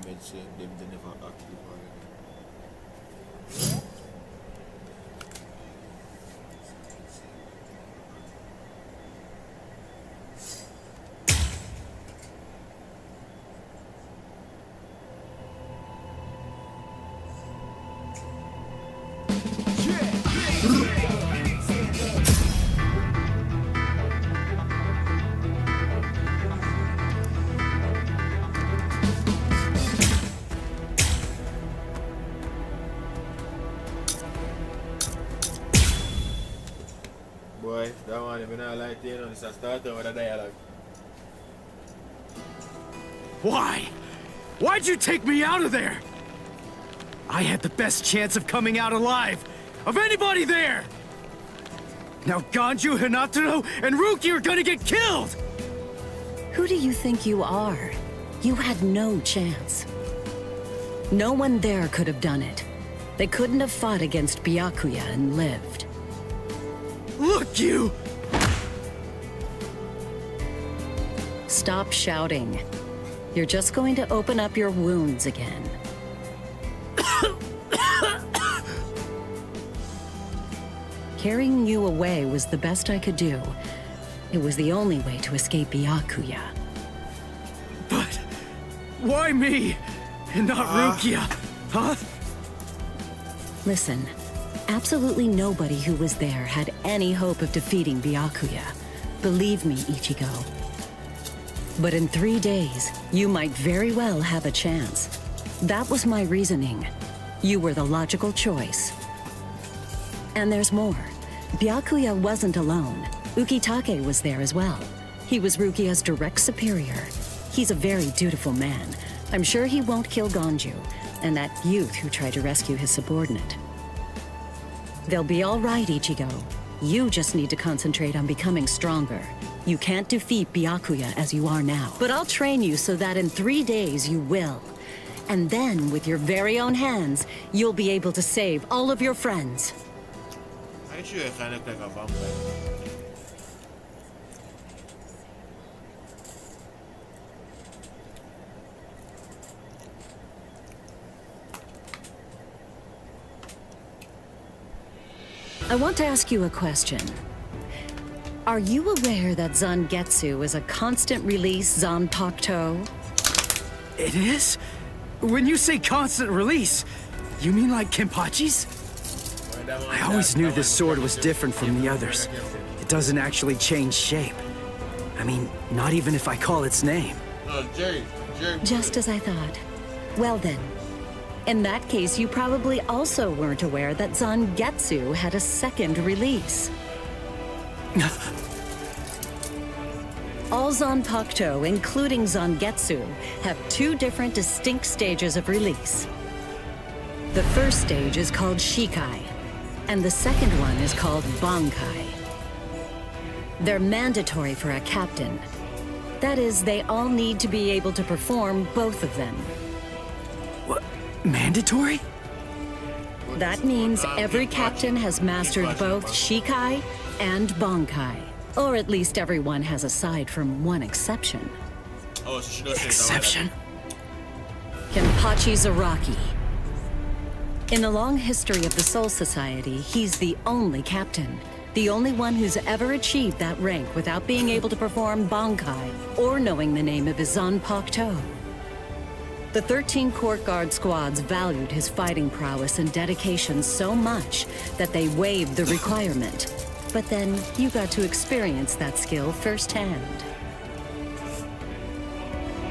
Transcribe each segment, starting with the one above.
damage, so them they never active already. Boy, that one, if you not like it, it's a start over the dialogue. Why? Why'd you take me out of there? I had the best chance of coming out alive, of anybody there! Now Ganju, Hinataro, and Ruki are gonna get killed! Who do you think you are? You had no chance. No one there could have done it. They couldn't have fought against Byakuya and lived. Look, you! Stop shouting. You're just going to open up your wounds again. Carrying you away was the best I could do. It was the only way to escape Byakuya. But why me? And not Rukia? Huh? Listen, absolutely nobody who was there had any hope of defeating Byakuya. Believe me, Ichigo. But in 3 days, you might very well have a chance. That was my reasoning. You were the logical choice. And there's more. Byakuya wasn't alone. Ukitake was there as well. He was Rukia's direct superior. He's a very dutiful man. I'm sure he won't kill Ganju, and that youth who tried to rescue his subordinate. They'll be all right, Ichigo. You just need to concentrate on becoming stronger. You can't defeat Byakuya as you are now. But I'll train you so that in 3 days you will. And then, with your very own hands, you'll be able to save all of your friends. I'm sure I kind of look like a vampire. I want to ask you a question. Are you aware that Zangetsu is a constant release Zanpakuto? It is? When you say constant release, you mean like Kenpachi's? I always knew this sword was different from the others. It doesn't actually change shape. I mean, not even if I call its name. Just as I thought. Well then, in that case, you probably also weren't aware that Zangetsu had a second release. All Zanpakuto, including Zangetsu, have 2 different distinct stages of release. The first stage is called Shikai, and the second one is called Bankai. They're mandatory for a captain. That is, they all need to be able to perform both of them. What? Mandatory? That means every captain has mastered both Shikai and Bankai. Or at least everyone has, aside from one exception. Oh, so she does say Exception? Kenpachi Zaraki. In the long history of the Soul Society, he's the only captain. The only one who's ever achieved that rank without being able to perform Bankai or knowing the name of his Zanpakuto. The 13 court guard squads valued his fighting prowess and dedication so much that they waived the requirement. But then you got to experience that skill firsthand.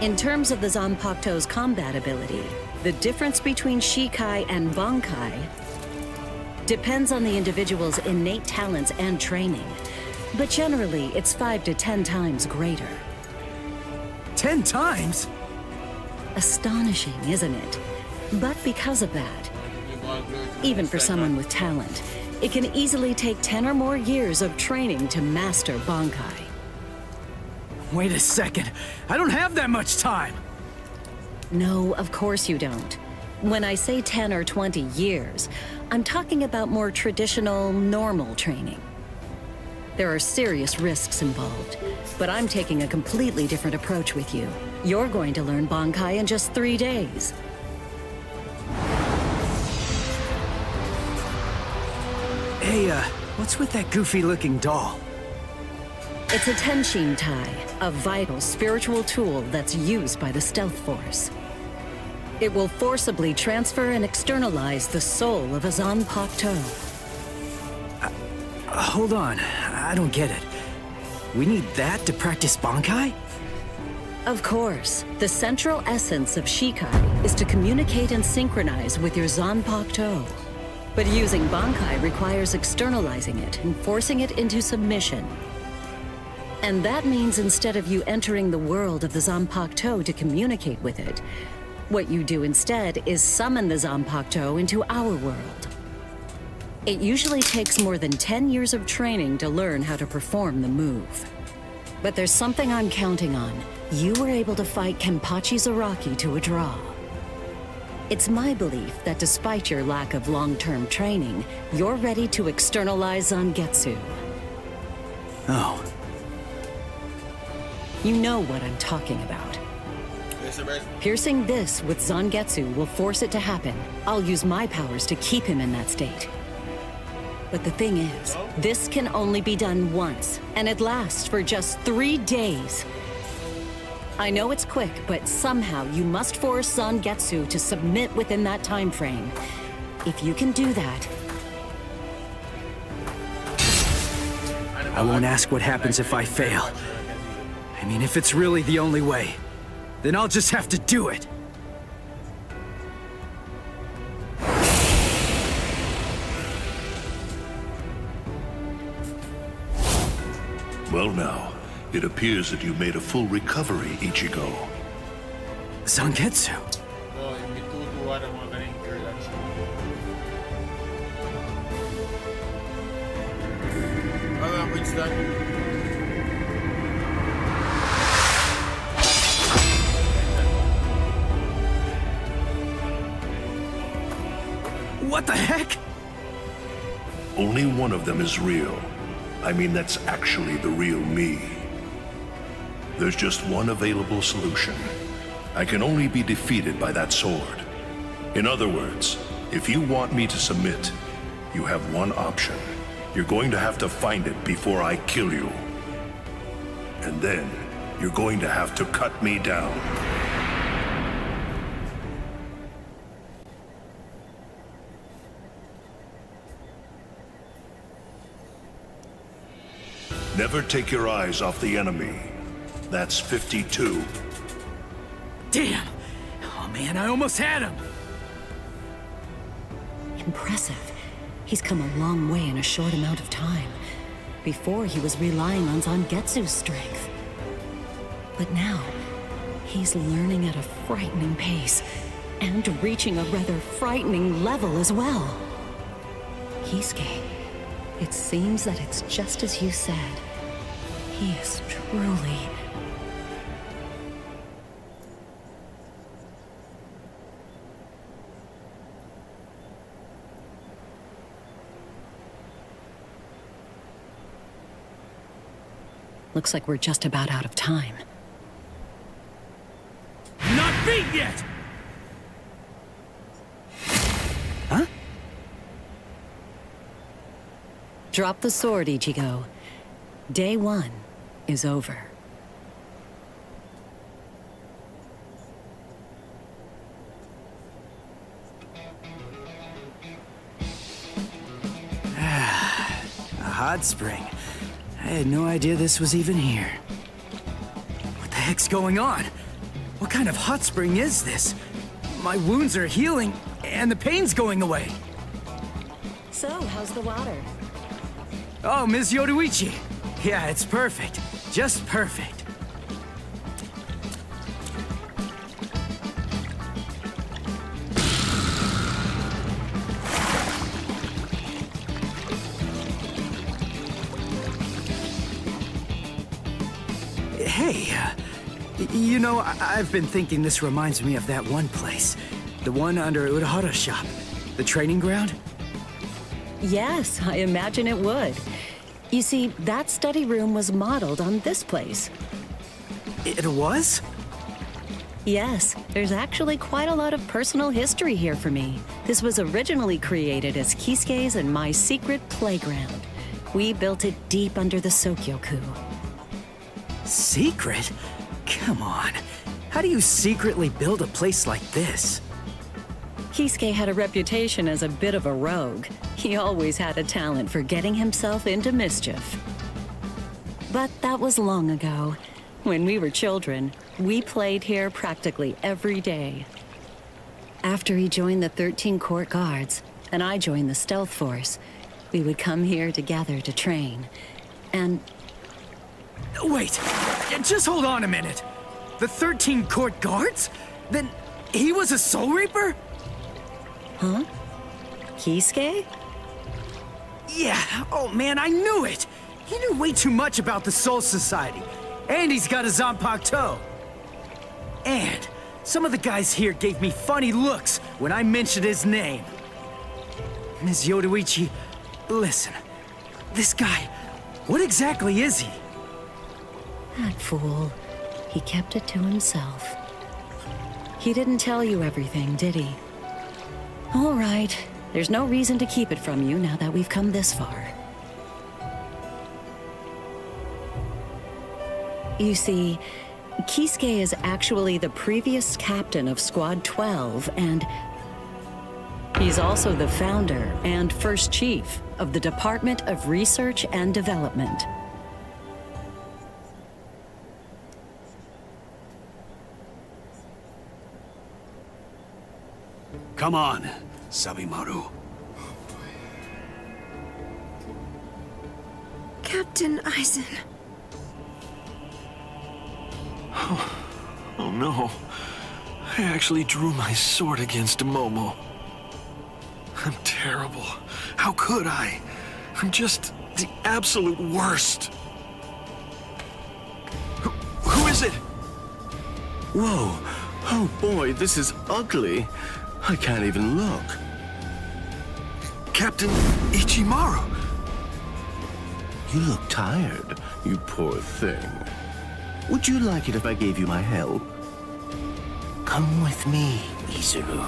In terms of the Zanpakuto's combat ability, the difference between Shikai and Bankai depends on the individual's innate talents and training. But generally, it's 5 to 10 times greater. 10 times? Astonishing, isn't it? But because of that, even for someone with talent, it can easily take 10 or more years of training to master Bankai. Wait a second. I don't have that much time. No, of course you don't. When I say 10 or 20 years, I'm talking about more traditional, normal training. There are serious risks involved, but I'm taking a completely different approach with you. You're going to learn Bankai in just 3 days. Hey, what's with that goofy-looking doll? It's a Tenshin Tai, a vital spiritual tool that's used by the Stealth Force. It will forcibly transfer and externalize the soul of a Zanpakuto. Hold on, I don't get it. We need that to practice Bankai? Of course, the central essence of Shikai is to communicate and synchronize with your Zanpakuto. But using Bankai requires externalizing it and forcing it into submission. And that means instead of you entering the world of the Zanpakuto to communicate with it, what you do instead is summon the Zanpakuto into our world. It usually takes more than 10 years of training to learn how to perform the move. But there's something I'm counting on. You were able to fight Kenpachi Zaraki to a draw. It's my belief that despite your lack of long-term training, you're ready to externalize Zangetsu. Oh. You know what I'm talking about. Piercing this with Zangetsu will force it to happen. I'll use my powers to keep him in that state. But the thing is, this can only be done once, and it lasts for just 3 days. I know it's quick, but somehow you must force Zangetsu to submit within that time frame. If you can do that... I won't ask what happens if I fail. I mean, if it's really the only way, then I'll just have to do it. Well now, it appears that you made a full recovery, Ichigo. Zangetsu. Oo, yung bitutuwa ng mga kaning girl action. Mga Winston. What the heck? Only one of them is real. I mean, that's actually the real me. There's just one available solution. I can only be defeated by that sword. In other words, if you want me to submit, you have one option. You're going to have to find it before I kill you. And then, you're going to have to cut me down. Never take your eyes off the enemy. That's 52. Damn! Oh man, I almost had him! Impressive. He's come a long way in a short amount of time. Before, he was relying on Zangetsu's strength. But now, he's learning at a frightening pace, and reaching a rather frightening level as well. Kisuke, it seems that it's just as you said. He is truly... Looks like we're just about out of time. Not beat yet! Huh? Drop the sword, Ichigo. Day 1 is over. A hot spring. I had no idea this was even here. What the heck's going on? What kind of hot spring is this? My wounds are healing, and the pain's going away. So, how's the water? Oh, Ms. Yoruichi. Yeah, it's perfect. Just perfect. Hey, you know, I've been thinking this reminds me of that one place. The one under Urahara's shop. The training ground? Yes, I imagine it would. You see, that study room was modeled on this place. It was? Yes, there's actually quite a lot of personal history here for me. This was originally created as Kisuke's and my secret playground. We built it deep under the Sokyoku. Secret? Come on. How do you secretly build a place like this? Kisuke had a reputation as a bit of a rogue. He always had a talent for getting himself into mischief. But that was long ago. When we were children, we played here practically every day. After he joined the 13 Court Guards, and I joined the Stealth Force, we would come here together to train. And... Wait, just hold on a minute. The 13 Court Guards? Then he was a Soul Reaper? Huh? Kisuke? Yeah, oh man, I knew it! He knew way too much about the Soul Society. And he's got a Zanpakuto. And some of the guys here gave me funny looks when I mentioned his name. Ms. Yoruichi, listen. This guy, what exactly is he? That fool. He kept it to himself. He didn't tell you everything, did he? All right. There's no reason to keep it from you now that we've come this far. You see, Kisuke is actually the previous captain of Squad 12, and he's also the founder and first chief of the Department of Research and Development. Come on, Sabimaru. Captain Eisen. Oh no. I actually drew my sword against Momo. I'm terrible. How could I? I'm just the absolute worst. Who is it? Whoa. Oh boy, this is ugly. I can't even look. Captain Ichimaru. You look tired, you poor thing. Would you like it if I gave you my help? Come with me, Izuru.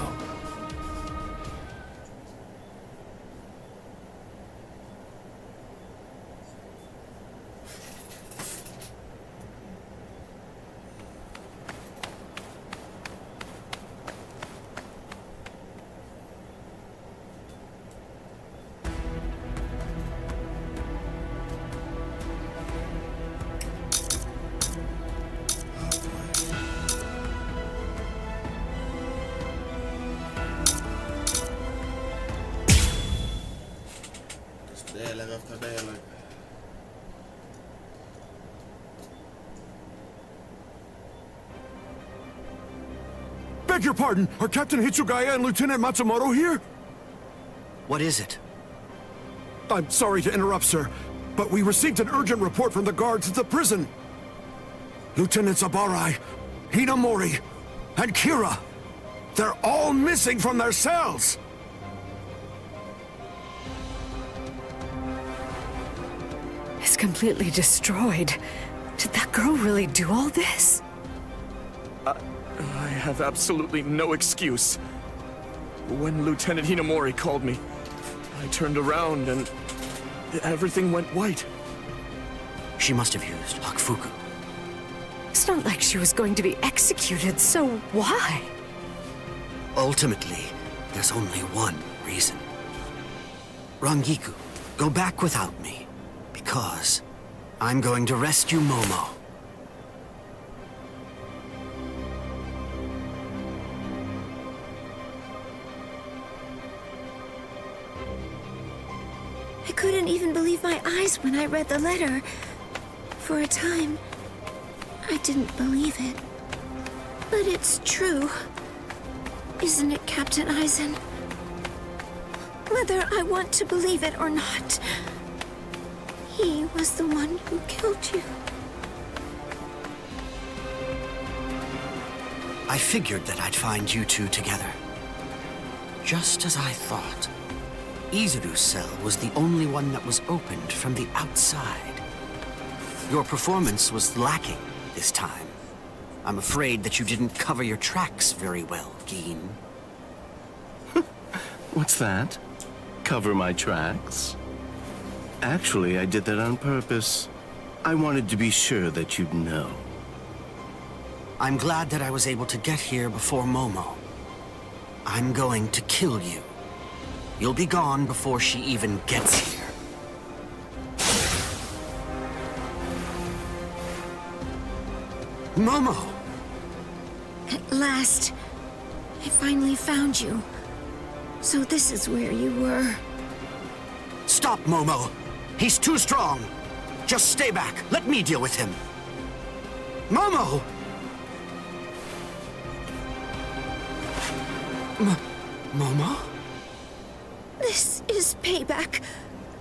Dialogue after dialogue. Beg your pardon, are Captain Hitsugaya and Lieutenant Matsumoto here? What is it? I'm sorry to interrupt, sir, but we received an urgent report from the guards at the prison. Lieutenant Sabarai, Hinamori, and Kira, they're all missing from their cells! Is completely destroyed. Did that girl really do all this? I have absolutely no excuse. When Lieutenant Hinamori called me, I turned around and everything went white. She must have used Hakufuku. It's not like she was going to be executed, so why? Ultimately, there's only one reason. Rangiku, go back without me, because I'm going to rescue Momo. I couldn't even believe my eyes when I read the letter. For a time, I didn't believe it. But it's true. Isn't it, Captain Eisen? Whether I want to believe it or not, he was the one who killed you. I figured that I'd find you two together. Just as I thought. Izuru's cell was the only one that was opened from the outside. Your performance was lacking this time. I'm afraid that you didn't cover your tracks very well, Geen. What's that? Cover my tracks? Actually, I did that on purpose. I wanted to be sure that you'd know. I'm glad that I was able to get here before Momo. I'm going to kill you. You'll be gone before she even gets here. Momo! At last, I finally found you. So this is where you were. Stop, Momo! He's too strong! Just stay back. Let me deal with him. Momo! Momo? This is payback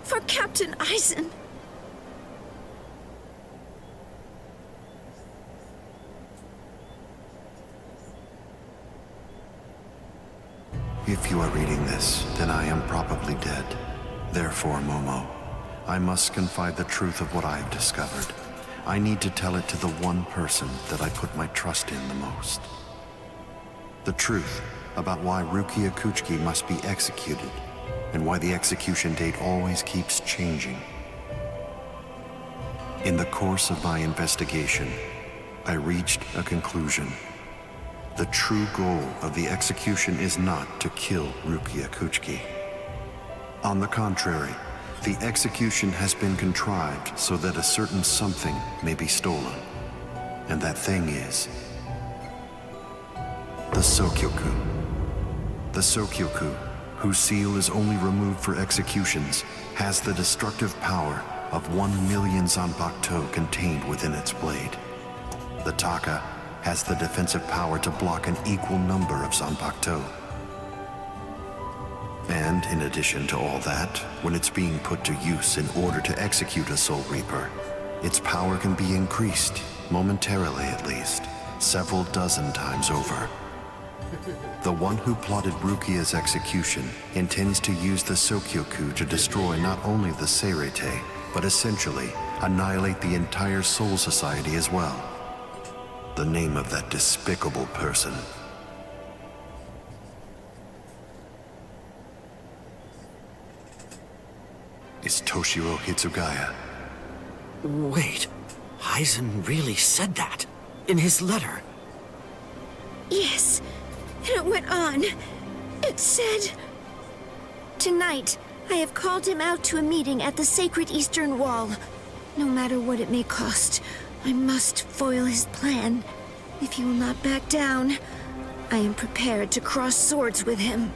for Captain Eisen. If you are reading this, then I am probably dead. Therefore, Momo, I must confide the truth of what I have discovered. I need to tell it to the one person that I put my trust in the most. The truth about why Rukia Kuchiki must be executed, and why the execution date always keeps changing. In the course of my investigation, I reached a conclusion. The true goal of the execution is not to kill Rukia Kuchiki. On the contrary, the execution has been contrived so that a certain something may be stolen. And that thing is the Sokyoku. The Sokyoku, whose seal is only removed for executions, has the destructive power of 1 million Zanpakuto contained within its blade. The Taka has the defensive power to block an equal number of Zanpakuto. And in addition to all that, when it's being put to use in order to execute a Soul Reaper, its power can be increased, momentarily at least, several dozen times over. The one who plotted Rukia's execution intends to use the Sokyoku to destroy not only the Seirete, but essentially annihilate the entire Soul Society as well. The name of that despicable person is Toshiro Hitsugaya. Wait, Eisen really said that? In his letter? Yes, and it went on. It said, "Tonight, I have called him out to a meeting at the Sacred Eastern Wall. No matter what it may cost, I must foil his plan. If he will not back down, I am prepared to cross swords with him.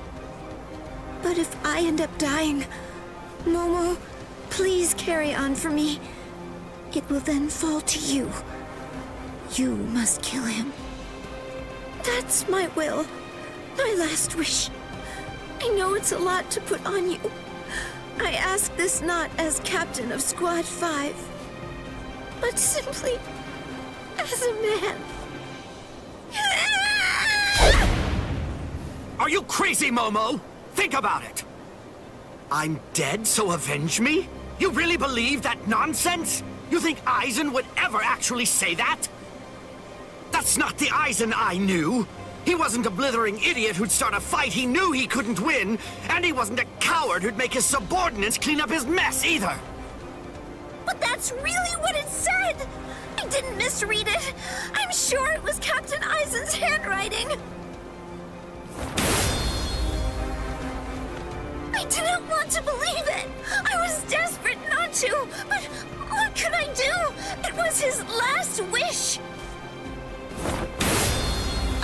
But if I end up dying, Momo, please carry on for me. It will then fall to you. You must kill him. That's my will, my last wish. I know it's a lot to put on you. I ask this not as captain of Squad 5, but simply as a man." Are you crazy, Momo? Think about it. I'm dead, so avenge me? You really believe that nonsense? You think Eisen would ever actually say that? That's not the Eisen I knew. He wasn't a blithering idiot who'd start a fight he knew he couldn't win, and he wasn't a coward who'd make his subordinates clean up his mess either. But that's really what it said! I didn't misread it. I'm sure it was Captain Eisen's handwriting. I didn't want to believe it. I was desperate not to, but what could I do? It was his last wish.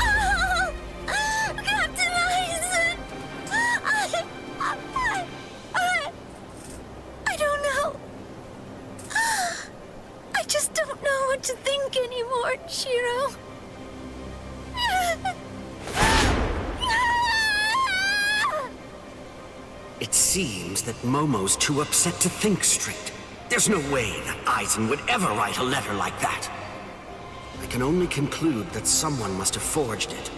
Oh, Captain Eisen! I don't know. I just don't know what to think anymore, Shiro. It seems that Momo's too upset to think straight. There's no way that Eisen would ever write a letter like that. I can only conclude that someone must have forged it.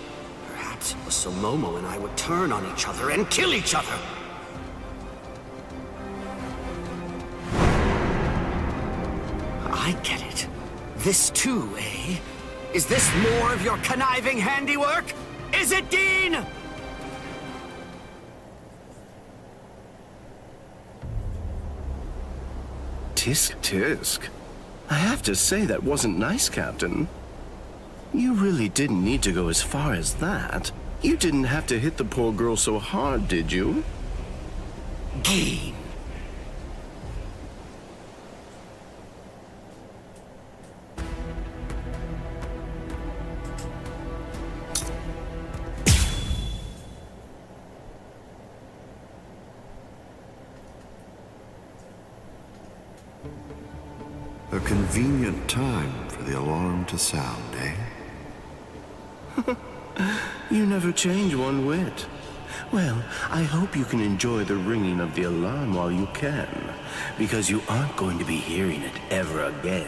Perhaps it was so Momo and I would turn on each other and kill each other. I get it. This too, eh? Is this more of your conniving handiwork? Is it, Dean? Tisk tisk. I have to say that wasn't nice, Captain. You really didn't need to go as far as that. You didn't have to hit the poor girl so hard, did you? Dean. A convenient time for the alarm to sound, eh? You never change one whit. Well, I hope you can enjoy the ringing of the alarm while you can, because you aren't going to be hearing it ever again.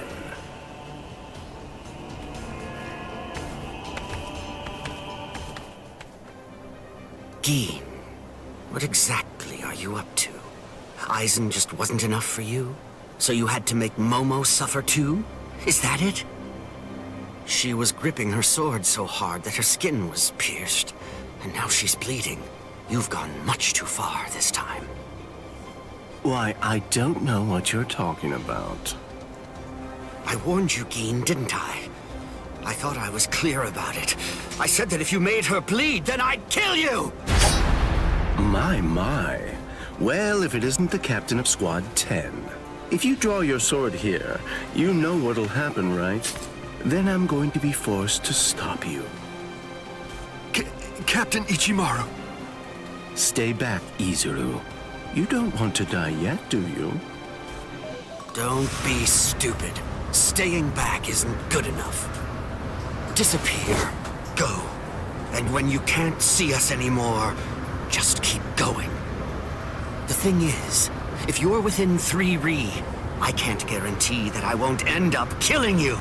Dean, what exactly are you up to? Eisen just wasn't enough for you? So you had to make Momo suffer too? Is that it? She was gripping her sword so hard that her skin was pierced, and now she's bleeding. You've gone much too far this time. Why, I don't know what you're talking about. I warned you, Geen, didn't I? I thought I was clear about it. I said that if you made her bleed, then I'd kill you! My. Well, if it isn't the captain of Squad 10. If you draw your sword here, you know what'll happen, right? Then I'm going to be forced to stop you. Captain Ichimaru. Stay back, Izuru. You don't want to die yet, do you? Don't be stupid. Staying back isn't good enough. Disappear. Go. And when you can't see us anymore, just keep going. The thing is, if you're within 3 Ri, I can't guarantee that I won't end up killing you.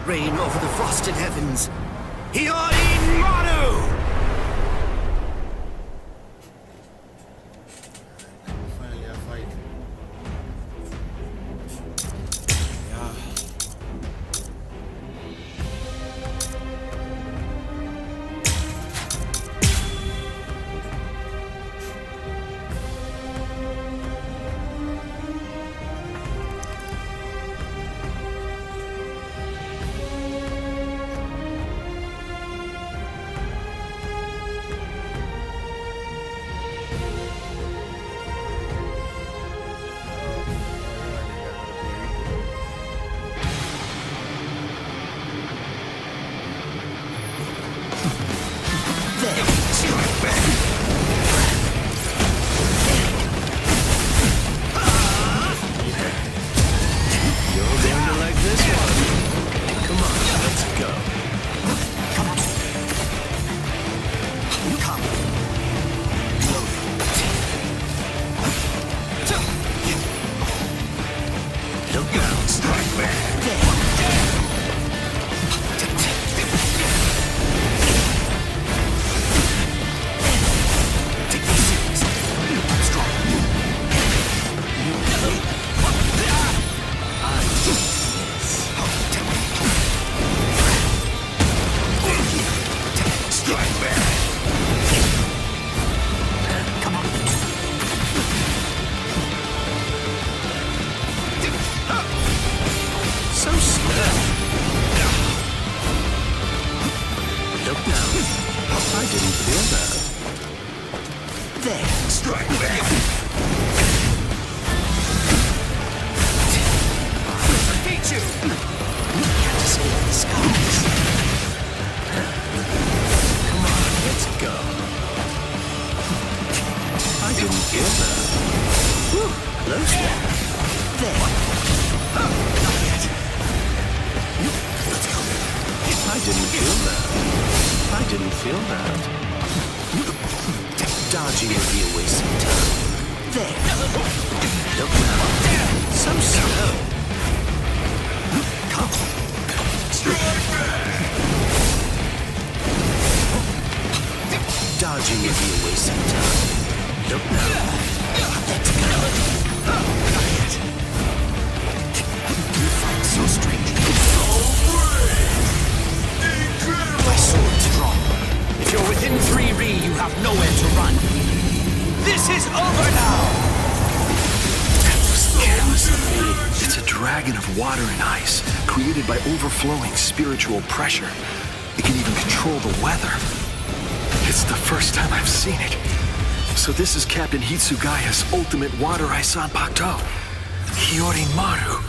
Reign over the frosted heavens. Hyorin Maru! Finally a fight. Yeah. Dodging would be a waste of time. There. Look now. So slow. Come. Dodging would be a waste of time. Look now. Let's go. dragon of water and ice, created by overflowing spiritual pressure. It can even control the weather. It's the first time I've seen it. So this is Captain Hitsugaya's ultimate water ice Zanpakuto. Hyorimaru.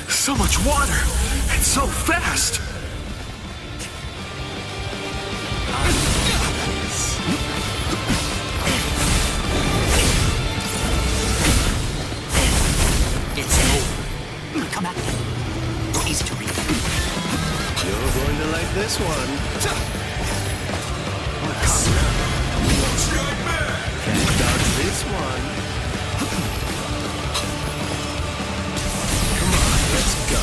So much water, and so fast! It's over. Come at me. Easy to read. You're going to like this one. Can't dodge this one. Come on, let's go.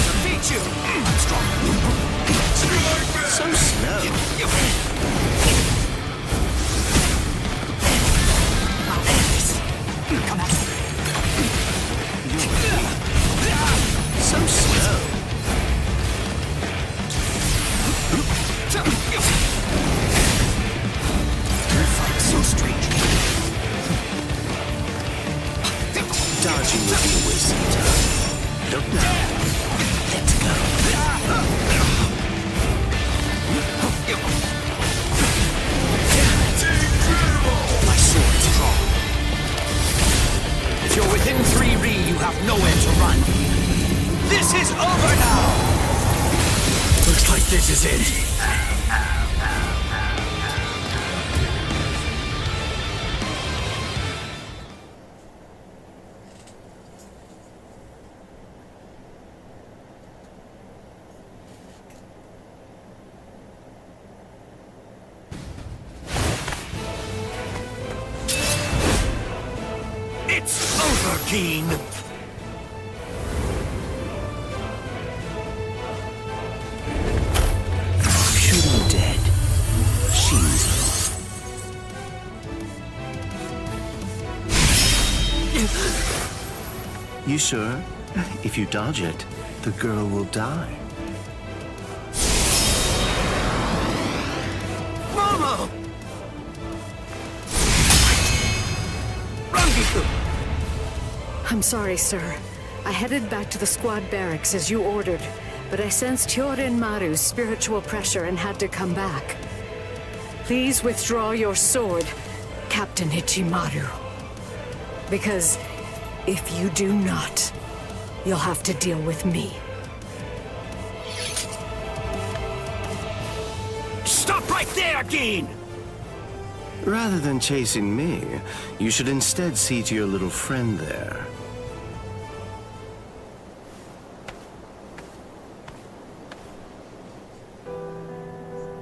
Defeat you! I'm strong. So slow. Come at me. So slow. You fight so strangely. Dodging will be a waste of time. Look now. Let's go. My sword's drawn. If you're within 3 Ri, you have nowhere to run. This is over now! Looks like this is it. It's over, Keen! Shooting dead. She's You sure? If you dodge it, the girl will die. Momo! Rangiku! I'm sorry, sir. I headed back to the squad barracks as you ordered, but I sensed Hyorimaru's spiritual pressure and had to come back. Please withdraw your sword, Captain Ichimaru. Because if you do not, you'll have to deal with me. Stop right there, Keen! Rather than chasing me, you should instead see to your little friend there.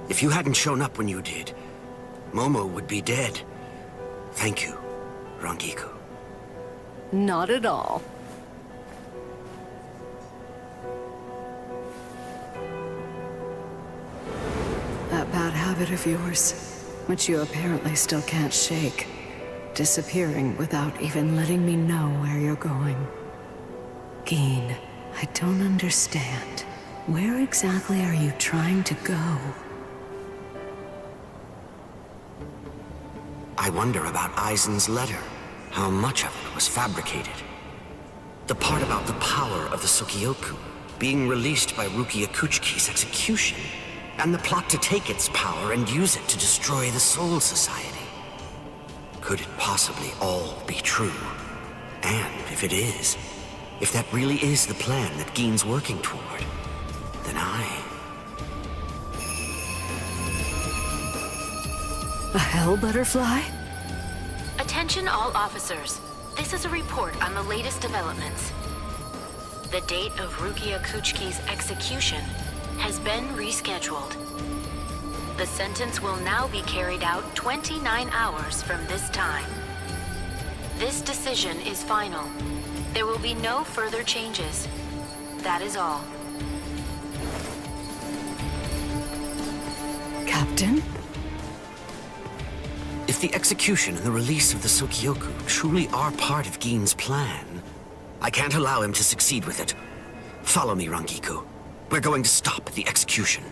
If you hadn't shown up when you did, Momo would be dead. Thank you, Rangiku. Not at all. That bad habit of yours, which you apparently still can't shake. Disappearing without even letting me know where you're going. Geen, I don't understand. Where exactly are you trying to go? I wonder about Aizen's letter. How much of it was fabricated? The part about the power of the Sukioku being released by Rukia Kuchiki's execution, and the plot to take its power and use it to destroy the Soul Society. Could it possibly all be true? And if it is, if that really is the plan that Geen's working toward, then A hell butterfly? Attention all officers. This is a report on the latest developments. The date of Rukia Kuchiki's execution has been rescheduled. The sentence will now be carried out 29 hours from this time. This decision is final. There will be no further changes. That is all. Captain? If the execution and the release of the Sukioku truly are part of Geen's plan, I can't allow him to succeed with it. Follow me, Rangiku. We're going to stop the execution.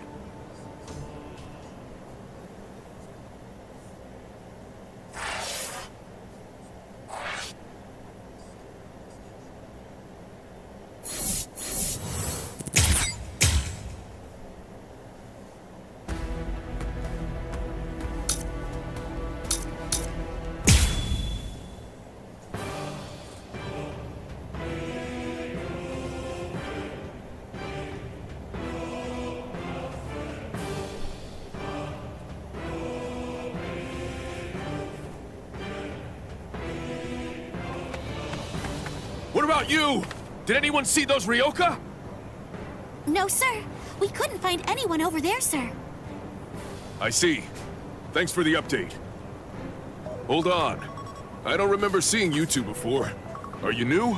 about you? Did anyone see those Ryoka? No, sir. We couldn't find anyone over there, sir. I see. Thanks for the update. Hold on. I don't remember seeing you two before. Are you new?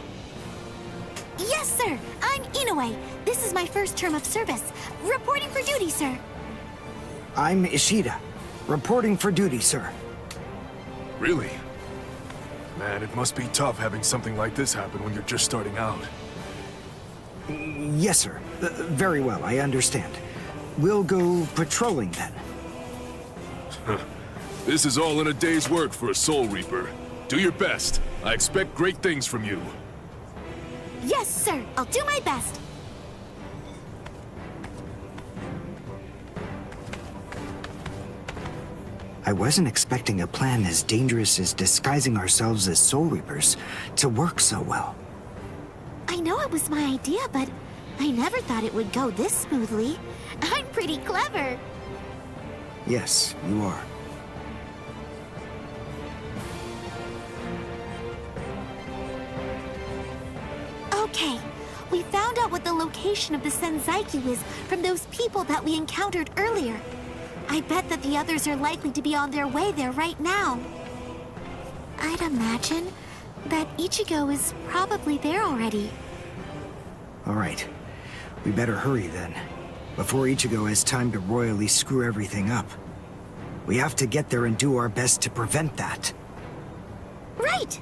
Yes, sir. I'm Inoue. This is my first term of service. Reporting for duty, sir. I'm Ishida. Reporting for duty, sir. Really? Man, it must be tough having something like this happen when you're just starting out. Yes, sir. Very well, I understand. We'll go patrolling then. This is all in a day's work for a Soul Reaper. Do your best. I expect great things from you. Yes, sir. I'll do my best. I wasn't expecting a plan as dangerous as disguising ourselves as Soul Reapers to work so well. I know it was my idea, but I never thought it would go this smoothly. I'm pretty clever. Yes, you are. Okay, we found out what the location of the Senzaiku is from those people that we encountered earlier. I bet that the others are likely to be on their way there right now. I'd imagine that Ichigo is probably there already. All right. We better hurry then, before Ichigo has time to royally screw everything up. We have to get there and do our best to prevent that. Right!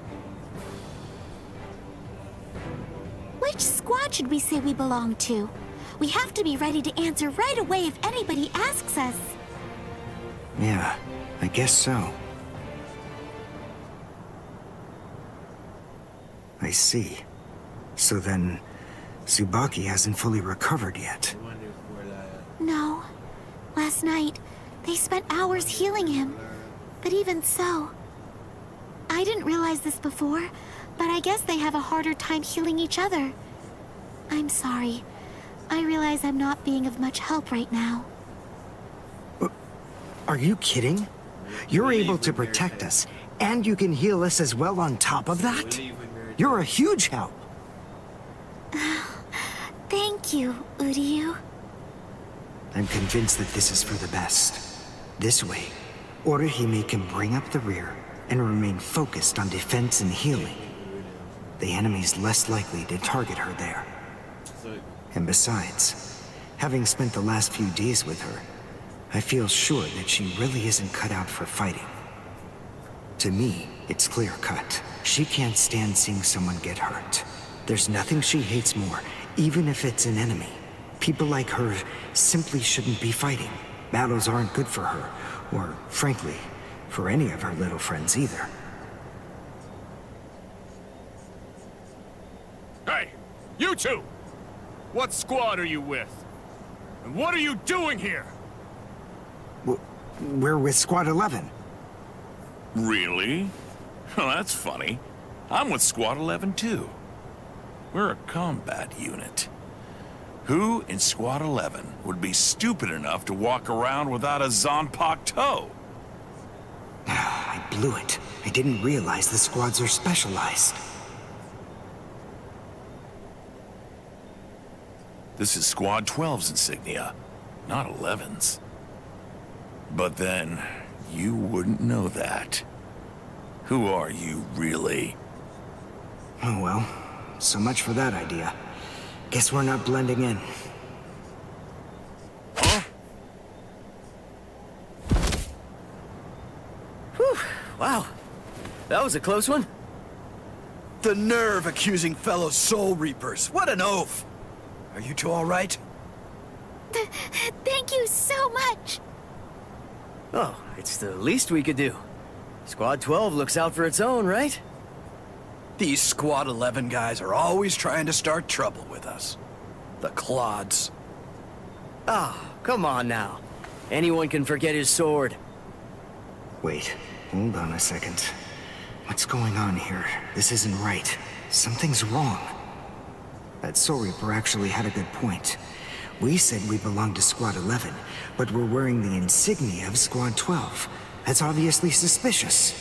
Which squad should we say we belong to? We have to be ready to answer right away if anybody asks us. Yeah, I guess so. I see. So then, Tsubaki hasn't fully recovered yet. No. Last night, they spent hours healing him. But even so... I didn't realize this before, but I guess they have a harder time healing each other. I'm sorry. I realize I'm not being of much help right now. Are you kidding? You're able to protect us, and you can heal us as well on top of that? You're a huge help. Thank you, Uryu. I'm convinced that this is for the best. This way, Orihime can bring up the rear and remain focused on defense and healing. The enemy's less likely to target her there. And besides, having spent the last few days with her, I feel sure that she really isn't cut out for fighting. To me, it's clear-cut. She can't stand seeing someone get hurt. There's nothing she hates more, even if it's an enemy. People like her simply shouldn't be fighting. Battles aren't good for her, or, frankly, for any of her little friends either. Hey, you two! What squad are you with? And what are you doing here? We're with Squad 11. Really? Well, that's funny. I'm with Squad 11 too. We're a combat unit. Who in Squad 11 would be stupid enough to walk around without a Zanpakuto toe? I blew it. I didn't realize the squads are specialized. This is Squad 12's insignia, not 11's. But then, you wouldn't know that. Who are you, really? Oh well, so much for that idea. Guess we're not blending in. Huh? Whew, wow. That was a close one. The nerve accusing fellow Soul Reapers. What an oaf! Are you two all right? Thank you so much! Oh, it's the least we could do. Squad 12 looks out for its own, right? These Squad 11 guys are always trying to start trouble with us. The clods. Ah, come on now. Anyone can forget his sword. Wait, hold on a second. What's going on here? This isn't right. Something's wrong. That Soul Reaper actually had a good point. We said we belonged to Squad 11, but we're wearing the insignia of Squad 12. That's obviously suspicious.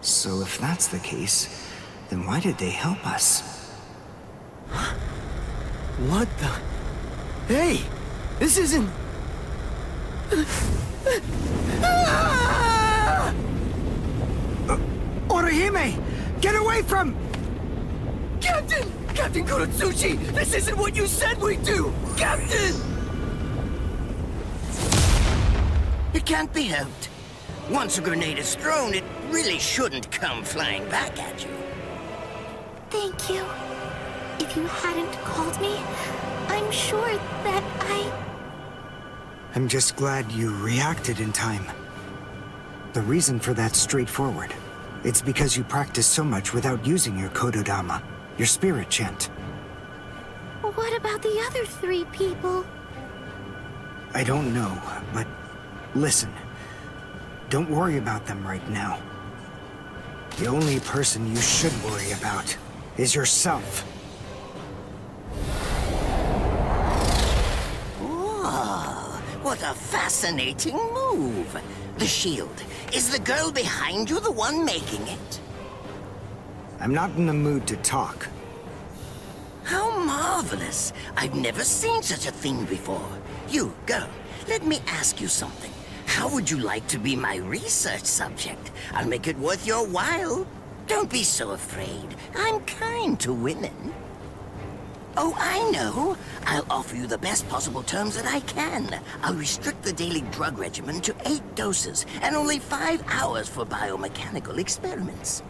So if that's the case, Then why did they help us? What the? Hey! This isn't... Orihime! Get away from... Captain! Captain Kurotsuchi! This isn't what you said we'd do! Captain! It can't be helped. Once a grenade is thrown, it really shouldn't come flying back at you. Thank you. If you hadn't called me, I'm sure that I'm just glad you reacted in time. The reason for that's straightforward. It's because you practiced so much without using your Kododama, your spirit chant. What about the other 3 people? I don't know, but listen. Don't worry about them right now. The only person you should worry about is yourself. Whoa, what a fascinating move. The shield. Is the girl behind you the one making it? I'm not in the mood to talk. How marvelous. I've never seen such a thing before. You, girl, let me ask you something. How would you like to be my research subject? I'll make it worth your while. Don't be so afraid. I'm kind to women. Oh, I know. I'll offer you the best possible terms that I can. I'll restrict the daily drug regimen to 8 doses and only 5 hours for biomechanical experiments.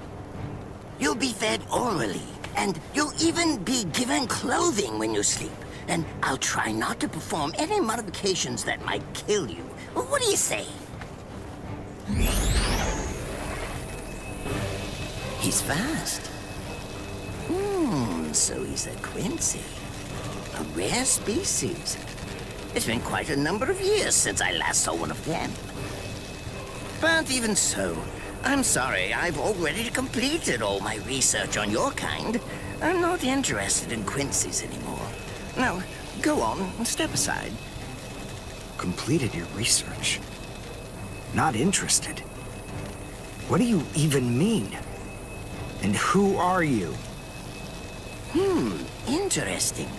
You'll be fed orally, and you'll even be given clothing when you sleep. And I'll try not to perform any modifications that might kill you. What do you say? He's fast. So he's a Quincy. A rare species. It's been quite a number of years since I last saw one of them. But even so, I'm sorry, I've already completed all my research on your kind. I'm not interested in Quincy's anymore. Now, go on and step aside. Completed your research? Not interested? What do you even mean? And who are you? Interesting.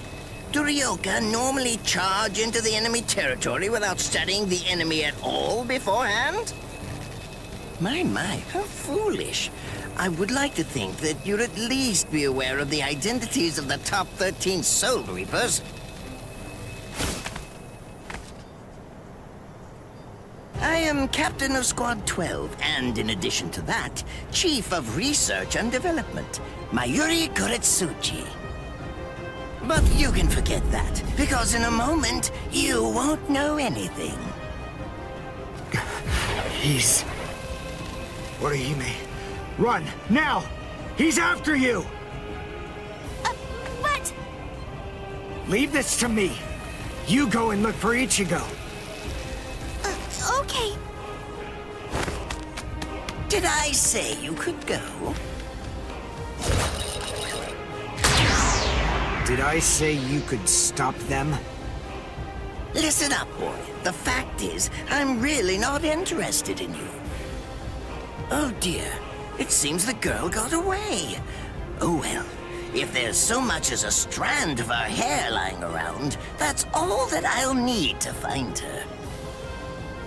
Do Ryoka normally charge into the enemy territory without studying the enemy at all beforehand? My, how foolish. I would like to think that you'd at least be aware of the identities of the top 13 Soul Reapers. I am Captain of Squad 12, and in addition to that, Chief of Research and Development, Mayuri Kuretsuchi. But you can forget that, because in a moment, you won't know anything. He's... Orihime, run, now! He's after you! What? Leave this to me. You go and look for Ichigo. Okay. Did I say you could go? Did I say you could stop them? Listen up, boy. The fact is, I'm really not interested in you. Oh dear, it seems the girl got away. Oh well, if there's so much as a strand of her hair lying around, that's all that I'll need to find her.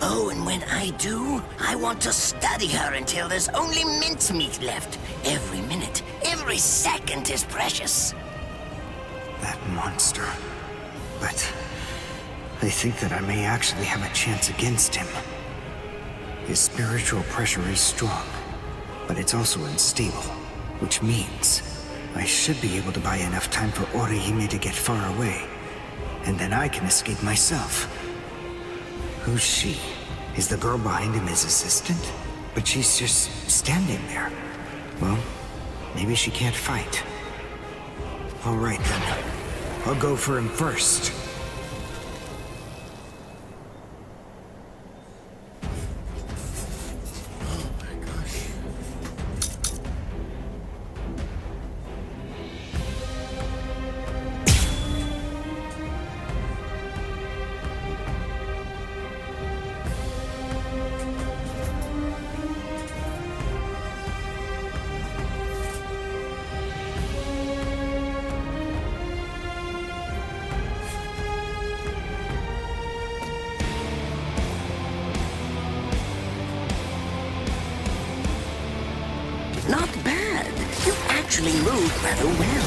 Oh, and when I do, I want to study her until there's only mincemeat left. Every minute, every second is precious. That monster. But I think that I may actually have a chance against him. His spiritual pressure is strong, but it's also unstable, which means I should be able to buy enough time for Orihime to get far away, and then I can escape myself. Who's she? Is the girl behind him his assistant? But she's just standing there. Well, maybe she can't fight. All right then. I'll go for him first. actually move rather well.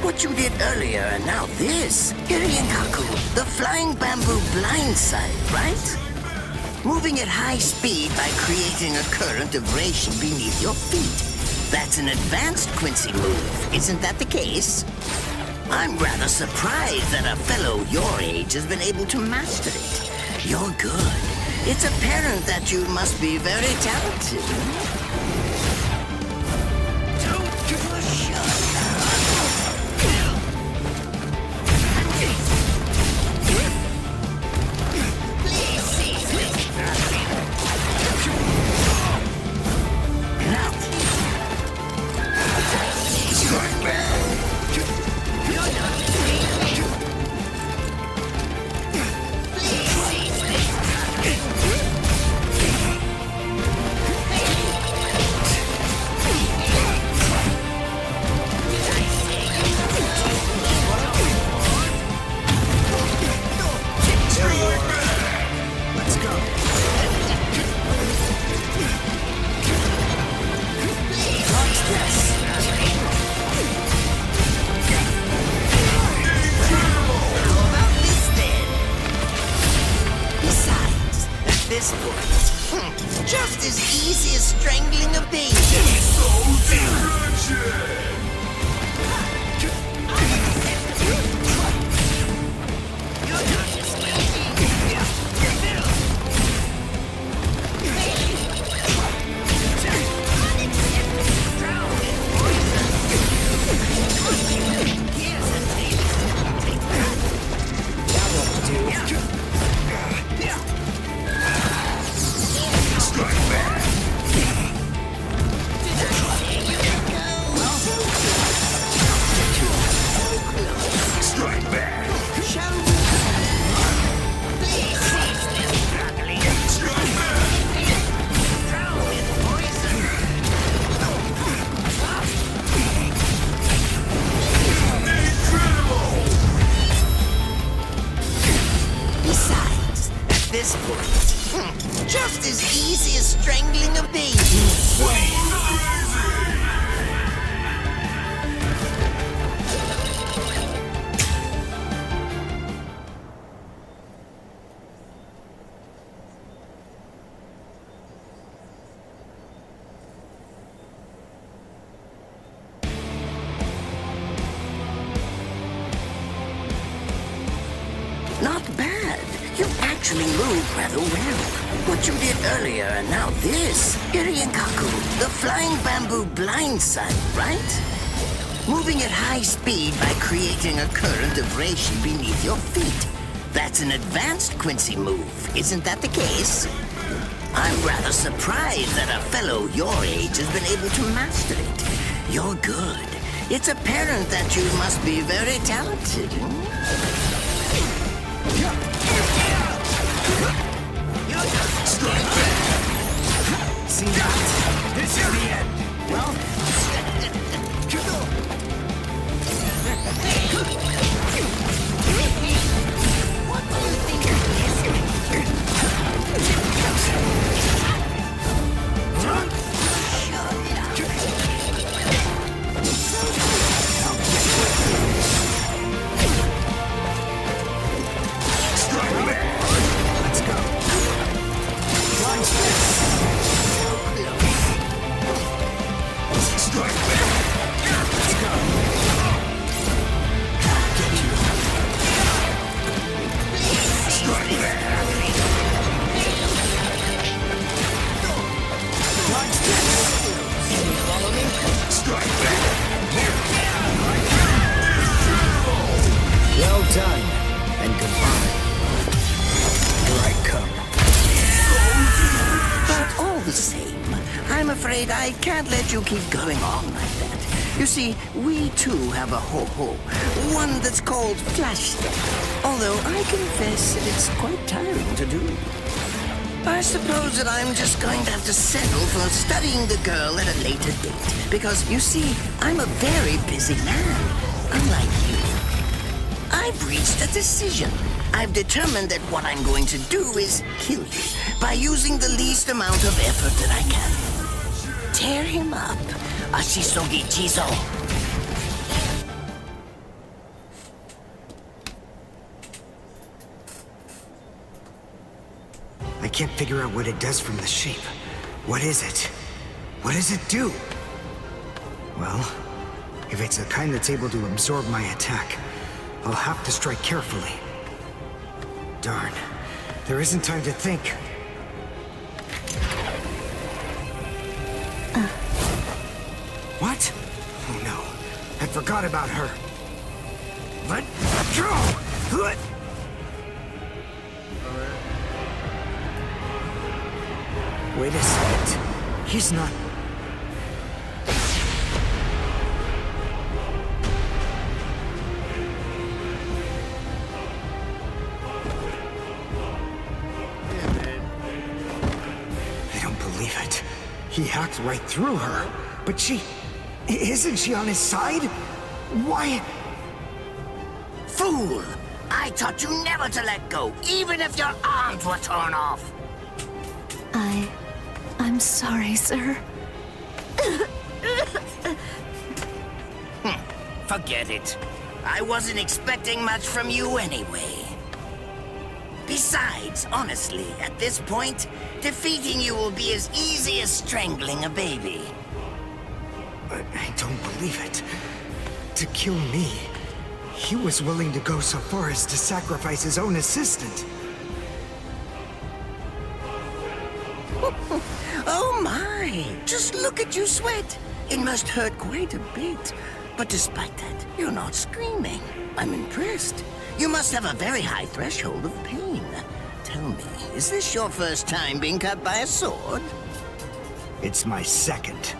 What you did earlier and now this. Hiryankaku, the flying bamboo blindside, right? Moving at high speed by creating a current of vibration beneath your feet. That's an advanced Quincy move, isn't that the case? I'm rather surprised that a fellow your age has been able to master it. You're good. It's apparent that you must be very talented. Don't push just as easy as strangling a baby. Just as easy as strangling a baby. Not bad. You actually move rather well. What you did earlier and now this. Hiryankaku, the flying bamboo blindside, right? Moving at high speed by creating a current of vibration beneath your feet. That's an advanced Quincy move, isn't that the case? I'm rather surprised that a fellow your age has been able to master it. You're good. It's apparent that you must be very talented. See that? This is the end. Well, what do you think of Let's go. Well done, and goodbye. Here I come. But all the same, I'm afraid I can't let you keep going on like that. You see, we too have a ho-ho, one that's called flash step. Although I confess that it's quite tiring to do. I suppose that I'm just going to have to settle for studying the girl at a later date. Because, you see, I'm a very busy man, unlike you. I've reached a decision. I've determined that what I'm going to do is kill you by using the least amount of effort that I can. Tear him up. Ashisogi Chizo. can't figure out what it does from the shape. What is it? What does it do? Well, if it's the kind that's able to absorb my attack, I'll have to strike carefully. Darn. There isn't time to think. What? Oh no. I forgot about her. Let go! Wait a second. He's not... I don't believe it. He hacked right through her. But she... Isn't she on his side? Why... Fool! I taught you never to let go, even if your arms were torn off. I'm sorry, sir. Forget it. I wasn't expecting much from you anyway. Besides, honestly, at this point, defeating you will be as easy as strangling a baby. But I don't believe it. To kill me, he was willing to go so far as to sacrifice his own assistant. Oh my! Just look at you sweat! It must hurt quite a bit. But despite that, you're not screaming. I'm impressed. You must have a very high threshold of pain. Tell me, is this your first time being cut by a sword? It's my second.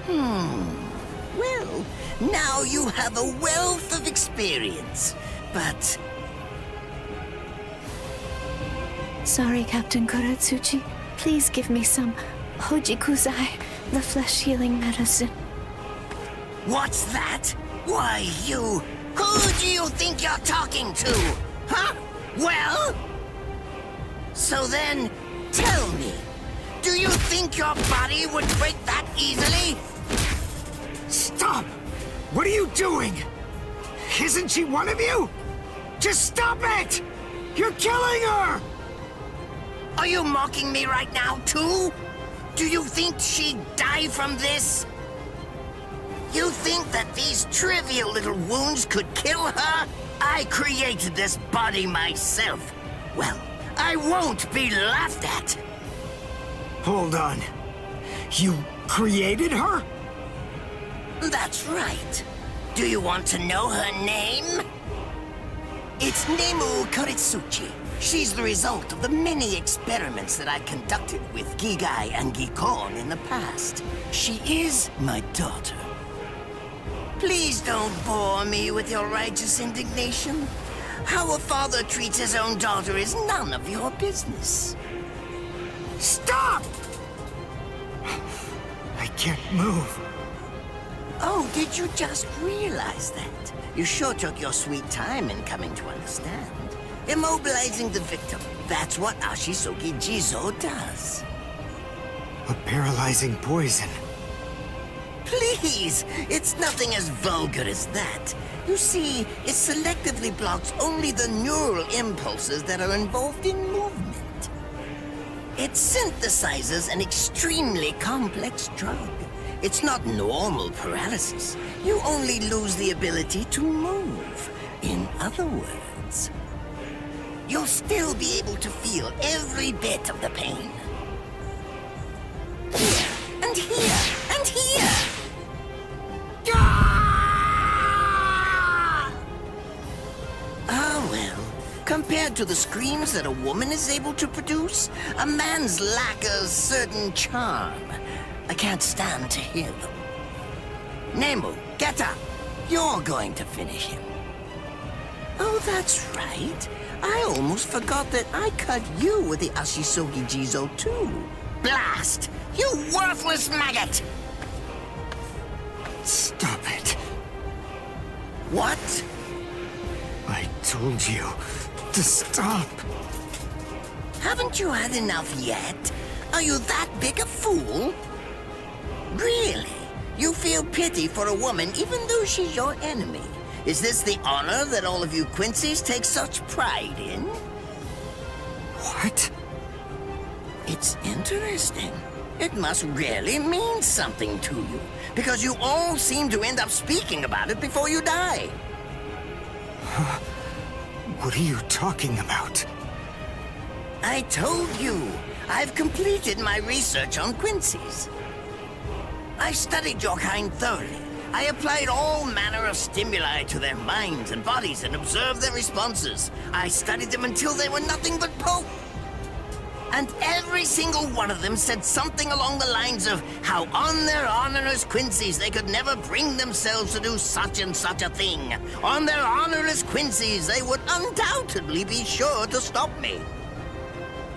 Well, now you have a wealth of experience, but... Sorry, Captain Kuratsuchi. Please give me some Hojikuzai, the flesh-healing medicine. What's that? Why, you... Who do you think you're talking to? Huh? Well? So then, tell me, do you think your body would break that easily? Stop! What are you doing? Isn't she one of you? Just stop it! You're killing her! Are you mocking me right now, too? Do you think she'd die from this? You think that these trivial little wounds could kill her? I created this body myself. Well, I won't be laughed at. Hold on. You created her? That's right. Do you want to know her name? It's Nemu Kuritsuchi. She's the result of the many experiments that I conducted with Gigai and Gikon in the past. She is my daughter. Please don't bore me with your righteous indignation. How a father treats his own daughter is none of your business. Stop! I can't move. Oh, did you just realize that? You sure took your sweet time in coming to understand. Immobilizing the victim. That's what Ashisogi Jizo does. A paralyzing poison. Please! It's nothing as vulgar as that. You see, it selectively blocks only the neural impulses that are involved in movement. It synthesizes an extremely complex drug. It's not normal paralysis. You only lose the ability to move. In other words, you'll still be able to feel every bit of the pain. Here, and here, and here! Ah, well, compared to the screams that a woman is able to produce, a man's lack a certain charm. I can't stand to hear them. Nemu, get up. You're going to finish him. Oh, that's right. I almost forgot that I cut you with the Ashisogi Jizo, too. Blast! You worthless maggot! Stop it. What? I told you to stop. Haven't you had enough yet? Are you that big a fool? Really? You feel pity for a woman even though she's your enemy? Is this the honor that all of you Quincy's take such pride in? What? It's interesting. It must really mean something to you, because you all seem to end up speaking about it before you die. What are you talking about? I told you, I've completed my research on Quincy's. I studied your kind thoroughly. I applied all manner of stimuli to their minds and bodies and observed their responses. I studied them until they were nothing but pulp. And every single one of them said something along the lines of how on their honor as Quincy's they could never bring themselves to do such and such a thing. On their honor as Quincy's they would undoubtedly be sure to stop me.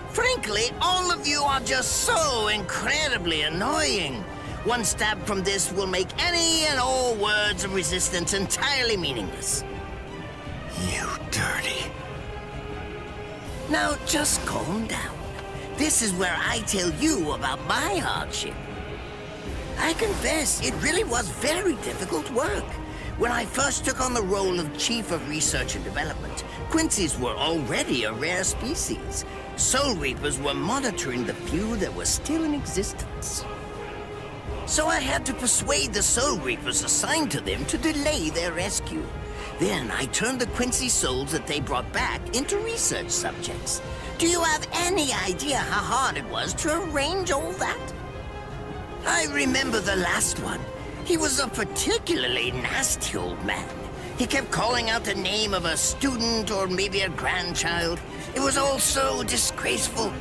Frankly, all of you are just so incredibly annoying. One stab from this will make any and all words of resistance entirely meaningless. You dirty. Now just calm down. This is where I tell you about my hardship. I confess, it really was very difficult work. When I first took on the role of Chief of Research and Development, Quincy's were already a rare species. Soul Reapers were monitoring the few that were still in existence. So I had to persuade the Soul Reapers assigned to them to delay their rescue. Then I turned the Quincy souls that they brought back into research subjects. Do you have any idea how hard it was to arrange all that? I remember the last one. He was a particularly nasty old man. He kept calling out the name of a student or maybe a grandchild. It was all so disgraceful.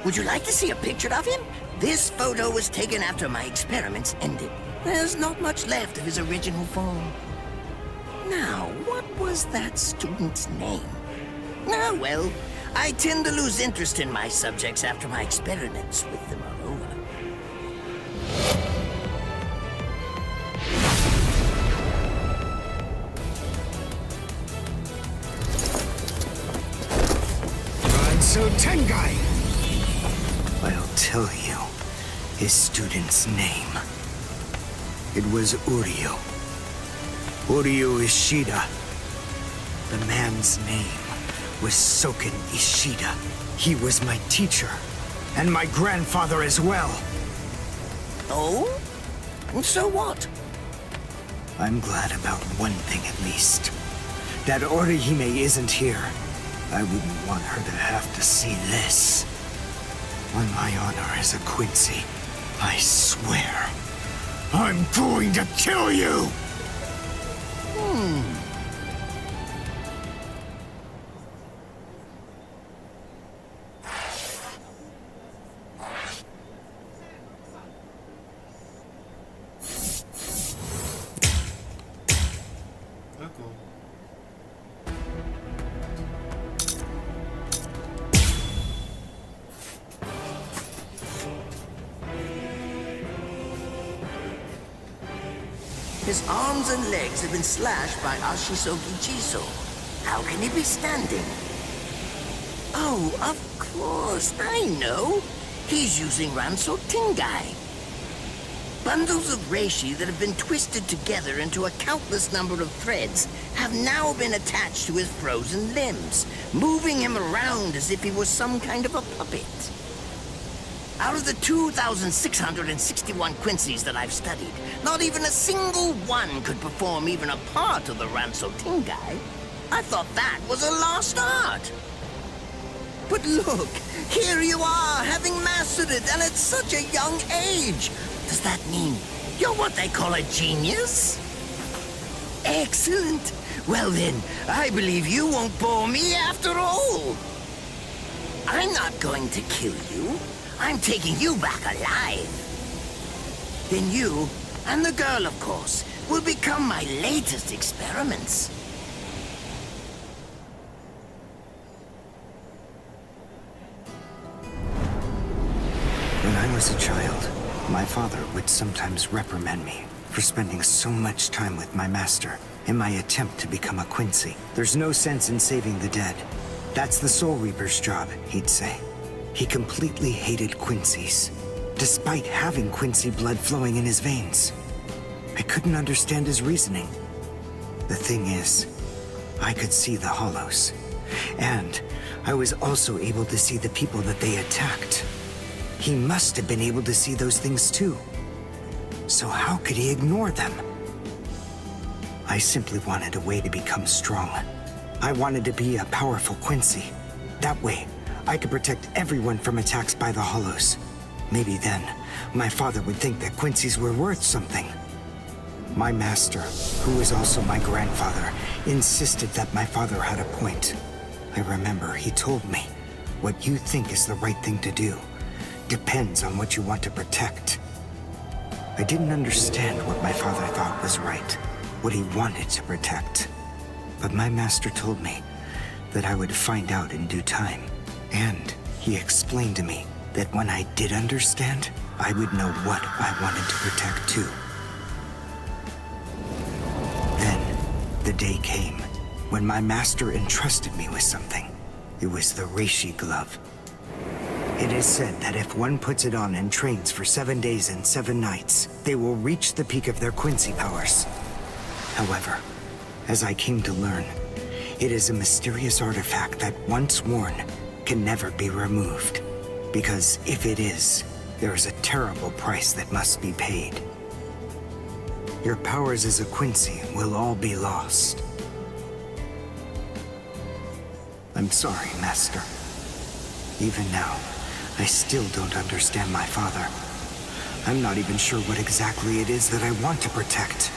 Would you like to see a picture of him? This photo was taken after my experiments ended. There's not much left of his original form. Now, what was that student's name? Ah, well, I tend to lose interest in my subjects after my experiments with them are over. So Tengai! I'll tell you his student's name. It was Uryu. Uryu Ishida. The man's name was Soken Ishida. He was my teacher, and my grandfather as well. Oh? So what? I'm glad about one thing at least. That Orihime isn't here. I wouldn't want her to have to see this. On my honor as a Quincy, I swear, I'm going to kill you! His arms and legs have been slashed by Ashisogi Jiso. How can he be standing? Oh, of course, I know. He's using Ranso Tingai. Bundles of reishi that have been twisted together into a countless number of threads have now been attached to his frozen limbs, moving him around as if he was some kind of a puppet. Out of the 2,661 Quincy's that I've studied, not even a single one could perform even a part of the Ranso Tingai. I thought that was a lost art. But look, here you are, having mastered it, and at such a young age. Does that mean you're what they call a genius? Excellent. Well then, I believe you won't bore me after all. I'm not going to kill you. I'm taking you back alive. Then you, and the girl, of course, will become my latest experiments. When I was a child, my father would sometimes reprimand me for spending so much time with my master in my attempt to become a Quincy. There's no sense in saving the dead. That's the Soul Reaper's job, he'd say. He completely hated Quincy's, despite having Quincy blood flowing in his veins. I couldn't understand his reasoning. The thing is, I could see the hollows, and I was also able to see the people that they attacked. He must have been able to see those things too. So how could he ignore them? I simply wanted a way to become strong. I wanted to be a powerful Quincy. That way, I could protect everyone from attacks by the Hollows. Maybe then, my father would think that Quincy's were worth something. My master, who was also my grandfather, insisted that my father had a point. I remember he told me, what you think is the right thing to do depends on what you want to protect. I didn't understand what my father thought was right, what he wanted to protect. But my master told me that I would find out in due time. And he explained to me that when I did understand, I would know what I wanted to protect too. Then, the day came when my master entrusted me with something. It was the Reishi glove. It is said that if one puts it on and trains for 7 days and 7 nights, they will reach the peak of their Quincy powers. However, as I came to learn, it is a mysterious artifact that once worn can never be removed. Because if it is, there is a terrible price that must be paid. Your powers as a Quincy will all be lost. I'm sorry, Master. Even now, I still don't understand my father. I'm not even sure what exactly it is that I want to protect.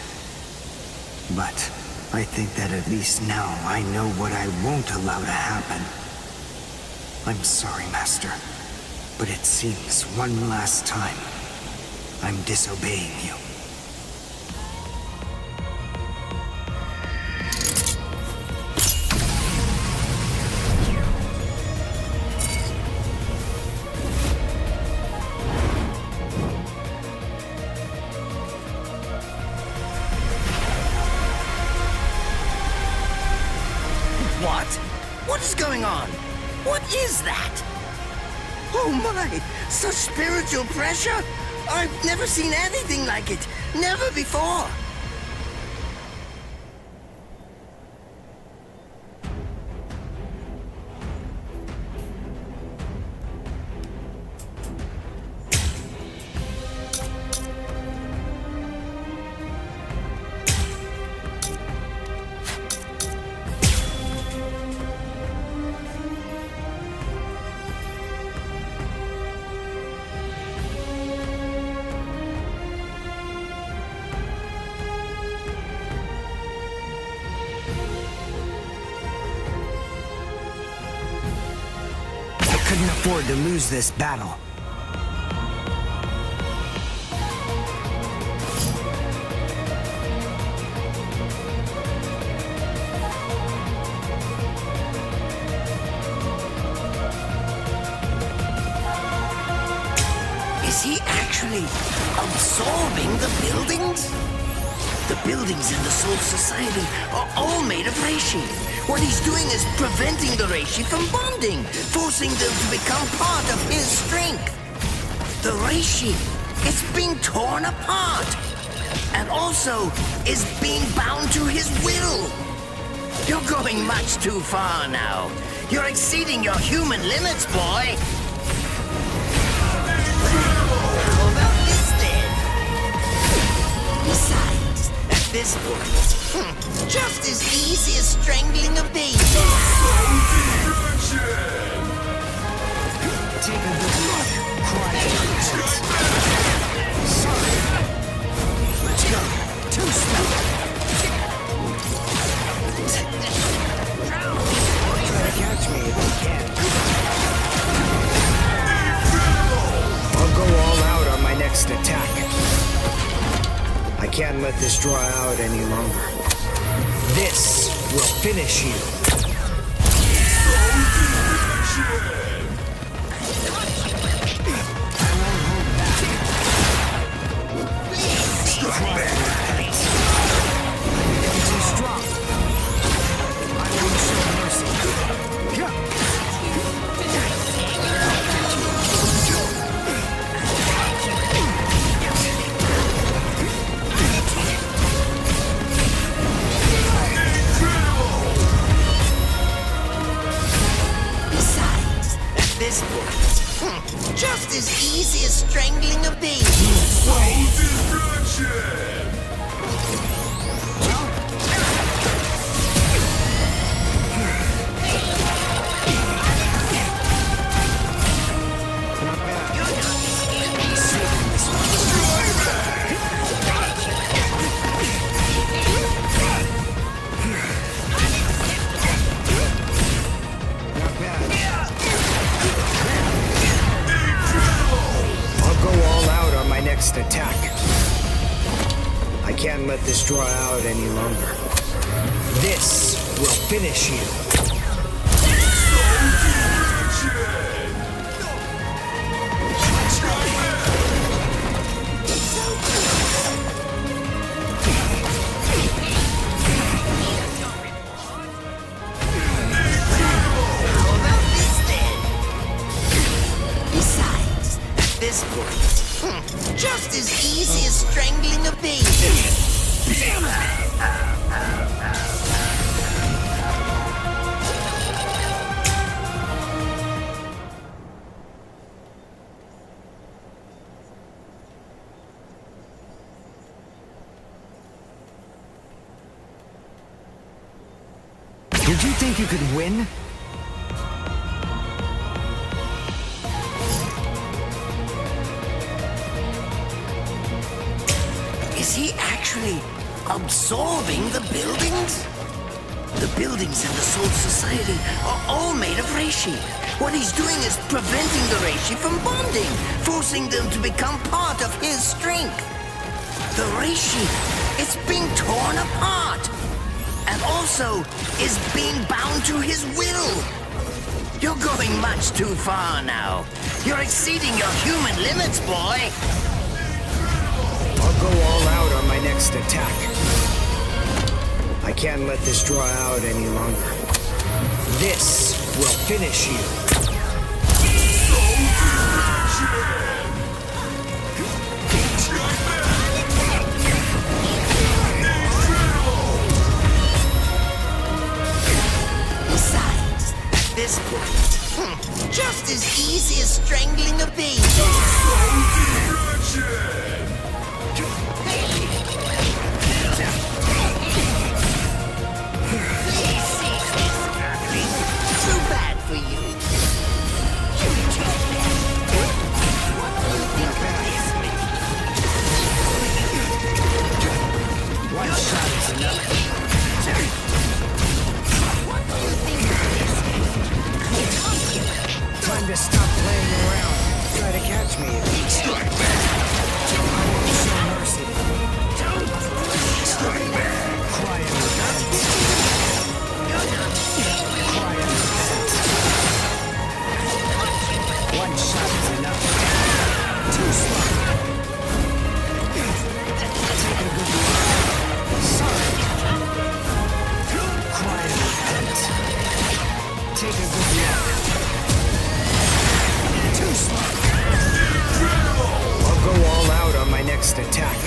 But I think that at least now I know what I won't allow to happen. I'm sorry, Master, but it seems one last time I'm disobeying you. What? What is going on? What is that? Oh my! Such spiritual pressure? I've never seen anything like it. Never before. Couldn't afford to lose this battle. Is he actually absorbing the buildings? The buildings in the Soul Society are all made of Reishi. What he's doing is preventing the Reishi from bonding, forcing them to become part of his strength. The Reishi, it's being torn apart, and also is being bound to his will. You're going much too far now. You're exceeding your human limits, boy. How about this then? Besides, at this point, just as easy as strangling a baby. Take a good look. Cry Sorry. Let's go. Two-step. Try to catch me if you can. I'll go all out on my next attack. I can't let this draw out any longer. This will finish you. Too strong. I won't show mercy. Just as easy as strangling a baby. Next attack. I can't let this draw out any longer. This will finish you. Besides, at this point, just as easy as strangling a baby. Did you think you could win? Is he actually absorbing the buildings? The buildings in the Soul Society are all made of reishi. What he's doing is preventing the reishi from bonding, forcing them to become part of his strength. The reishi, it's being torn apart, and also is being bound to his will. You're going much too far now. You're exceeding your human limits, boy. I'll go all out on my next attack. I can't let this draw out any longer. This will finish you. Besides, at this point, just as easy as strangling a baby. Too bad for you. One shot is enough. Time to stop playing around. Try to catch me. Strike back. I won't show mercy. Strike back. Cry and repent. Cry and repent. One shot is enough. Too slow. Take a good look. Sorry. Cry and repent. Take a good look. Too slow. I'll go all out on my next attack.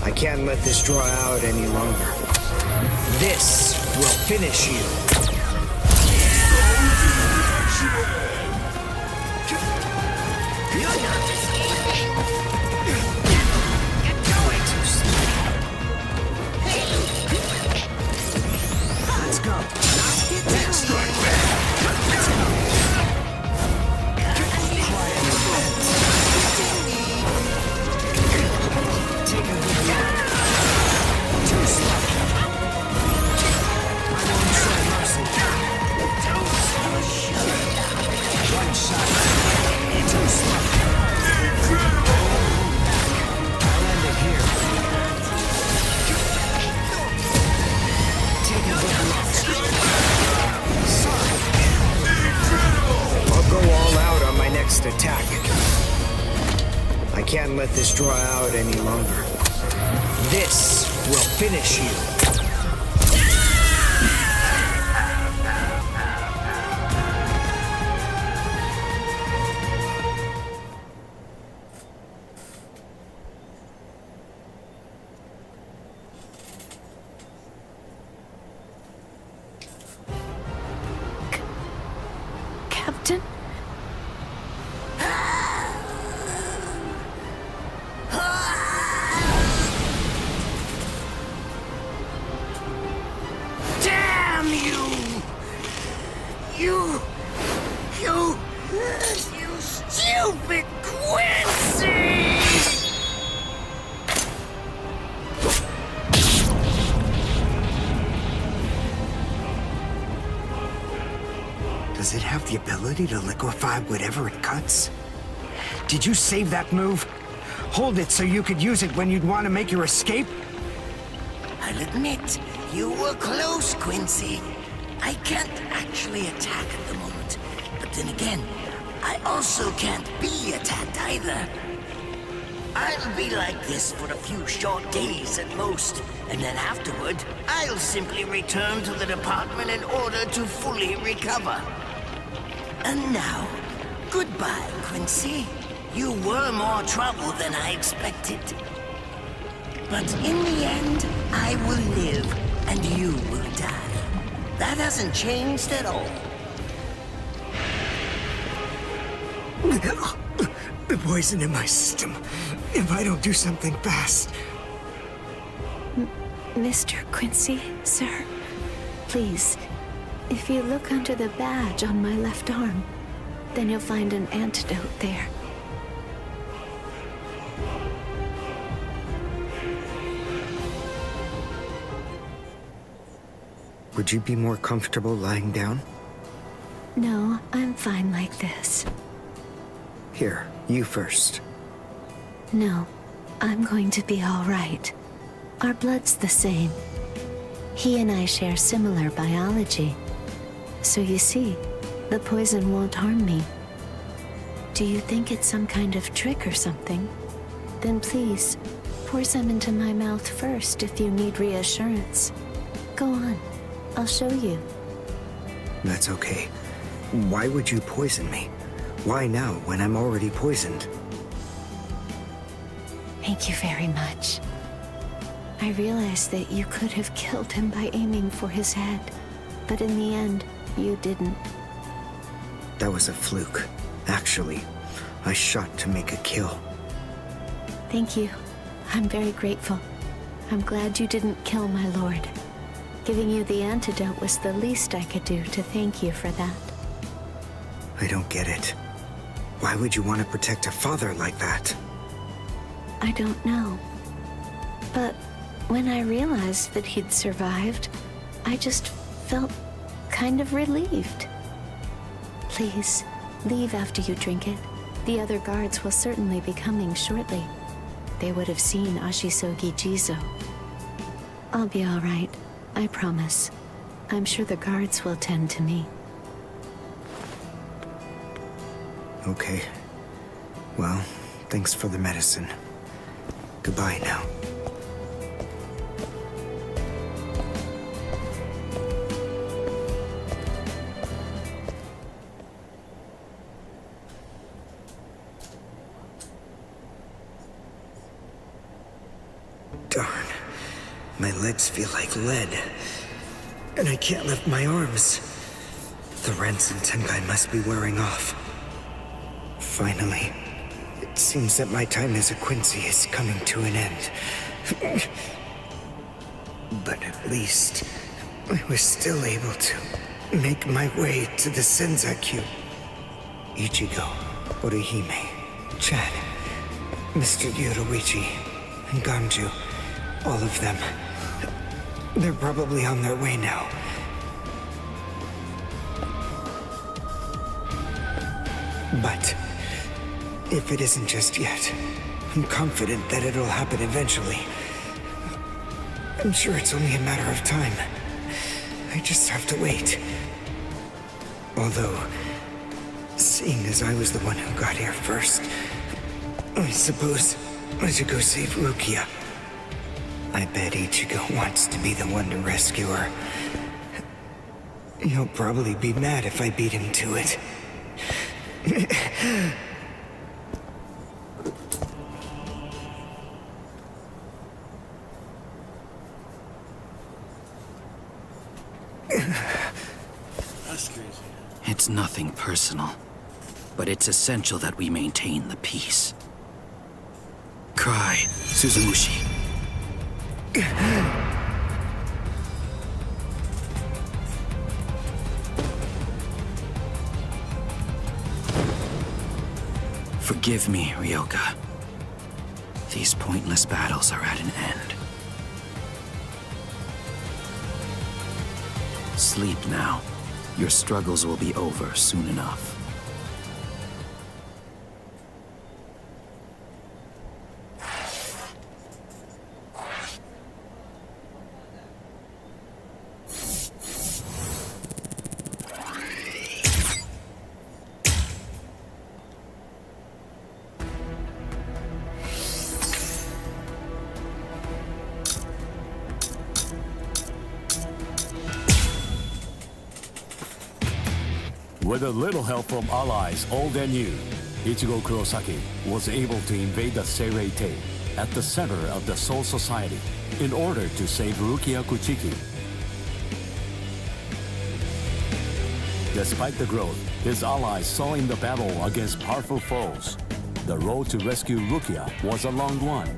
I can't let this draw out any longer. This will finish you. Let's go. Next strike back. Let's go. Quiet and repent. Take a good look. Too slow. I won't show mercy. One shot. Too slow. I'll end it here. Take a good look. Sorry. I'll go all out on my next attack. I can't let this draw out any longer. This will finish you. Captain? stupid Quincy! Does it have the ability to liquefy whatever it cuts? Did you save that move? Hold it so you could use it when you'd want to make your escape? I'll admit, you were close, Quincy. I can't actually attack at the moment, but then again, I also can't be attacked either. I'll be like this for a few short days at most, and then afterward, I'll simply return to the department in order to fully recover. And now, goodbye, Quincy. You were more trouble than I expected. But in the end, I will live, and you will die. That hasn't changed at all. The poison in my system. If I don't do something fast. Mr. Quincy, sir, please, if you look under the badge on my left arm, then you'll find an antidote there. Would you be more comfortable lying down? No, I'm fine like this. Here, you first. No, I'm going to be all right. Our blood's the same. He and I share similar biology. So you see, the poison won't harm me. Do you think it's some kind of trick or something? Then please, pour some into my mouth first if you need reassurance. Go on, I'll show you. That's okay. Why would you poison me? Why now, when I'm already poisoned? Thank you very much. I realized that you could have killed him by aiming for his head, but in the end, you didn't. That was a fluke. Actually, I shot to make a kill. Thank you. I'm very grateful. I'm glad you didn't kill my lord. Giving you the antidote was the least I could do to thank you for that. I don't get it. Why would you want to protect a father like that? I don't know. But when I realized that he'd survived, I just felt kind of relieved. Please, leave after you drink it. The other guards will certainly be coming shortly. They would have seen Ashisogi Jizo. I'll be all right, I promise. I'm sure the guards will tend to me. Okay. Well, thanks for the medicine. Goodbye now. Darn. My legs feel like lead. And I can't lift my arms. The Rents and Tenkai must be wearing off. Finally, it seems that my time as a Quincy is coming to an end. But at least, I was still able to make my way to the Senzakyu. Ichigo, Orihime, Chad, Mr. Yoruichi, and Ganju, all of them. They're probably on their way now. But if it isn't just yet, I'm confident that it'll happen eventually. I'm sure it's only a matter of time. I just have to wait. Although, seeing as I was the one who got here first, I suppose I should go save Rukia. I bet Ichigo wants to be the one to rescue her. He'll probably be mad if I beat him to it. That's crazy. It's nothing personal, but it's essential that we maintain the peace. Cry, Suzumushi. Forgive me, Ryoka. These pointless battles are at an end. Sleep now. Your struggles will be over soon enough. With a little help from allies old and new, Ichigo Kurosaki was able to invade the Seirei-tei at the center of the Soul Society in order to save Rukia Kuchiki. Despite the growth his allies saw in the battle against powerful foes, the road to rescue Rukia was a long one,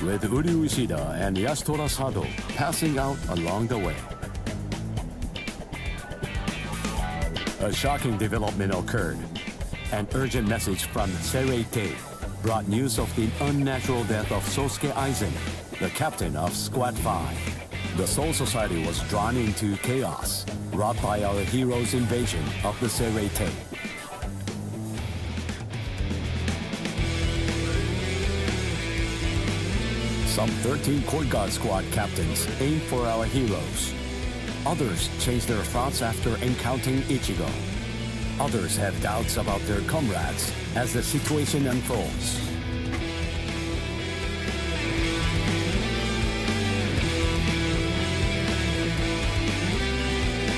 with Uryu Ishida and Yasutora Sado passing out along the way. A shocking development occurred. An urgent message from Seirei-tei brought news of the unnatural death of Sosuke Aizen, the captain of Squad 5. The Soul Society was drawn into chaos, wrought by our hero's invasion of the Seirei-tei. Some 13 Court Guard Squad captains aimed for our heroes. Others changed their thoughts after encountering Ichigo. Others have doubts about their comrades as the situation unfolds.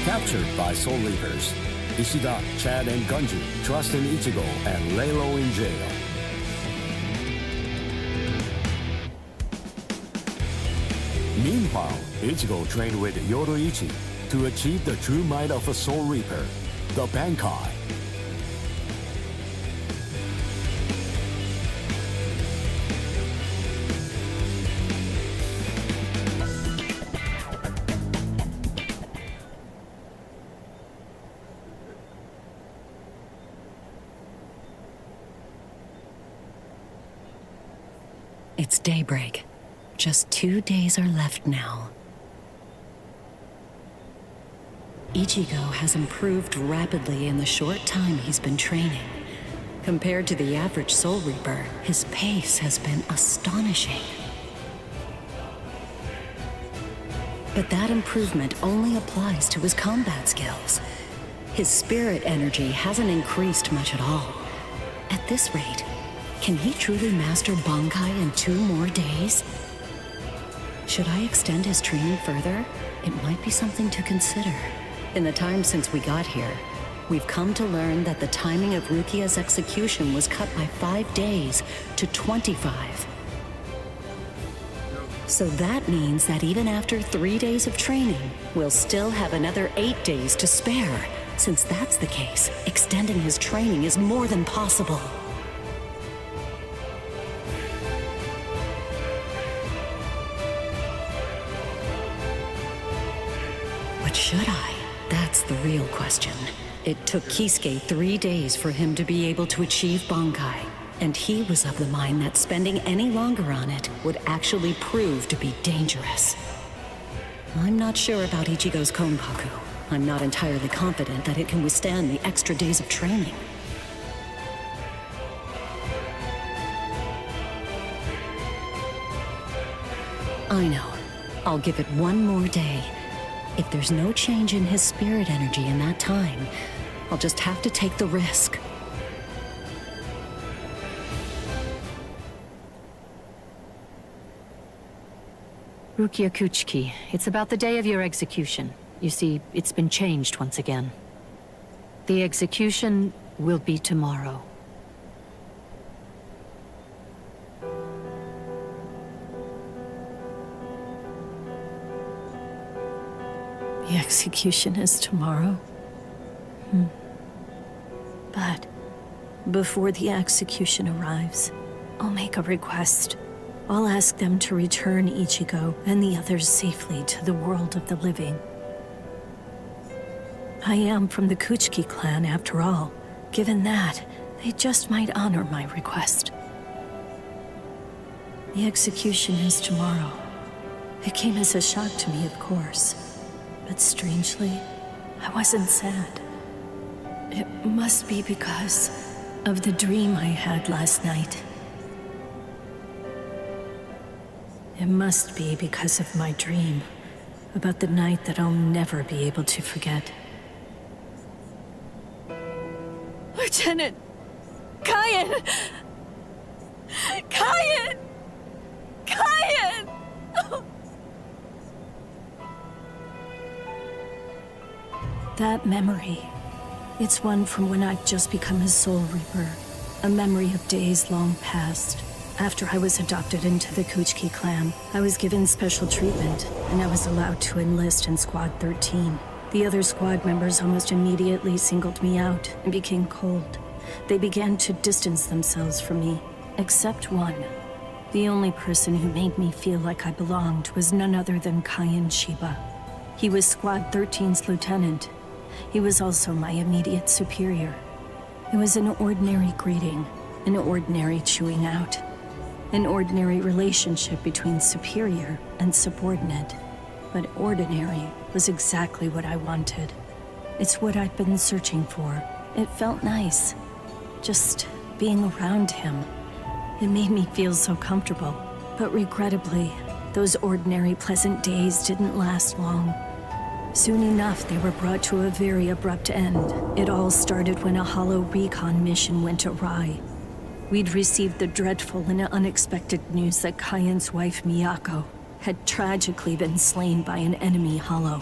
Captured by Soul Reapers, Ishida, Chad, and Gunju trust in Ichigo and lay low in jail. Meanwhile, Ichigo trained with Yoruichi to achieve the true might of a Soul Reaper, the Bankai. It's daybreak. Just 2 days are left now. Ichigo has improved rapidly in the short time he's been training. Compared to the average Soul Reaper, his pace has been astonishing. But that improvement only applies to his combat skills. His spirit energy hasn't increased much at all. At this rate, can he truly master Bankai in 2 more days? Should I extend his training further? It might be something to consider. In the time since we got here, we've come to learn that the timing of Rukia's execution was cut by 5 days to 25. So that means that even after 3 days of training, we'll still have another 8 days to spare. Since that's the case, extending his training is more than possible. But should I? That's the real question. It took Kisuke 3 days for him to be able to achieve Bankai, and he was of the mind that spending any longer on it would actually prove to be dangerous. I'm not sure about Ichigo's Konpaku. I'm not entirely confident that it can withstand the extra days of training. I know. I'll give it 1 more day. If there's no change in his spirit energy in that time, I'll just have to take the risk. Rukia Kuchiki, it's about the day of your execution. You see, it's been changed once again. The execution will be tomorrow. The execution is tomorrow. But before the execution arrives, I'll make a request. I'll ask them to return Ichigo and the others safely to the world of the living. I am from the Kuchiki clan, after all. Given that, they just might honor my request. The execution is tomorrow. It came as a shock to me, of course. But strangely, I wasn't sad. It must be because of the dream I had last night. It must be because of my dream about the night that I'll never be able to forget. Lieutenant! Kyan! Kyan! Kyan! That memory, it's one from when I'd just become his Soul Reaper. A memory of days long past. After I was adopted into the Kuchki clan, I was given special treatment, and I was allowed to enlist in Squad 13. The other squad members almost immediately singled me out and became cold. They began to distance themselves from me, except one. The only person who made me feel like I belonged was none other than Kyan Shiba. He was Squad 13's lieutenant. He was also my immediate superior. It was an ordinary greeting, an ordinary chewing out, an ordinary relationship between superior and subordinate. But ordinary was exactly what I wanted. It's what I'd been searching for. It felt nice, just being around him. It made me feel so comfortable. But regrettably, those ordinary pleasant days didn't last long. Soon enough, they were brought to a very abrupt end. It all started when a hollow recon mission went awry. We'd received the dreadful and unexpected news that Kyan's wife, Miyako, had tragically been slain by an enemy hollow.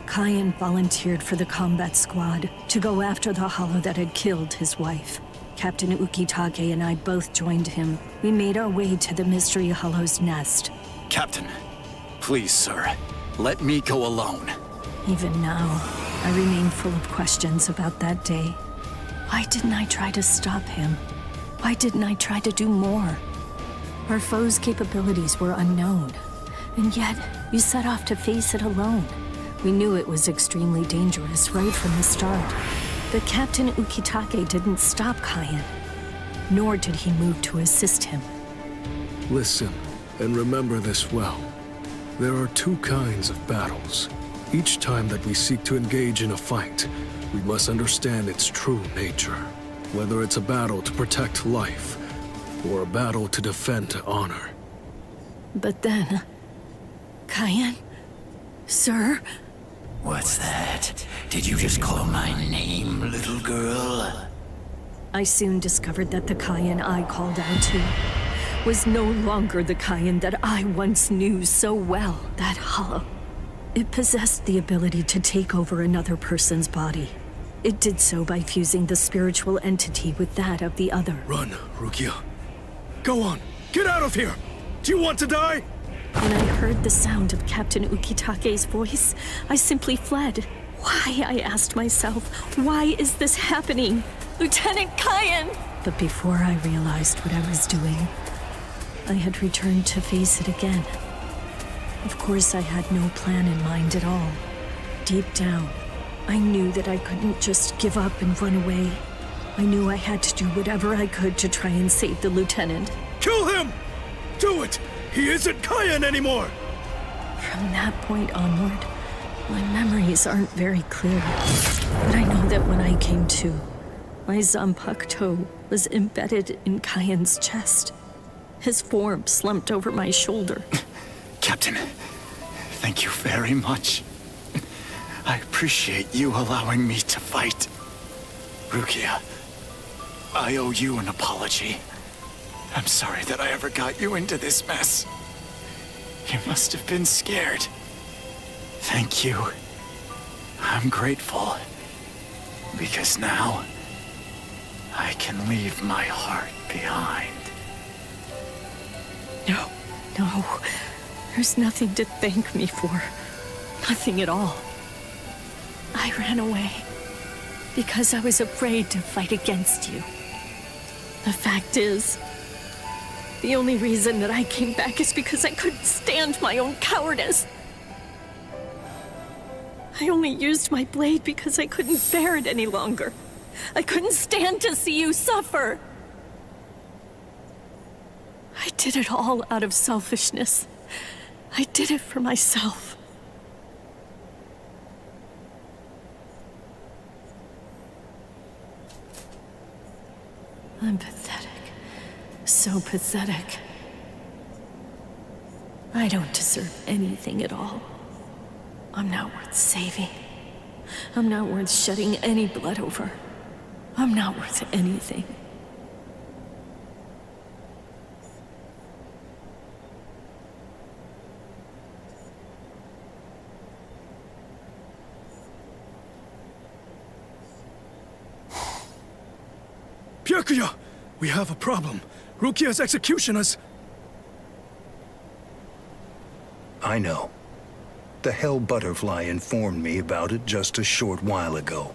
Kyan volunteered for the combat squad to go after the hollow that had killed his wife. Captain Ukitake and I both joined him. We made our way to the mystery hollow's nest. Captain, please, sir, let me go alone. Even now, I remain full of questions about that day. Why didn't I try to stop him? Why didn't I try to do more? Our foe's capabilities were unknown, and yet you set off to face it alone. We knew it was extremely dangerous right from the start. But Captain Ukitake didn't stop Kyan, nor did he move to assist him. Listen, and remember this well. There are two kinds of battles. Each time that we seek to engage in a fight, we must understand its true nature. Whether it's a battle to protect life, or a battle to defend honor. But then... Kyan? Sir? What's that? Did you just call my name, little girl? I soon discovered that the Kyan I called out to was no longer the Kyan that I once knew so well, that hollow. It possessed the ability to take over another person's body. It did so by fusing the spiritual entity with that of the other. Run, Rukia. Go on, get out of here! Do you want to die? When I heard the sound of Captain Ukitake's voice, I simply fled. Why, I asked myself, why is this happening? Lieutenant Kyan! But before I realized what I was doing, I had returned to face it again. Of course, I had no plan in mind at all. Deep down, I knew that I couldn't just give up and run away. I knew I had to do whatever I could to try and save the lieutenant. Kill him! Do it! He isn't Kyan anymore! From that point onward, my memories aren't very clear. But I know that when I came to, my Zanpakuto was embedded in Kyan's chest. His form slumped over my shoulder. Captain, thank you very much. I appreciate you allowing me to fight. Rukia, I owe you an apology. I'm sorry that I ever got you into this mess. You must have been scared. Thank you. I'm grateful. Because now, I can leave my heart behind. No. There's nothing to thank me for. Nothing at all. I ran away because I was afraid to fight against you. The fact is, the only reason that I came back is because I couldn't stand my own cowardice. I only used my blade because I couldn't bear it any longer. I couldn't stand to see you suffer. I did it all out of selfishness. I did it for myself. I'm pathetic. So pathetic. I don't deserve anything at all. I'm not worth saving. I'm not worth shedding any blood over. I'm not worth anything. Byakuya! We have a problem. Rukia's executioners... I know. The Hell Butterfly informed me about it just a short while ago.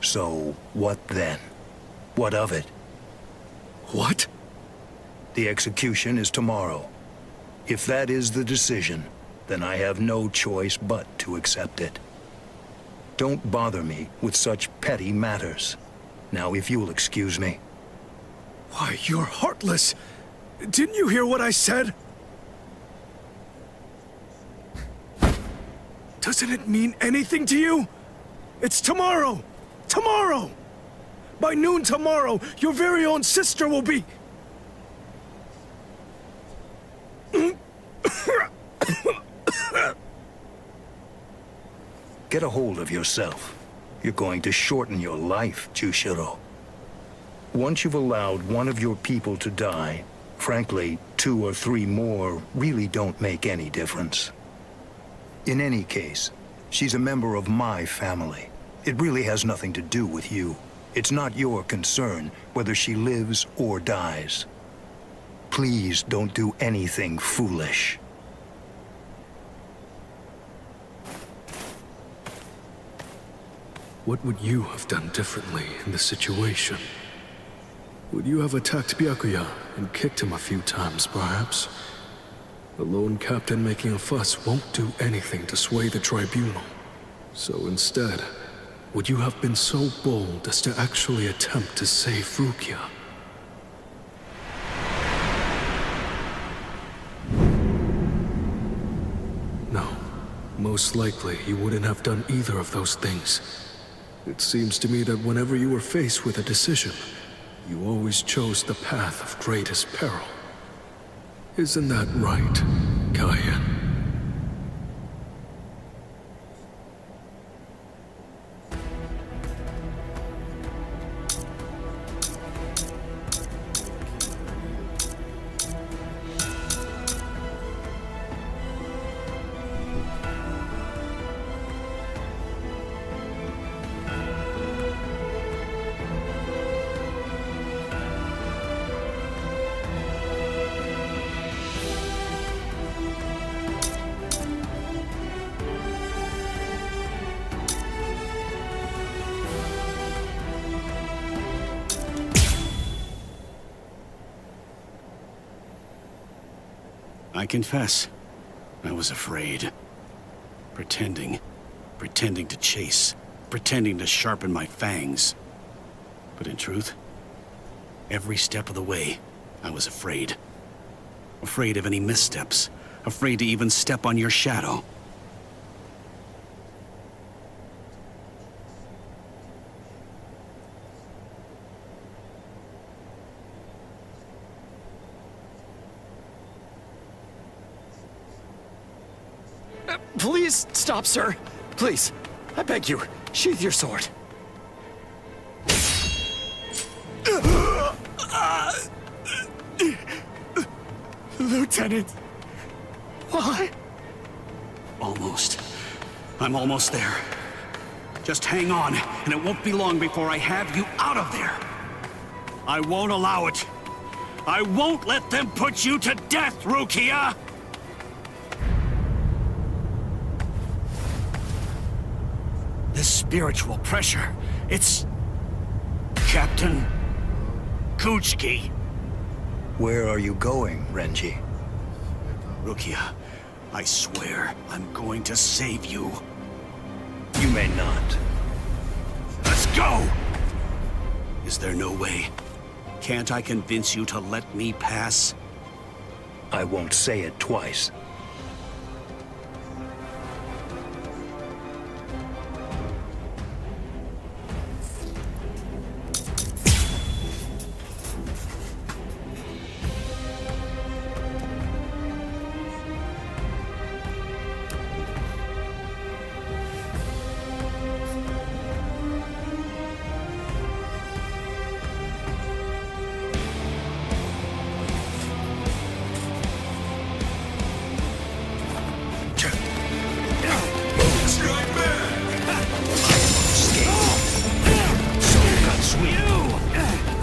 So, what then? What of it? What? The execution is tomorrow. If that is the decision, then I have no choice but to accept it. Don't bother me with such petty matters. Now, if you'll excuse me. Why, you're heartless! Didn't you hear what I said? Doesn't it mean anything to you? It's tomorrow! Tomorrow! By noon tomorrow, your very own sister will be... Get a hold of yourself. You're going to shorten your life, Jushiro. Once you've allowed one of your people to die, frankly, 2 or 3 more really don't make any difference. In any case, she's a member of my family. It really has nothing to do with you. It's not your concern whether she lives or dies. Please don't do anything foolish. What would you have done differently in this situation? Would you have attacked Byakuya and kicked him a few times, perhaps? The lone captain making a fuss won't do anything to sway the tribunal. So instead, would you have been so bold as to actually attempt to save Rukia? No. Most likely, you wouldn't have done either of those things. It seems to me that whenever you were faced with a decision, you always chose the path of greatest peril. Isn't that right, Gaia? I confess, I was afraid. Pretending to chase, pretending to sharpen my fangs. But in truth, every step of the way, I was afraid. Afraid of any missteps, afraid to even step on your shadow. Please stop, sir. Please, I beg you, sheath your sword. Lieutenant, why? Almost. I'm almost there. Just hang on, and it won't be long before I have you out of there. I won't allow it. I won't let them put you to death, Rukia! This spiritual pressure, it's... Captain... Kuchiki. Where are you going, Renji? Rukia, I swear I'm going to save you. You may not. Let's go! Is there no way? Can't I convince you to let me pass? I won't say it twice.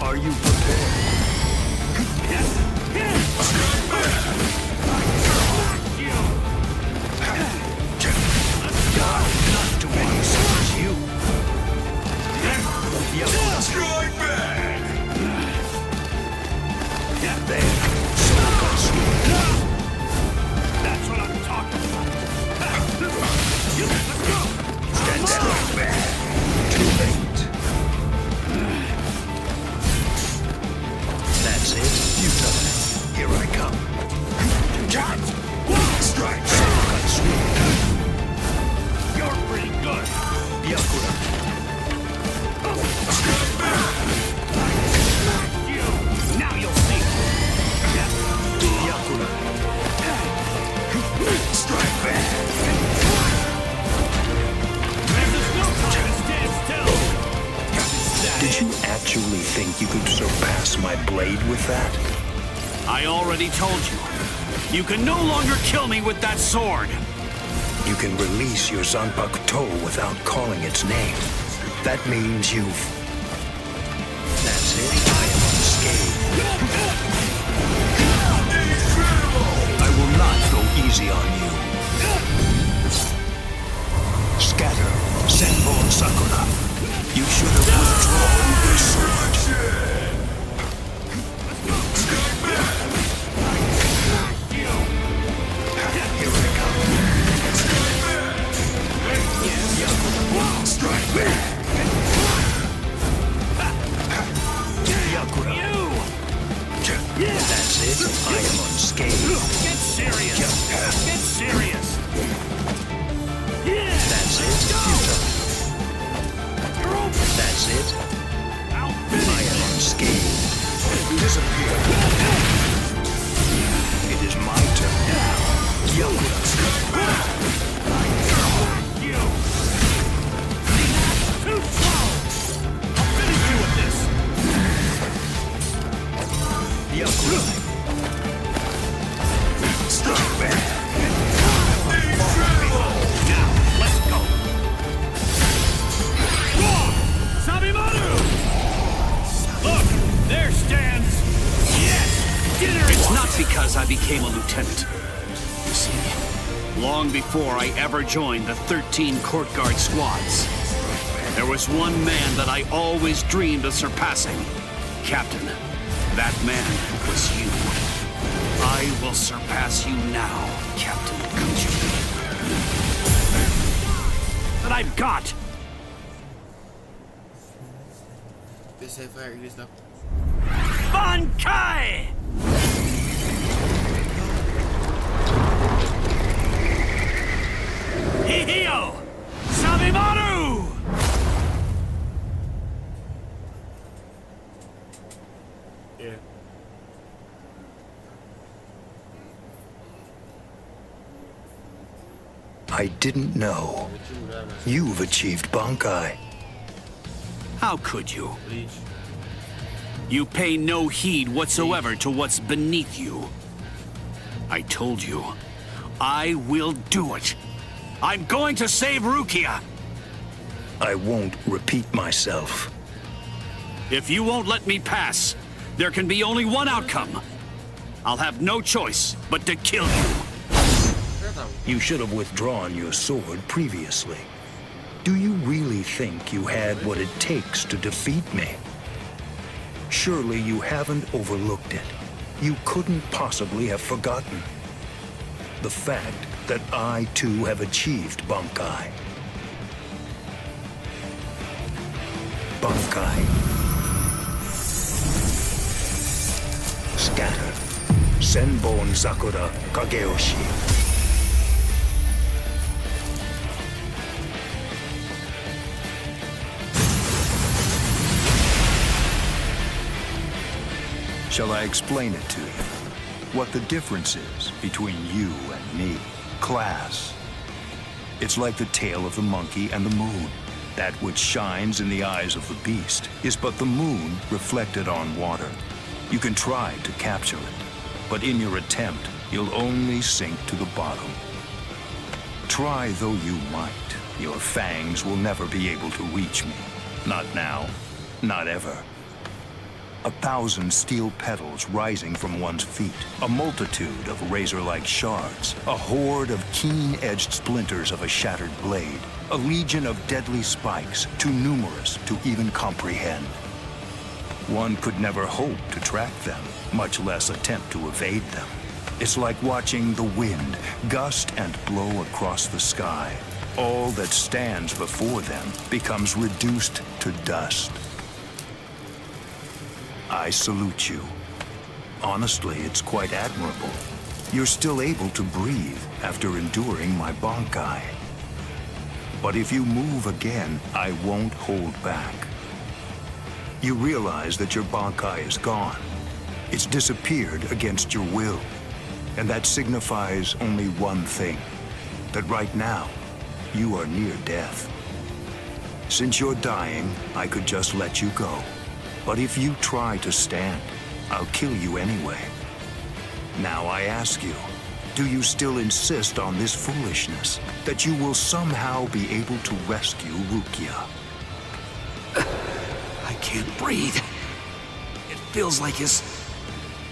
Are you prepared? Not to any such as you. Strike back! There. That's what I'm talking about. Let's go! Stand down. Too late. That's it. Futile. Here I come. Strike. Cut sweep. You're pretty good. Yakura. Strike back! You. Now you'll see. Yakura. Strike back. There's no time to stand still. Did you actually think you could surpass my blade with that? I already told you. You can no longer kill me with that sword. You can release your Zanpakuto without calling its name. That means you've... That's it. I am unscathed. I will not go easy on you. Scatter, Senbon Sakura. You should have withdrawn your sword. Here I come. Strike back! Yakura. That's it. I am unscathed. Get serious. Get serious. That's it. Futile. That's it. I am unscathed. Disappear. It is my turn now. Yakura. Too slow. I'll finish you with this. Yakura. Strike back. Now, let's go. Sabimaru! Look, there stands... Yes! Dinner It's not because I became a lieutenant. You see, long before I ever joined the 13 court guard squads, there was one man that I always dreamed of surpassing. Captain, that man was you. I will surpass you now, Captain Kuchiki. that I've got. This ain't fire, this stuff. Bankai! Hihio! Sabimaru! Yeah. I didn't know. You've achieved Bankai. How could you? Bleach. You pay no heed whatsoever to what's beneath you. I told you, I will do it. I'm going to save Rukia. I won't repeat myself. If you won't let me pass, there can be only one outcome. I'll have no choice but to kill you. You should have withdrawn your sword previously. Do you really think you had what it takes to defeat me? Surely you haven't overlooked it. You couldn't possibly have forgotten the fact that I too have achieved Bankai. Bankai. scatter. Senbon Sakura Kageyoshi. Shall I explain it to you? What the difference is between you and me? Class. It's like the tail of the monkey and the moon. That which shines in the eyes of the beast is but the moon reflected on water. You can try to capture it, but in your attempt, you'll only sink to the bottom. Try though you might, your fangs will never be able to reach me. Not now, not ever. 1,000 steel petals rising from one's feet, a multitude of razor-like shards, a horde of keen-edged splinters of a shattered blade, a legion of deadly spikes, too numerous to even comprehend. One could never hope to track them, much less attempt to evade them. It's like watching the wind gust and blow across the sky. All that stands before them becomes reduced to dust. I salute you. Honestly, it's quite admirable. You're still able to breathe after enduring my Bankai. But if you move again, I won't hold back. You realize that your Bankai is gone. It's disappeared against your will. And that signifies only one thing. That right now, you are near death. Since you're dying, I could just let you go. But if you try to stand, I'll kill you anyway. Now I ask you, do you still insist on this foolishness? That you will somehow be able to rescue Rukia? I can't breathe. It feels like his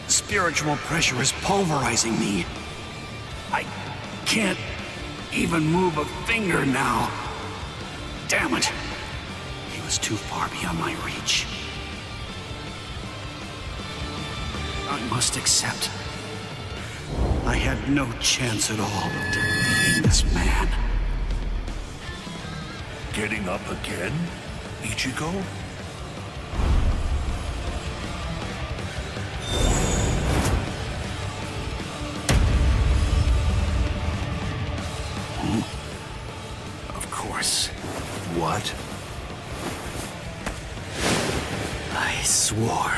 spiritual pressure is pulverizing me. I can't even move a finger now. Damn it. He was too far beyond my reach. I must accept. I had no chance at all of defeating this man. Getting up again, Ichigo? Of course. What? I swore.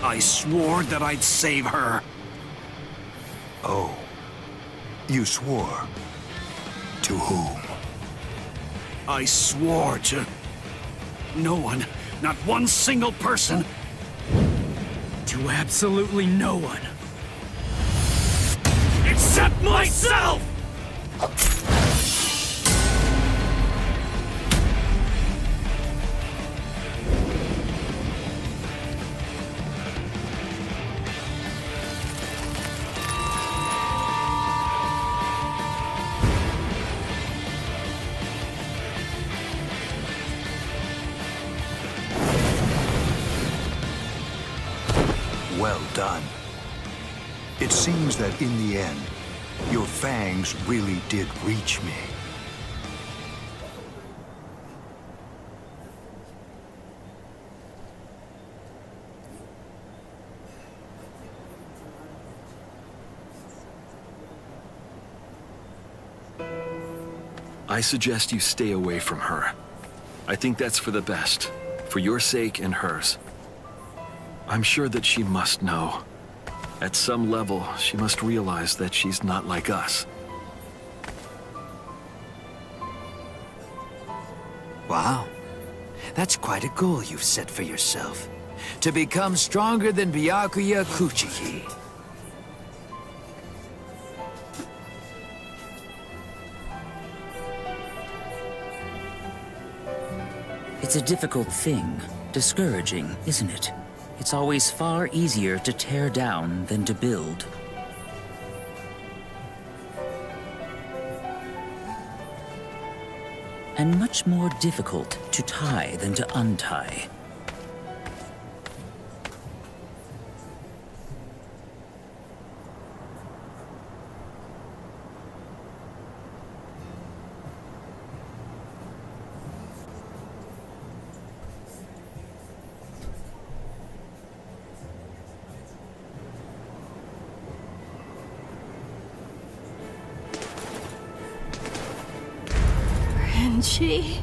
I swore that I'd save her. Oh. You swore? To whom? I swore to no one, not one single person. To absolutely no one. Except myself! Well done. It seems that in the end, your fangs really did reach me. I suggest you stay away from her. I think that's for the best, for your sake and hers. I'm sure that she must know. At some level, she must realize that she's not like us. Wow. That's quite a goal you've set for yourself. To become stronger than Byakuya Kuchiki. It's a difficult thing. Discouraging, isn't it? It's always far easier to tear down than to build. And much more difficult to tie than to untie. Renji?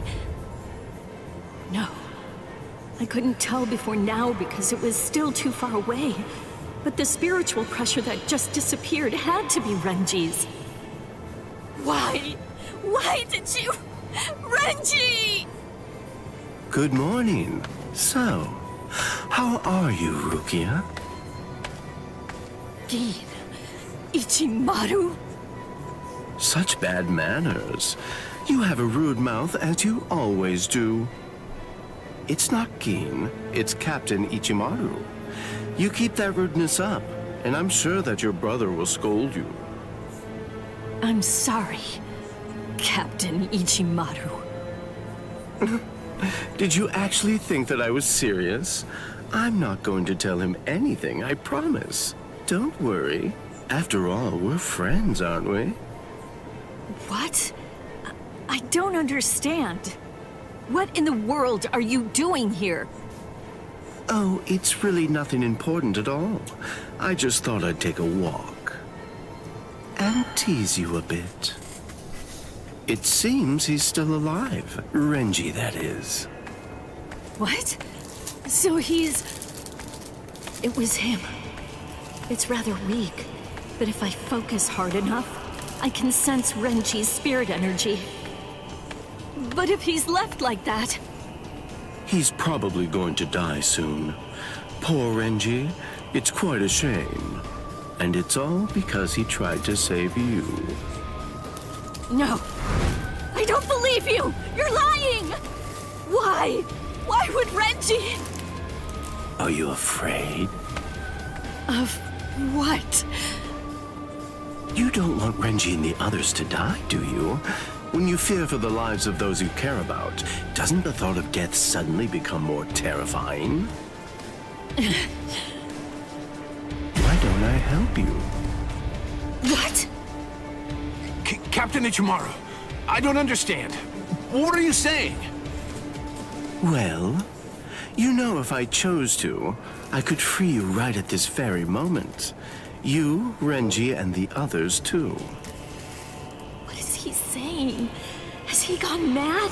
No. I couldn't tell before now because it was still too far away. But the spiritual pressure that just disappeared had to be Renji's. Why? Why did you... Renji! Good morning. So, how are you, Rukia? Gin. Ichimaru? Such bad manners. You have a rude mouth, as you always do. It's not Gin, it's Captain Ichimaru. You keep that rudeness up, and I'm sure that your brother will scold you. I'm sorry, Captain Ichimaru. Did you actually think that I was serious? I'm not going to tell him anything, I promise. Don't worry. After all, we're friends, aren't we? What? I don't understand. What in the world are you doing here? Oh, it's really nothing important at all. I just thought I'd take a walk. And tease you a bit. It seems he's still alive. Renji, that is. What? So he's... It was him. It's rather weak, but if I focus hard enough, I can sense Renji's spirit energy. But if he's left like that... He's probably going to die soon. Poor Renji. It's quite a shame. And it's all because he tried to save you. No. I don't believe you! You're lying! Why? Why would Renji... Are you afraid? Of what? You don't want Renji and the others to die, do you? When you fear for the lives of those you care about, doesn't the thought of death suddenly become more terrifying? Why don't I help you? What? Captain Ichimaru, I don't understand. What are you saying? Well, you know if I chose to, I could free you right at this very moment. You, Renji, and the others too. What is he saying? Has he gone mad?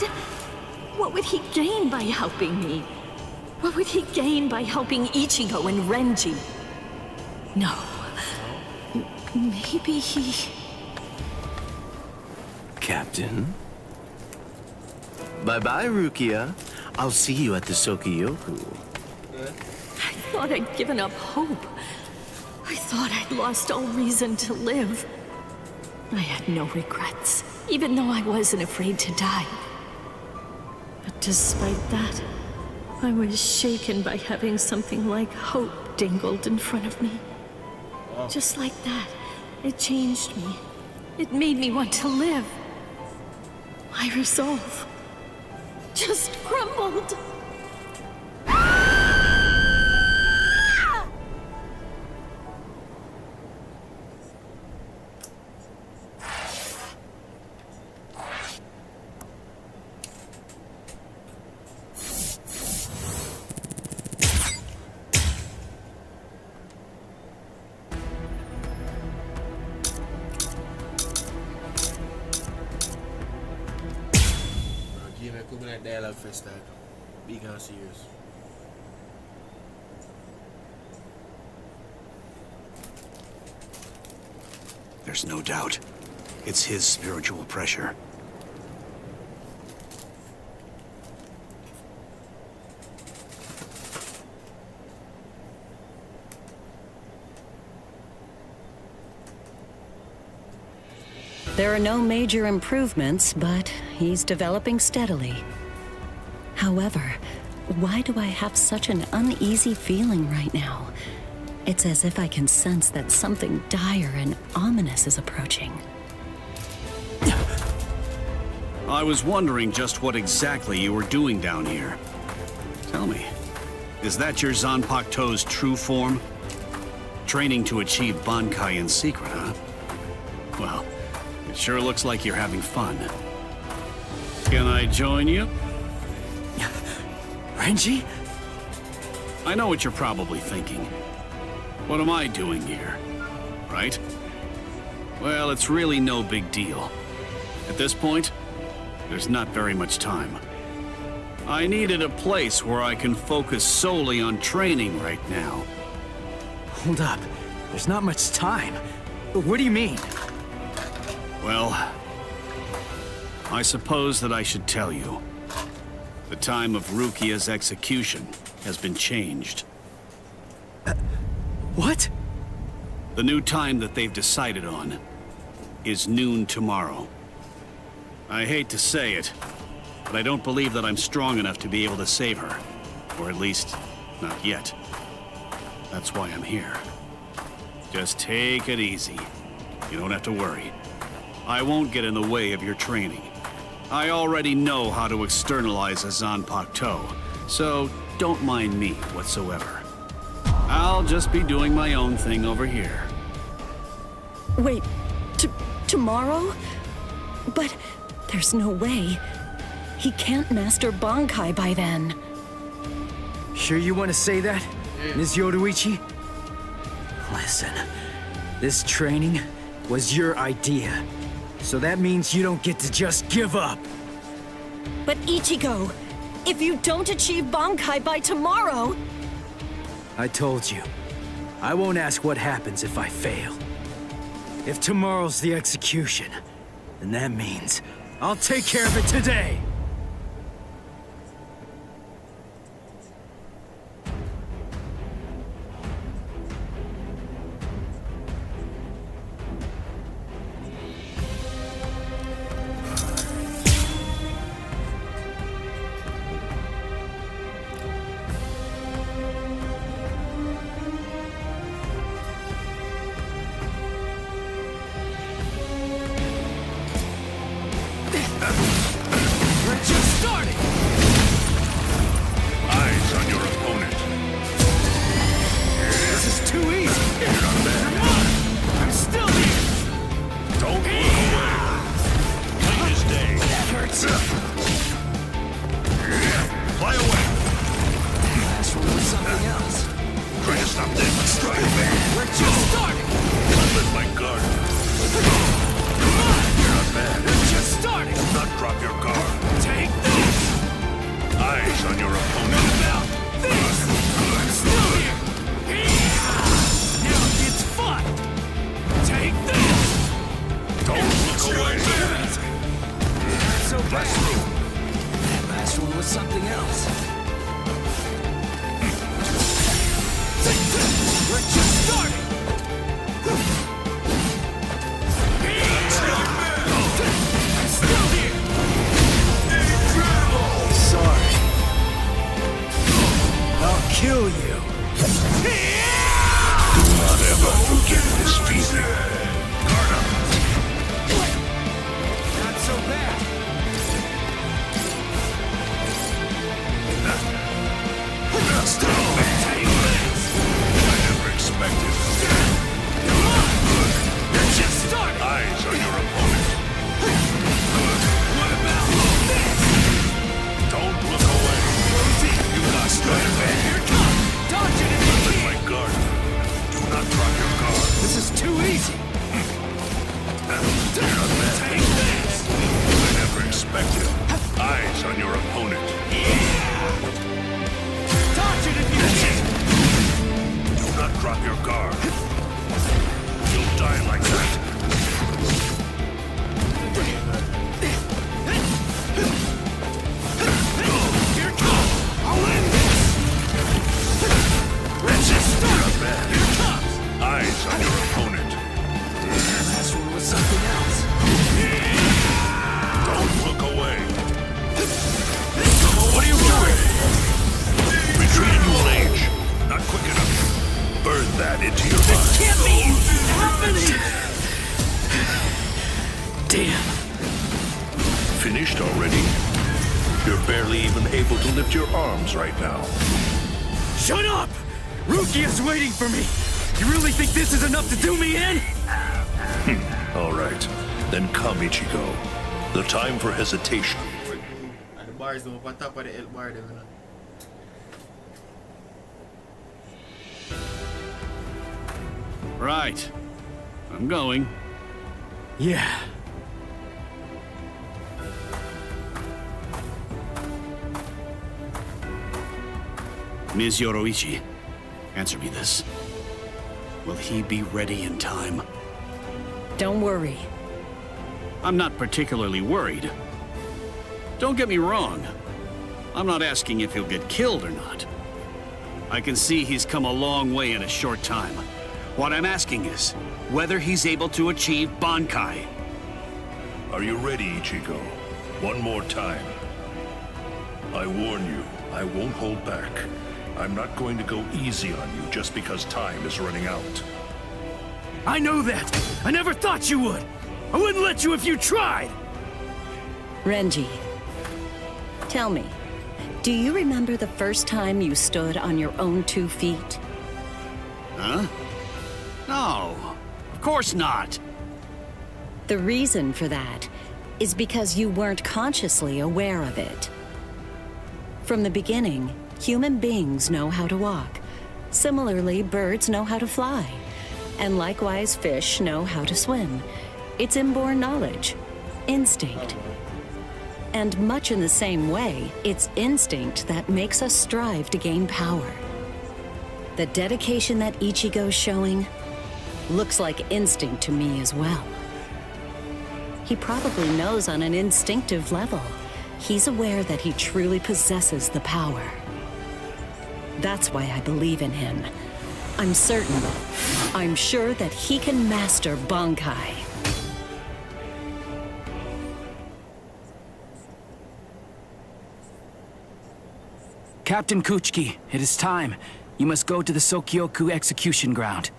What would he gain by helping me? What would he gain by helping Ichigo and Renji? No. Maybe he... Captain? Bye-bye, Rukia. I'll see you at the Sokiyoku. I thought I'd given up hope. I thought I'd lost all reason to live. I had no regrets, even though I wasn't afraid to die. But despite that, I was shaken by having something like hope dangled in front of me. Just like that, it changed me. It made me want to live. My resolve just crumbled. Dialogue first time. Big and serious. There's no doubt. It's his spiritual pressure. There are no major improvements, but he's developing steadily. However, why do I have such an uneasy feeling right now? It's as if I can sense that something dire and ominous is approaching. I was wondering just what exactly you were doing down here. Tell me, is that your Zanpakuto's true form? Training to achieve Bankai in secret, huh? Well, it sure looks like you're having fun. Can I join you? Renji? I know what you're probably thinking. What am I doing here? Right? Well, it's really no big deal. At this point, There's not very much time. I needed a place where I can focus solely on training right now. Hold up. There's not much time. What do you mean? Well, I suppose that I should tell you. The time of Rukia's execution has been changed. What? The new time that they've decided on is noon tomorrow. I hate to say it, but I don't believe that I'm strong enough to be able to save her. Or at least, not yet. That's why I'm here. Just take it easy. You don't have to worry. I won't get in the way of your training. I already know how to externalize a Zanpakuto, so don't mind me whatsoever. I'll just be doing my own thing over here. Wait, tomorrow? But there's no way. He can't master Bankai by then. Sure you want to say that, Ms. Yoruichi? Listen, this training was your idea. So that means you don't get to just give up. But Ichigo, if you don't achieve Bankai by tomorrow... I told you, I won't ask what happens if I fail. If tomorrow's the execution, then that means I'll take care of it today! Right now. Shut up! Rukia's waiting for me! You really think this is enough to do me in? All right. Then come, Ichigo. The time for hesitation. And the bars don't put top of the L bar, Right. I'm going. Yeah. Ms. Yoroichi, answer me this. Will he be ready in time? Don't worry. I'm not particularly worried. Don't get me wrong. I'm not asking if he'll get killed or not. I can see he's come a long way in a short time. What I'm asking is whether he's able to achieve Bankai. Are you ready, Ichigo? One more time. I warn you, I won't hold back. I'm not going to go easy on you just because time is running out. I know that! I never thought you would! I wouldn't let you if you tried! Renji, tell me, do you remember the first time you stood on your own 2 feet? Huh? No, of course not. The reason for that is because you weren't consciously aware of it. From the beginning, human beings know how to walk. Similarly, birds know how to fly. And likewise, fish know how to swim. It's inborn knowledge, instinct. And much in the same way, it's instinct that makes us strive to gain power. The dedication that Ichigo's showing looks like instinct to me as well. He probably knows on an instinctive level. He's aware that he truly possesses the power. That's why I believe in him. I'm sure that he can master Bankai. Captain Kuchiki, it is time. You must go to the Sokyoku execution ground.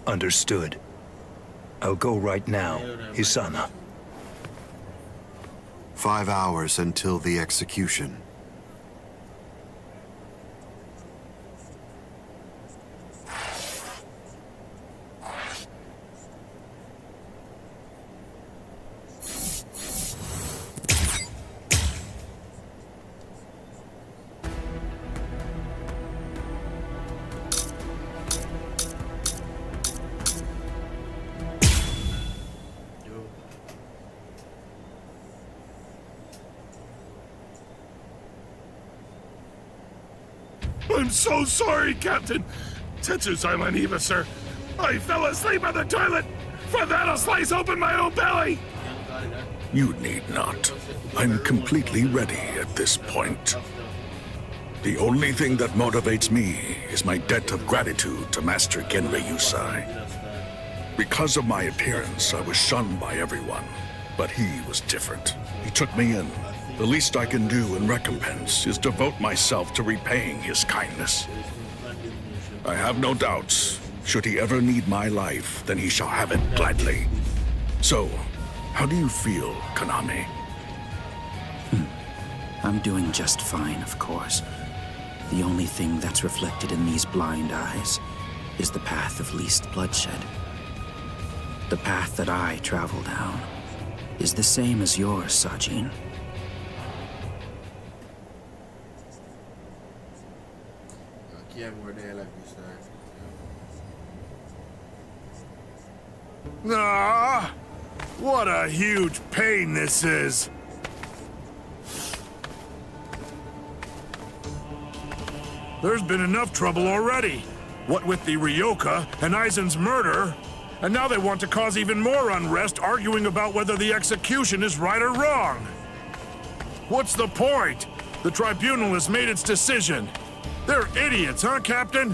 Understood. I'll go right now, Hisana. 5 hours until the execution. I'm so sorry, Captain. Tetsu-sama and Eva, sir. I fell asleep on the toilet. For that, I'll slice open my own belly. You need not. I'm completely ready at this point. The only thing that motivates me is my debt of gratitude to Master Genrei Yusai. Because of my appearance, I was shunned by everyone, but he was different. He took me in. The least I can do in recompense is devote myself to repaying his kindness. I have no doubts. Should he ever need my life, then he shall have it gladly. So, how do you feel, Konami? I'm doing just fine, of course. The only thing that's reflected in these blind eyes is the path of least bloodshed. The path that I travel down is the same as yours, Sajin. Ah, what a huge pain this is. There's been enough trouble already. What with the Ryoka and Aizen's murder, and now they want to cause even more unrest, arguing about whether the execution is right or wrong. What's the point? The tribunal has made its decision. They're idiots, huh, Captain?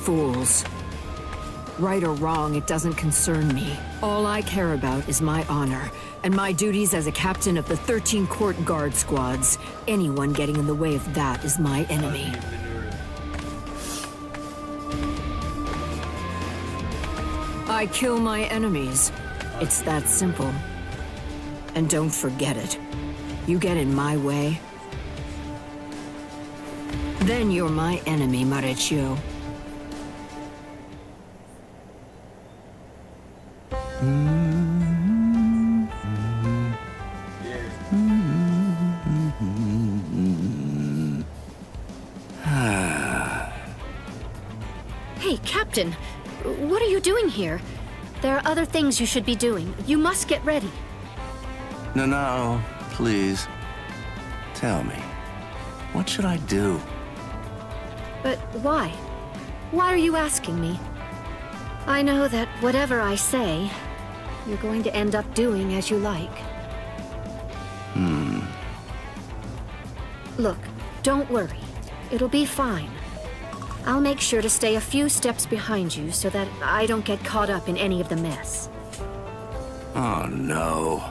Fools. Right or wrong, it doesn't concern me. All I care about is my honor, and my duties as a captain of the 13 court guard squads. Anyone getting in the way of that is my enemy. I kill my enemies. It's that simple. And don't forget it. You get in my way, then you're my enemy, Marechio. Hey, Captain! What are you doing here? There are other things you should be doing. You must get ready. No, please. Tell me, what should I do? But why? Why are you asking me? I know that whatever I say, you're going to end up doing as you like. Look, don't worry. It'll be fine. I'll make sure to stay a few steps behind you so that I don't get caught up in any of the mess. Oh, no.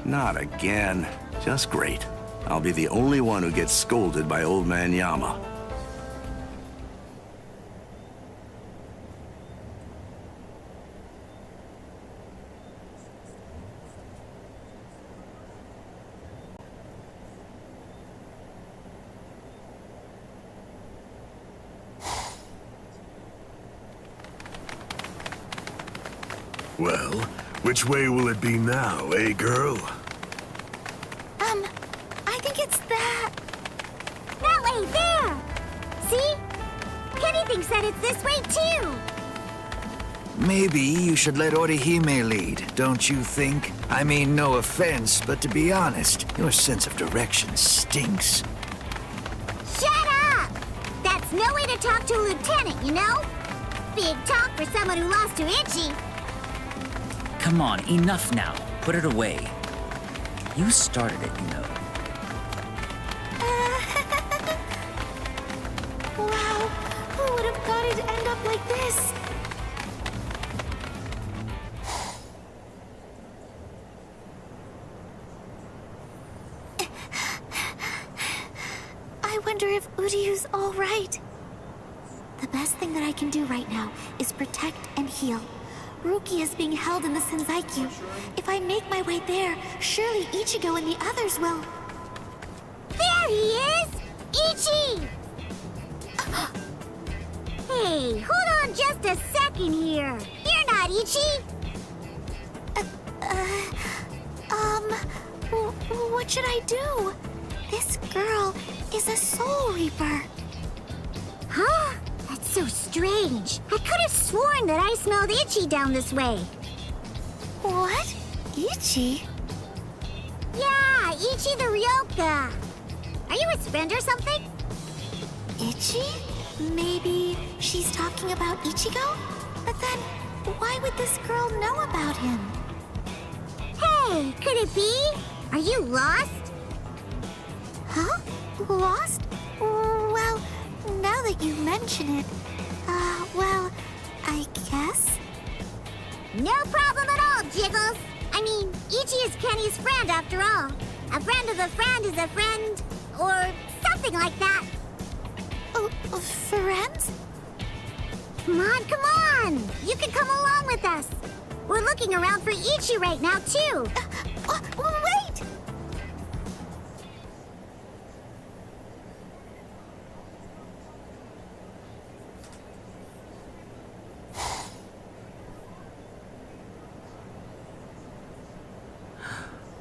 Not again. Just great. I'll be the only one who gets scolded by Old Man Yama. Well, which way will it be now, eh, girl? I think it's that way, there! See? Kenny thinks that it's this way, too! Maybe you should let Orihime lead, don't you think? I mean, no offense, but to be honest, your sense of direction stinks. Shut up! That's no way to talk to a lieutenant, you know? Big talk for someone who lost to Ichi. Come on, enough now. Put it away. You started it, you know. Wow, who would have thought it'd end up like this? I wonder if Uryu's all right. The best thing that I can do right now is protect and heal. Ruki is being held in the Senzaiku. If I make my way there, surely Ichigo and the others will... There he is! Ichi! Hey, hold on just a second here. You're not Ichi! What should I do? This girl is a Soul Reaper. Huh? That's so strange. I could have sworn that I smelled Ichi down this way. What? Ichi? Yeah, Ichi the Ryoka. Are you his friend or something? Ichi? Maybe she's talking about Ichigo? But then, why would this girl know about him? Hey, could it be? Are you lost? Huh? Lost? Well, now that you mention it, well, I guess? No problem at all, Jiggles. I mean, Ichi is Kenny's friend after all. A friend of a friend is a friend, or something like that. Friends? Come on! You can come along with us. We're looking around for Ichi right now, too. Wait!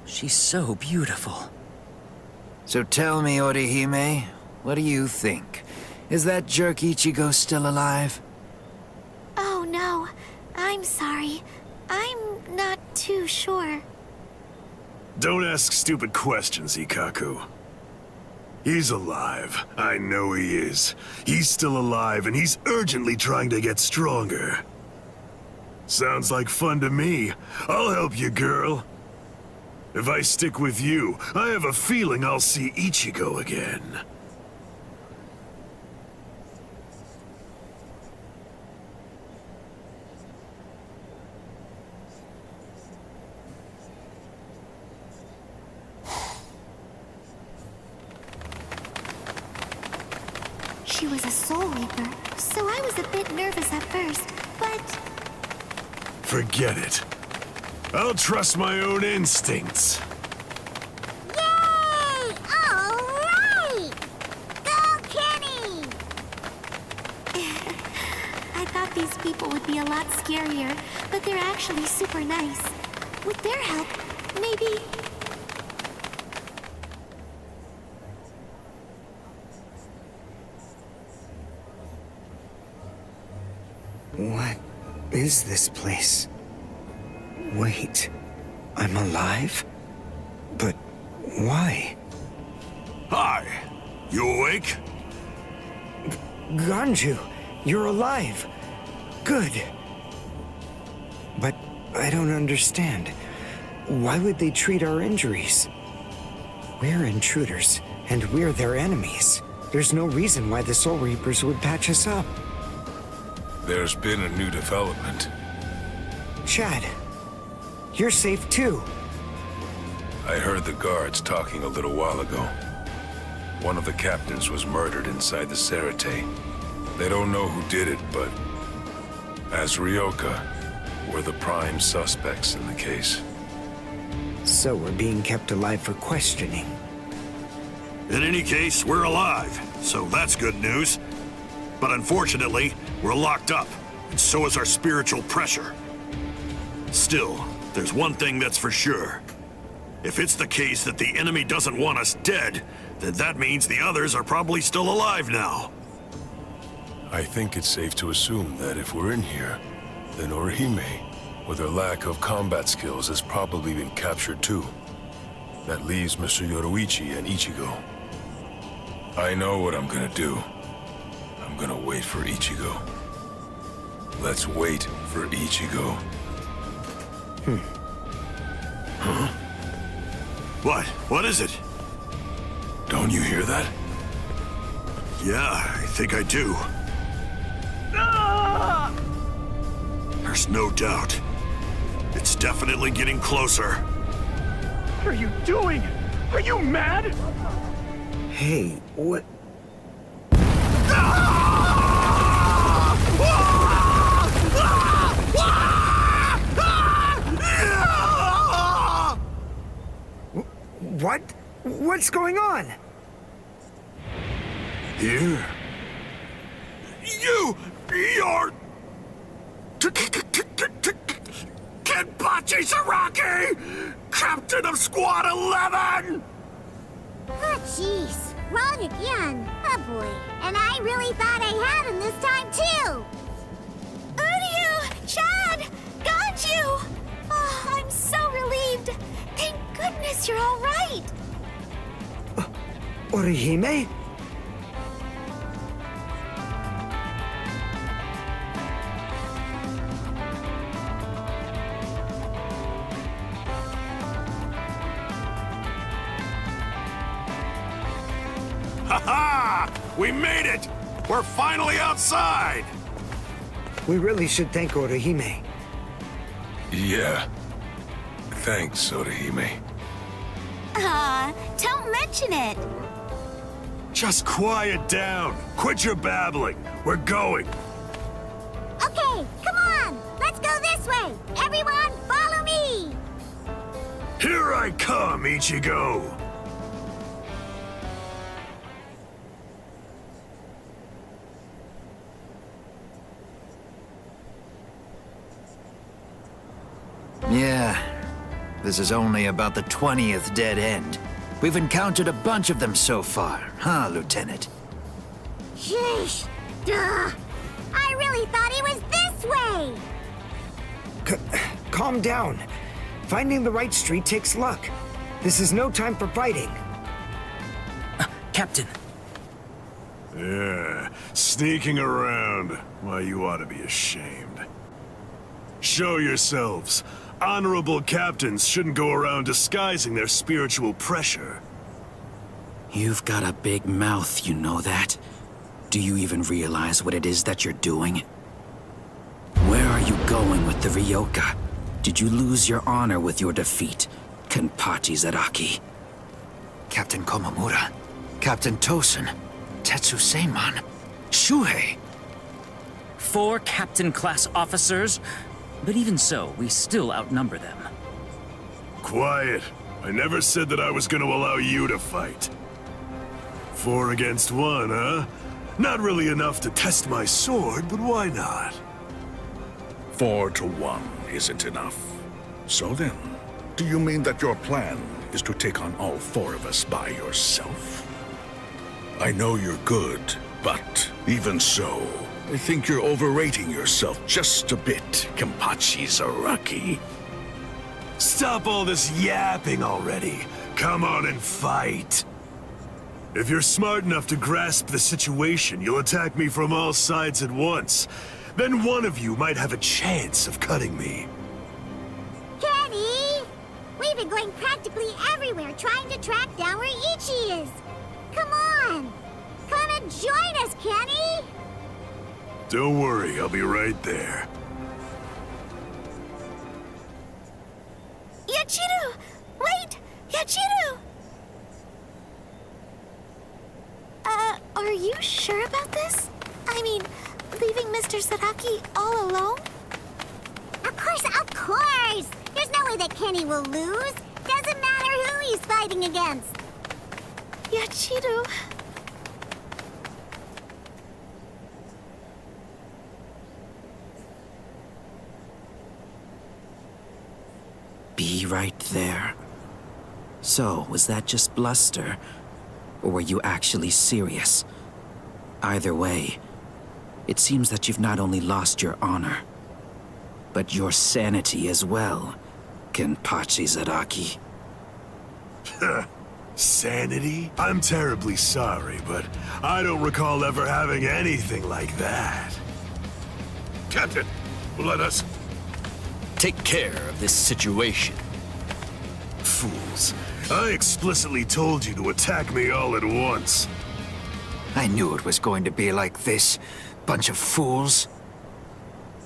She's so beautiful. So tell me, Orihime, what do you think? Is that jerk Ichigo still alive? Oh, no. I'm sorry. I'm not too sure. Don't ask stupid questions, Ikaku. He's alive. I know he is. He's still alive, and he's urgently trying to get stronger. Sounds like fun to me. I'll help you, girl. If I stick with you, I have a feeling I'll see Ichigo again. She was a Soul Reaper, so I was a bit nervous at first, but... Forget it. I'll trust my own instincts. Yay! All right! Go, Kenny! I thought these people would be a lot scarier, but they're actually super nice. With their help, maybe... What is this place? Wait, I'm alive? But why? Hi, you awake? Ganju, you're alive. Good. But I don't understand. Why would they treat our injuries? We're intruders, and we're their enemies. There's no reason why the Soul Reapers would patch us up. There's been a new development. Chad, you're safe too. I heard the guards talking a little while ago. One of the captains was murdered inside the Serite. They don't know who did it, but as Ryoka, we're the prime suspects in the case. So we're being kept alive for questioning. In any case, we're alive, so that's good news. But unfortunately, we're locked up, and so is our spiritual pressure. Still, there's one thing that's for sure. If it's the case that the enemy doesn't want us dead, then that means the others are probably still alive now. I think it's safe to assume that if we're in here, then Orihime, with her lack of combat skills, has probably been captured too. That leaves Mr. Yoruichi and Ichigo. I know what I'm gonna do. I'm gonna wait for Ichigo. Let's wait for Ichigo. Huh? What? What is it? Don't you hear that? Yeah, I think I do. There's no doubt. It's definitely getting closer. What are you doing? Are you mad? Hey, what? What? What's going on? Here? You're... Kenpachi Saraki! Captain of Squad 11! Oh, jeez. Wrong again. Oh, boy. And I really thought I had him this time, too. Uryu! Chad! Ganju! Oh, I'm so relieved. Thank goodness you're all right. Orihime? Ha-ha! We made it! We're finally outside! We really should thank Orihime. Yeah. Thanks, Orihime. Don't mention it. Just quiet down. Quit your babbling. We're going. Okay, come on. Let's go this way. Everyone, follow me. Here I come, Ichigo. Yeah, this is only about the 20th dead end. We've encountered a bunch of them so far, huh, Lieutenant? Sheesh. Duh. I really thought he was this way. Calm down. Finding the right street takes luck. This is no time for fighting. Captain. Yeah, sneaking around. Why, you ought to be ashamed. Show yourselves. Honorable captains shouldn't go around disguising their spiritual pressure. You've got a big mouth, you know that? Do you even realize what it is that you're doing? Where are you going with the Ryoka? Did you lose your honor with your defeat, Kenpachi Zaraki? Captain Komamura, Captain Tosen, Tetsu Seiman, Shuhei. 4 captain-class officers? But even so, we still outnumber them. Quiet. I never said that I was going to allow you to fight. 4 against 1, huh? Not really enough to test my sword, but why not? 4 to 1 isn't enough. So then, do you mean that your plan is to take on all 4 of us by yourself? I know you're good, but even so, I think you're overrating yourself just a bit, Kenpachi Zaraki. Stop all this yapping already. Come on and fight. If you're smart enough to grasp the situation, you'll attack me from all sides at once. Then one of you might have a chance of cutting me. Kenny! We've been going practically everywhere trying to track down where Ichi is. Come on! Come and join us, Kenny! Don't worry, I'll be right there. Yachiru! Wait! Yachiru! Are you sure about this? I mean, leaving Mr. Sadaki all alone? Of course! There's no way that Kenny will lose. Doesn't matter who he's fighting against. Yachiru... Be right there. So, was that just bluster? Or were you actually serious? Either way, it seems that you've not only lost your honor, but your sanity as well, Kenpachi Zaraki. Sanity? I'm terribly sorry, but I don't recall ever having anything like that. Captain, let us... take care of this situation. Fools. I explicitly told you to attack me all at once. I knew it was going to be like this. Bunch of fools.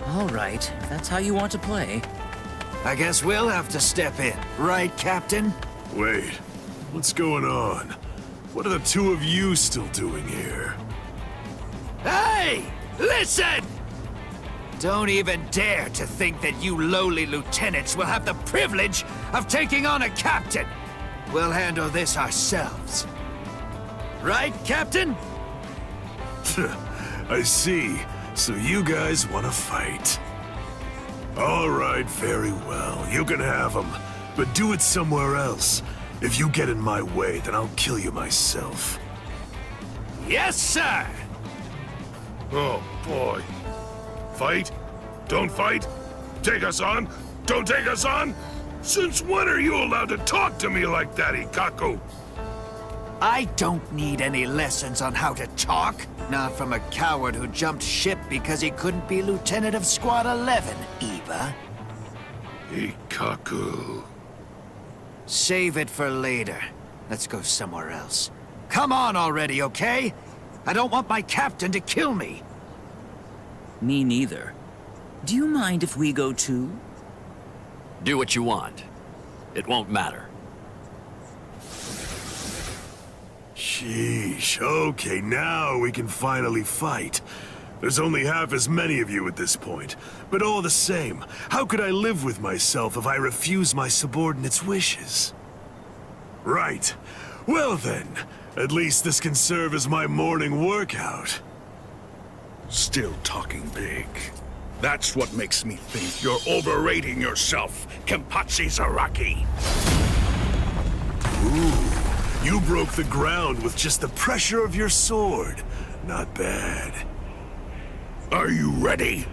All right, if that's how you want to play. I guess we'll have to step in, right, Captain? Wait, what's going on? What are the two of you still doing here? Hey! Listen! Don't even dare to think that you lowly lieutenants will have the privilege of taking on a captain! We'll handle this ourselves. Right, Captain? I see. So you guys want to fight. All right, very well. You can have them. But do it somewhere else. If you get in my way, then I'll kill you myself. Yes, sir! Oh, boy. Fight? Don't fight? Take us on? Don't take us on? Since when are you allowed to talk to me like that, Ikaku? I don't need any lessons on how to talk. Not from a coward who jumped ship because he couldn't be Lieutenant of Squad 11, Eva. Ikaku... Save it for later. Let's go somewhere else. Come on already, okay? I don't want my captain to kill me. Me neither. Do you mind if we go too? Do what you want. It won't matter. Sheesh, okay, now we can finally fight. There's only half as many of you at this point. But all the same, how could I live with myself if I refuse my subordinates' wishes? Right. Well then, at least this can serve as my morning workout. Still talking big. That's what makes me think you're overrating yourself, Kenpachi Zaraki. Ooh, you broke the ground with just the pressure of your sword. Not bad. Are you ready?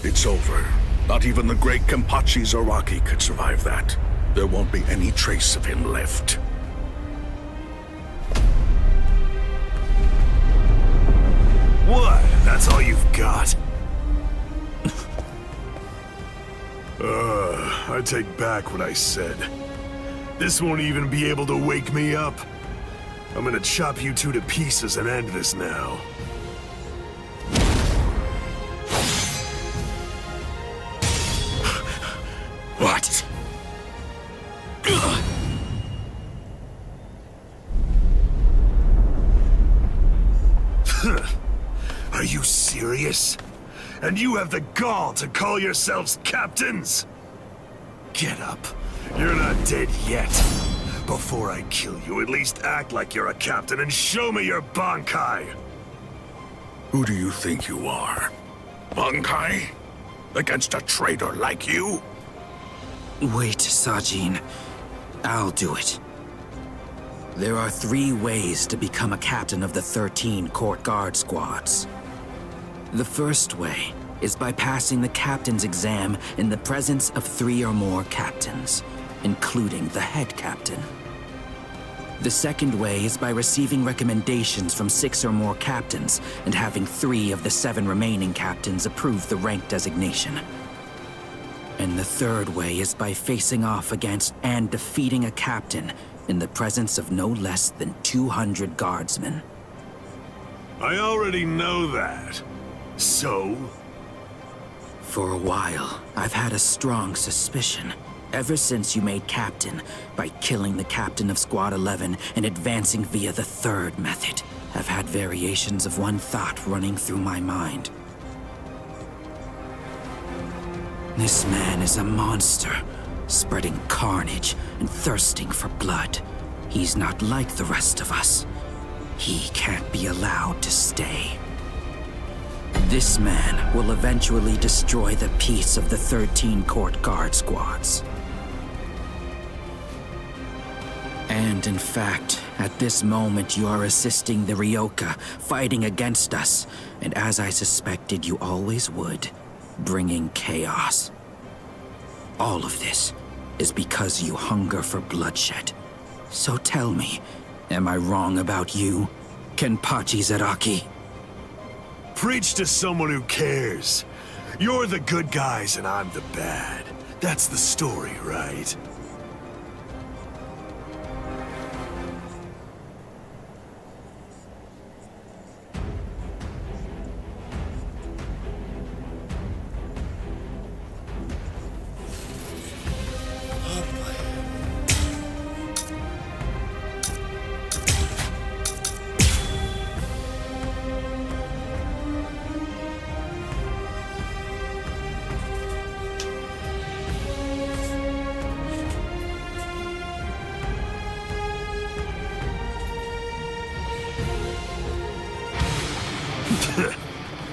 It's over. Not even the great Kenpachi Zaraki could survive that. There won't be any trace of him left. What? That's all you've got? I take back what I said. This won't even be able to wake me up. I'm gonna chop you two to pieces and end this now. What? Are you serious? hideous. And you have the gall to call yourselves captains? Get up. You're not dead yet. Before I kill you, at least act like you're a captain and show me your Bankai! Who do you think you are? Bankai? Against a traitor like you? Wait, Sajin. I'll do it. There are 3 ways to become a captain of the 13 court guard squads. The first way is by passing the captain's exam in the presence of 3 or more captains, including the head captain. The second way is by receiving recommendations from 6 or more captains and having 3 of the 7 remaining captains approve the rank designation. And the third way is by facing off against and defeating a captain in the presence of no less than 200 guardsmen. I already know that. So? For a while, I've had a strong suspicion. Ever since you made captain, by killing the captain of Squad 11 and advancing via the third method, I've had variations of one thought running through my mind. This man is a monster, spreading carnage and thirsting for blood. He's not like the rest of us. He can't be allowed to stay. This man will eventually destroy the peace of the 13 court guard squads. And in fact, at this moment you are assisting the Ryoka, fighting against us, and as I suspected you always would, bringing chaos. All of this is because you hunger for bloodshed. So tell me, am I wrong about you, Kenpachi Zaraki? Preach to someone who cares. You're the good guys and I'm the bad. That's the story, right?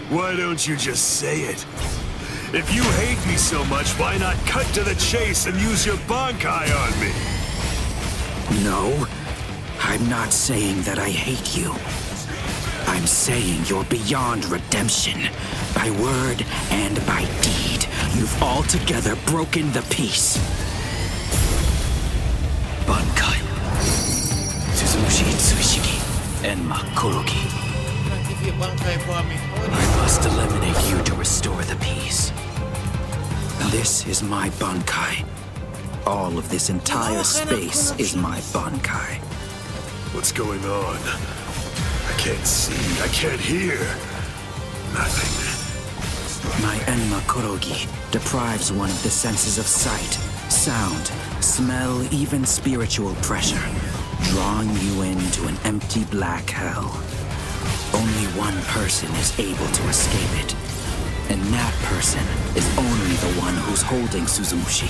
Why don't you just say it? If you hate me so much, why not cut to the chase and use your Bankai on me? No, I'm not saying that I hate you. I'm saying you're beyond redemption. By word and by deed, you've altogether broken the peace. Bankai. Suzushi Tsuishiki. Enma Kurogi. I must eliminate you to restore the peace. This is my Bankai. All of this entire space is my Bankai. What's going on? I can't see, I can't hear. Nothing. My Enma Kurogi deprives one of the senses of sight, sound, smell, even spiritual pressure, drawing you into an empty black hell. Only one person is able to escape it, and that person is only the one who's holding Suzushi.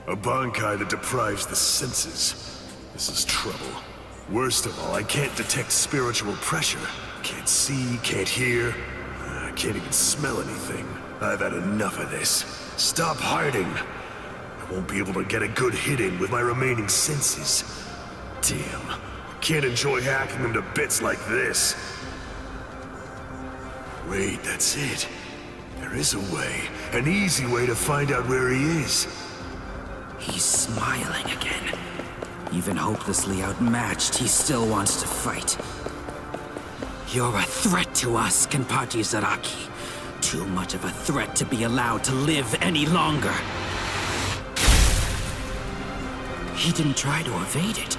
A Bankai that deprives the senses. This is trouble. Worst of all, I can't detect spiritual pressure. Can't see, can't hear. I can't even smell anything. I've had enough of this. Stop hiding. I won't be able to get a good hit in with my remaining senses. Damn. Can't enjoy hacking them to bits like this. Wait, that's it. There is a way. An easy way to find out where he is. He's smiling again. Even hopelessly outmatched, he still wants to fight. You're a threat to us, Kenpachi Zaraki. Too much of a threat to be allowed to live any longer. He didn't try to evade it.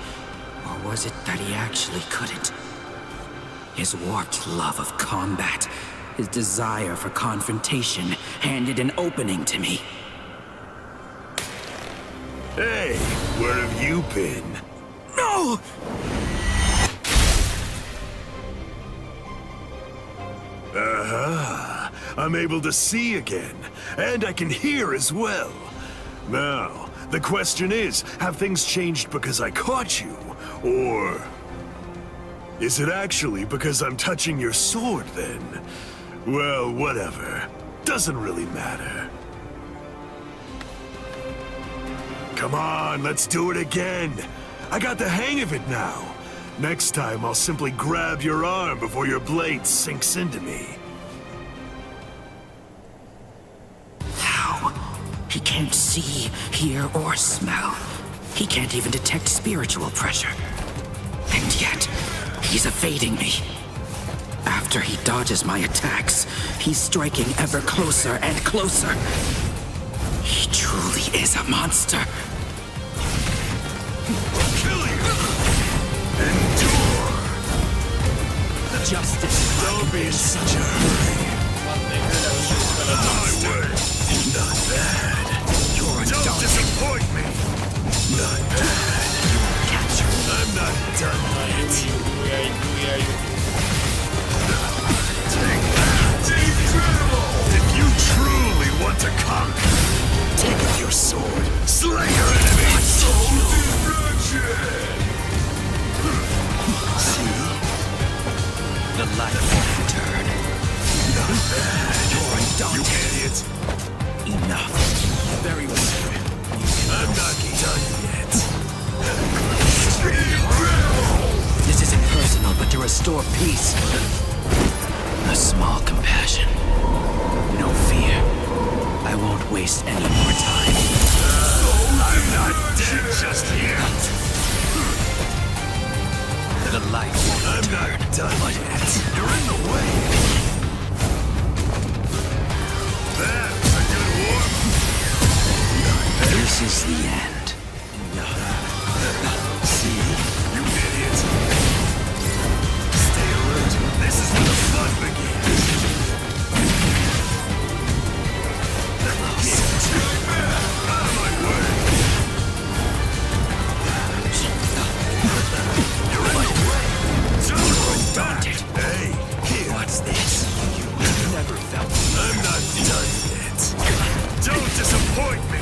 Or was it that he actually couldn't? His warped love of combat, his desire for confrontation, handed an opening to me. Hey, where have you been? No! Uh-huh. I'm able to see again, and I can hear as well. Now, the question is, have things changed because I caught you? Or is it actually because I'm touching your sword, then? Well, whatever. Doesn't really matter. Come on, let's do it again. I got the hang of it now. Next time, I'll simply grab your arm before your blade sinks into me. How? He can't see, hear, or smell. He can't even detect spiritual pressure. And yet, he's evading me. After he dodges my attacks, he's striking ever closer and closer. He truly is a monster. I'll kill you! Endure! Justice. Don't be in such a hurry. My way. Not bad. Don't disappoint me. Not bad. Capture. I'm not done yet. Take that! Incredible! If you truly want to conquer, take up your sword, slay your enemy! Soul destruction! See? The light won't return. Not bad. You're undaunted. You idiot! Enough. Very well. I'm not done yet. This isn't personal, but to restore peace. A small compassion. No fear. I won't waste any more time. I'm not dead just yet. The light won't I'm return. not done yet. You're in the way. That's a good war. This is the end. See? You idiot. Stay alert. This is where the fun begins. Out of my way. You're in the way. You're undaunted. Hey, here. What's this? You never felt I'm not done yet. Don't disappoint me.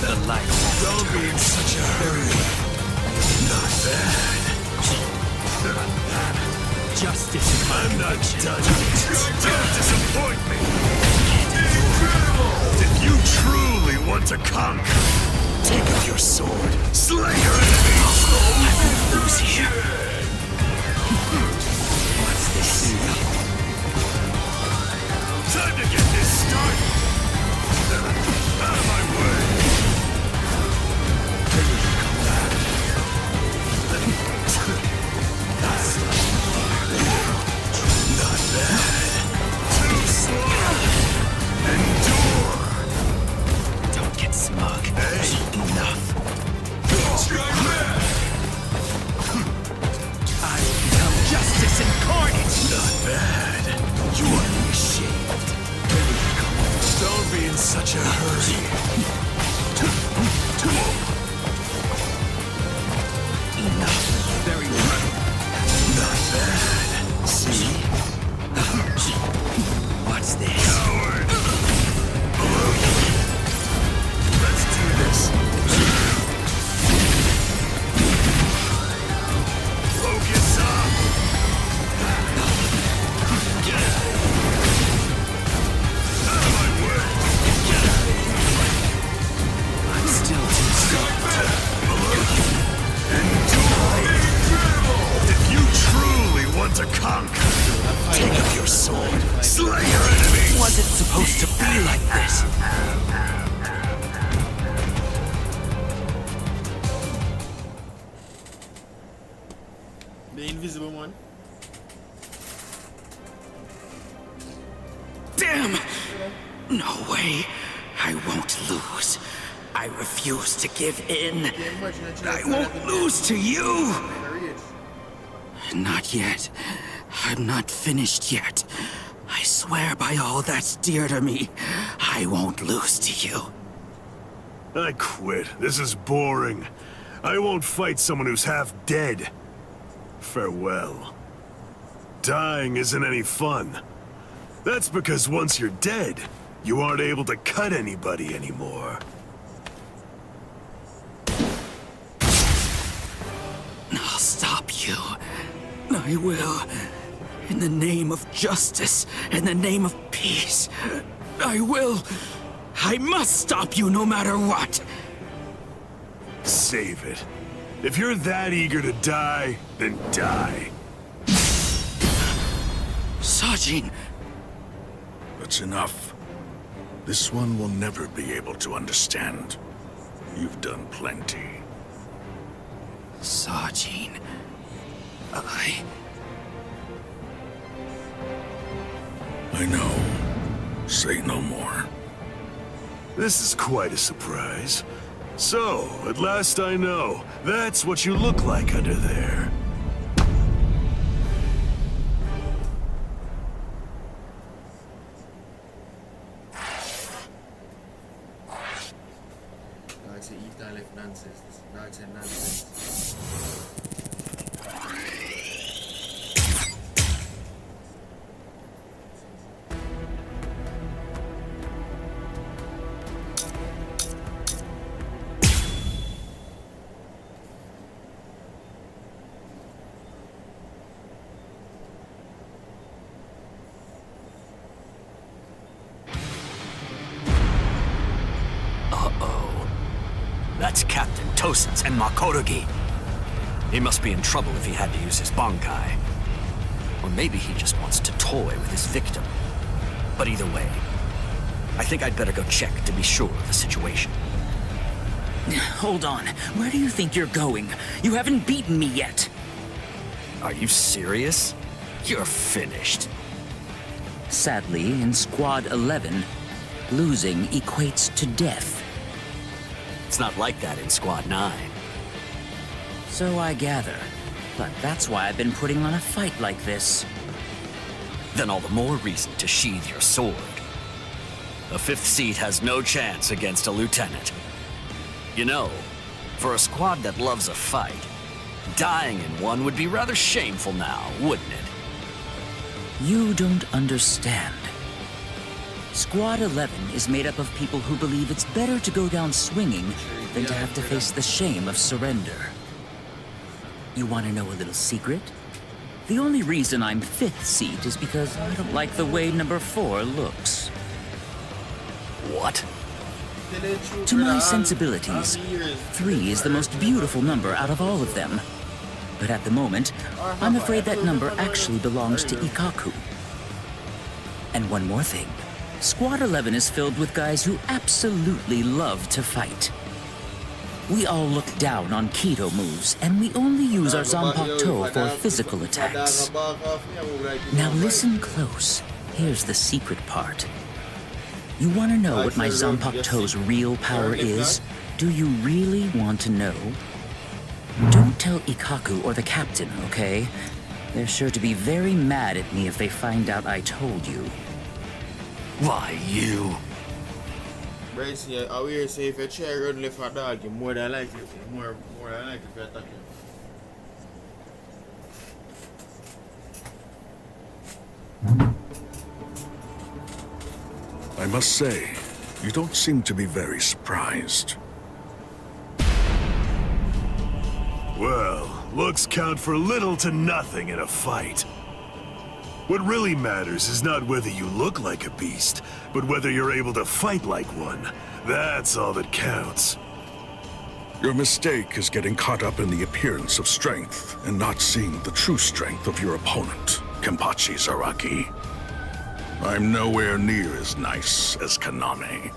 the light won't Don't be in such a hurry. Not bad. Justice is my I'm not conviction. done yet. Don't disappoint me. Incredible! If you truly want to conquer, take up your sword, slay your enemies. I won't lose here. What's this? Time to get this started. Out of my way. Not bad. Too slow. Endure. Don't get smug. Hey. Enough. Strike back. I will become justice incarnate. Not bad. You ought to be ashamed. Don't be in such a hurry. Enough. Very well. Not bad. See? What's this? Coward. Below you. Let's do this. Focus up. Get out of my way. I'm still too soft. Below you. Endure. Incredible. If you truly want to conquer, take up your sword, slay your enemies. Was it supposed to be like this? The invisible one. Damn! No way. I won't lose. I refuse to give in. I won't lose to you. Not yet. I'm not finished yet. I swear by all that's dear to me, I won't lose to you. I quit. This is boring. I won't fight someone who's half dead. Farewell. dying isn't any fun. That's because once you're dead, you aren't able to cut anybody anymore. I'll stop you. I will. In the name of justice, in the name of peace. I will. I must stop you no matter what. Save it. If you're that eager to die, then die. Sajin! That's enough. This one will never be able to understand. You've done plenty. Sajin... I know. Say no more. This is quite a surprise. So, at last I know, that's what you look like under there. That's an Ethan left nonsense. That's a nonsense. That's Captain Tosens and Makotogi. He must be in trouble if he had to use his Bankai. Or maybe he just wants to toy with his victim. But either way, I think I'd better go check to be sure of the situation. Hold on. Where do you think you're going? You haven't beaten me yet. Are you serious? You're finished. Sadly, in Squad 11, losing equates to death. It's not like that in Squad 9. So I gather. But that's why I've been putting on a fight like this. Then all the more reason to sheathe your sword. A 5th seat has no chance against a lieutenant. You know, for a squad that loves a fight, dying in one would be rather shameful now, wouldn't it? You don't understand. Squad 11 is made up of people who believe it's better to go down swinging than to have to face the shame of surrender. You want to know a little secret? The only reason I'm 5th seat is because I don't like the way number 4 looks. What? To my sensibilities, 3 is the most beautiful number out of all of them. But at the moment, I'm afraid that number actually belongs to Ikaku. And one more thing. Squad 11 is filled with guys who absolutely love to fight. We all look down on Kido moves, and we only use our Zanpakuto for physical attacks. Now listen close. Here's the secret part. You want to know what my Zanpakuto's real power is? Do you really want to know? Don't tell Ikaku or the captain, okay? They're sure to be very mad at me if they find out I told you. Why, you... Bryce, yeah, I will say if you try to run left a dog, you more than likely, more than likely to attack you. I must say, you don't seem to be very surprised. Well, looks count for little to nothing in a fight. What really matters is not whether you look like a beast, but whether you're able to fight like one. That's all that counts. Your mistake is getting caught up in the appearance of strength and not seeing the true strength of your opponent, Kenpachi Zaraki. I'm nowhere near as nice as Kaname.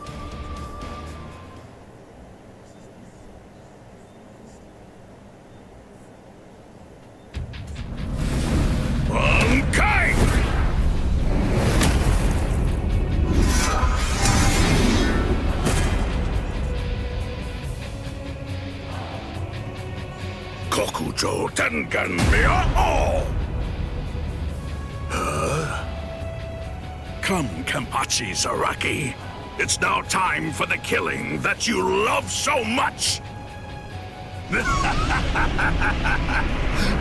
Okay! Kokujo Tengen Miyao! Come, Kenpachi Zaraki. It's now time for the killing that you love so much!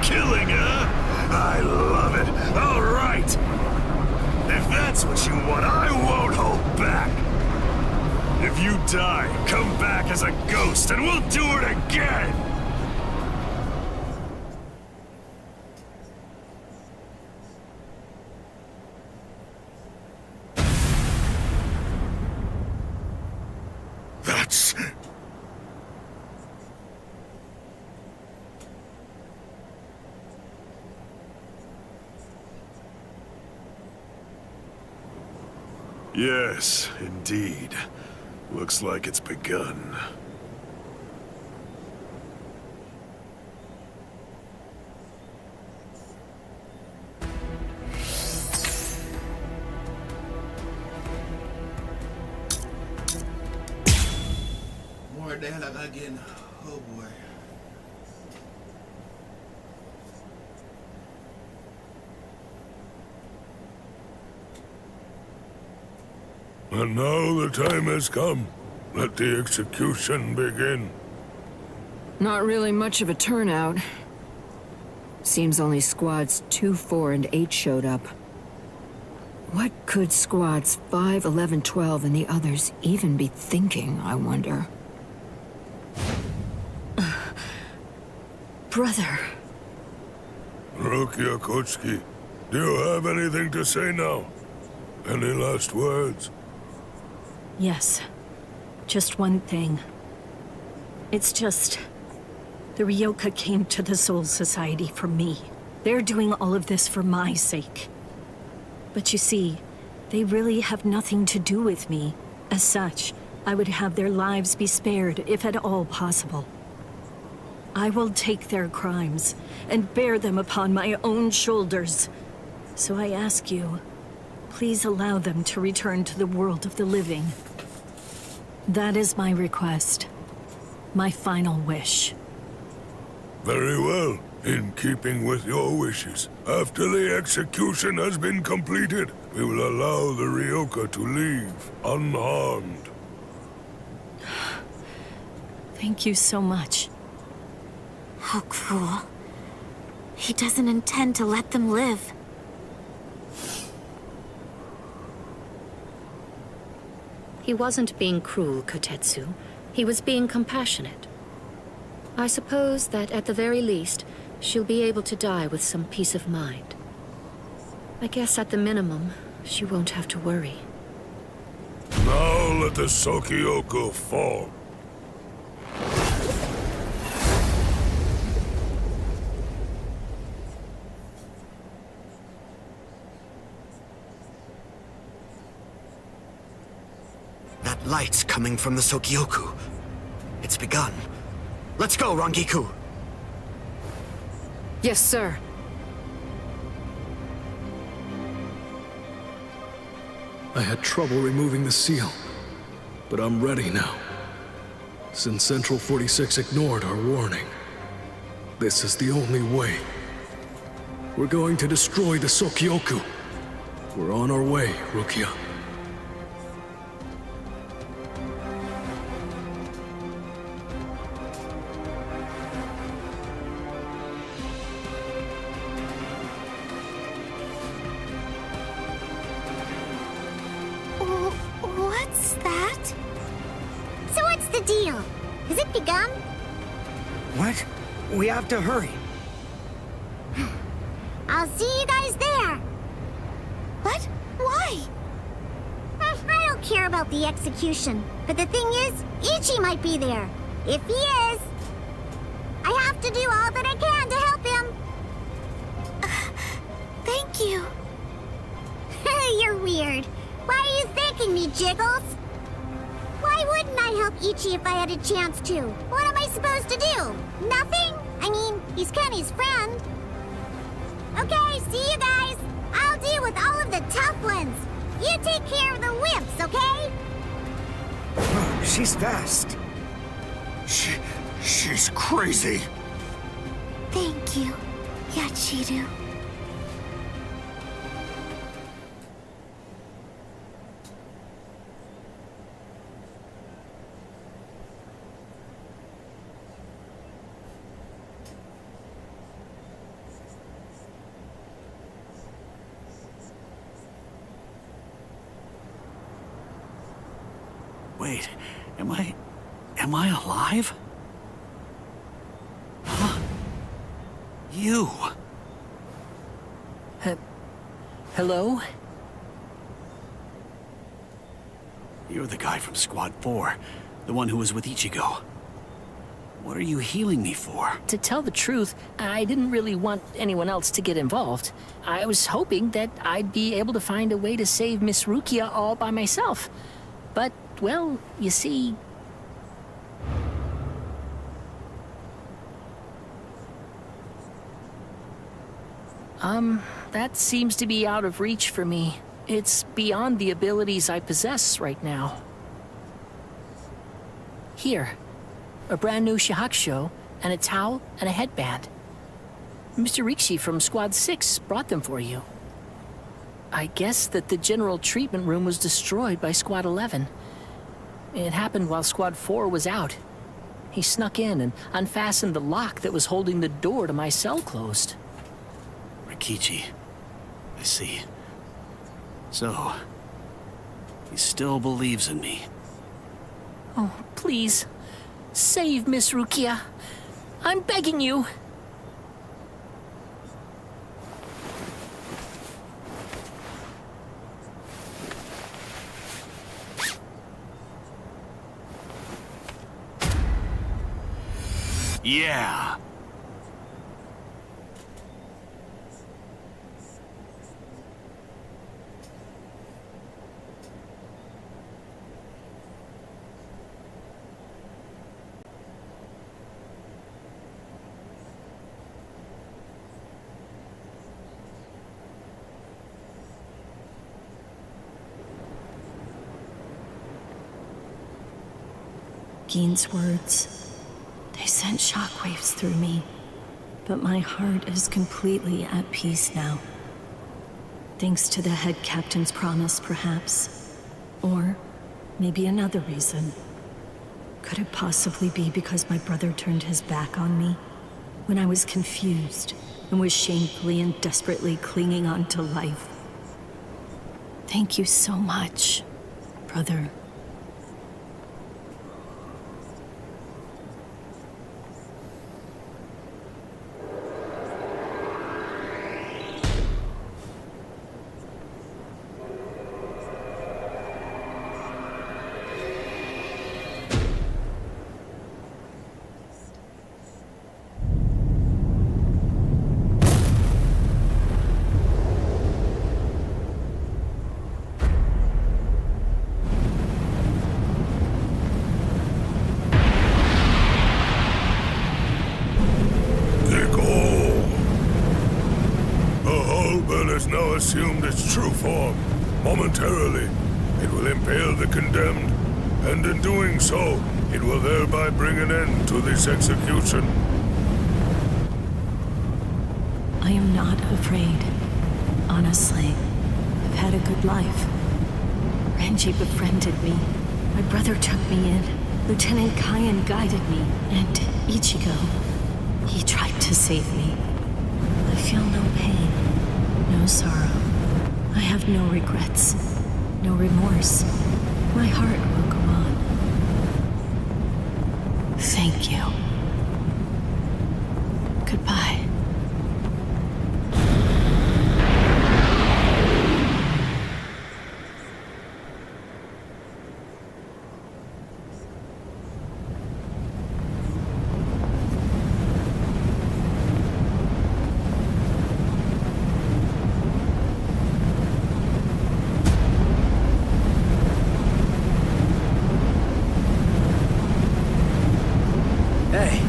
Killing, huh? I love it. All right. If that's what you want, I won't hold back. If you die, come back as a ghost and we'll do it again. That's... Yes, indeed. Looks like it's begun. More the hell again. Oh boy. And now the time has come. Let the execution begin. Not really much of a turnout. Seems only squads 2, 4, and 8 showed up. What could squads 5, 11, 12, and the others even be thinking, I wonder? Brother. Rukia Kochki, do you have anything to say now? Any last words? Yes. Just one thing. It's just... the Ryoka came to the Soul Society for me. They're doing all of this for my sake. But you see, they really have nothing to do with me. As such, I would have their lives be spared, if at all possible. I will take their crimes and bear them upon my own shoulders. So I ask you, please allow them to return to the world of the living. That is my request. My final wish. Very well. In keeping with your wishes, after the execution has been completed, we will allow the Ryoka to leave unharmed. Thank you so much. How cruel. He doesn't intend to let them live. He wasn't being cruel, Kotetsu. He was being compassionate. I suppose that at the very least, she'll be able to die with some peace of mind. I guess at the minimum, she won't have to worry. Now let the Sokyoku fall. That light's coming from the Sokyoku. It's begun. Let's go, Rangiku! Yes, sir. I had trouble removing the seal, but I'm ready now. Since Central 46 ignored our warning, this is the only way. We're going to destroy the Sokyoku. We're on our way, Rukia. What's that? So what's the deal? Has it begun? What? We have to hurry. I'll see you guys there. What? Why? I don't care about the execution, but the thing is, Ichi might be there. If he is, I have to do all that I can to help him. Thank you. You're weird. Why are you thanking me, Jiggles? Why wouldn't I help Ichi if I had a chance to? What am I supposed to do? Nothing? I mean, he's Kenny's friend. Okay, see you guys. I'll deal with all of the tough ones. You take care of the wimps, okay? She's fast. She's crazy. Thank you, Yachiru. Wait, am I alive? Huh? You! Hello? You're the guy from Squad 4, the one who was with Ichigo. What are you healing me for? To tell the truth, I didn't really want anyone else to get involved. I was hoping that I'd be able to find a way to save Miss Rukia all by myself. But, well, you see... that seems to be out of reach for me. It's beyond the abilities I possess right now. Here, a brand new shahakusho, and a towel, and a headband. Mr. Rikshi from Squad 6 brought them for you. I guess that the general treatment room was destroyed by Squad 11. It happened while Squad 4 was out. He snuck in and unfastened the lock that was holding the door to my cell closed. Rikichi. I see. So, he still believes in me. Oh, please. Save Miss Rukia. I'm begging you. Yeah. Gein's words, they sent shockwaves through me, but my heart is completely at peace now. Thanks to the head captain's promise, perhaps. Or maybe another reason. Could it possibly be because my brother turned his back on me? When I was confused and was shamefully and desperately clinging on to life. Thank you so much, brother. Now assumed its true form. Momentarily, it will impale the condemned, and in doing so, it will thereby bring an end to this execution. I am not afraid. Honestly, I've had a good life. Renji befriended me. My brother took me in. Lieutenant Kyan guided me. And Ichigo, he tried to save me. I feel no pain. No sorrow. I have no regrets. No remorse. My heart will go on. Thank you. Goodbye. Hey.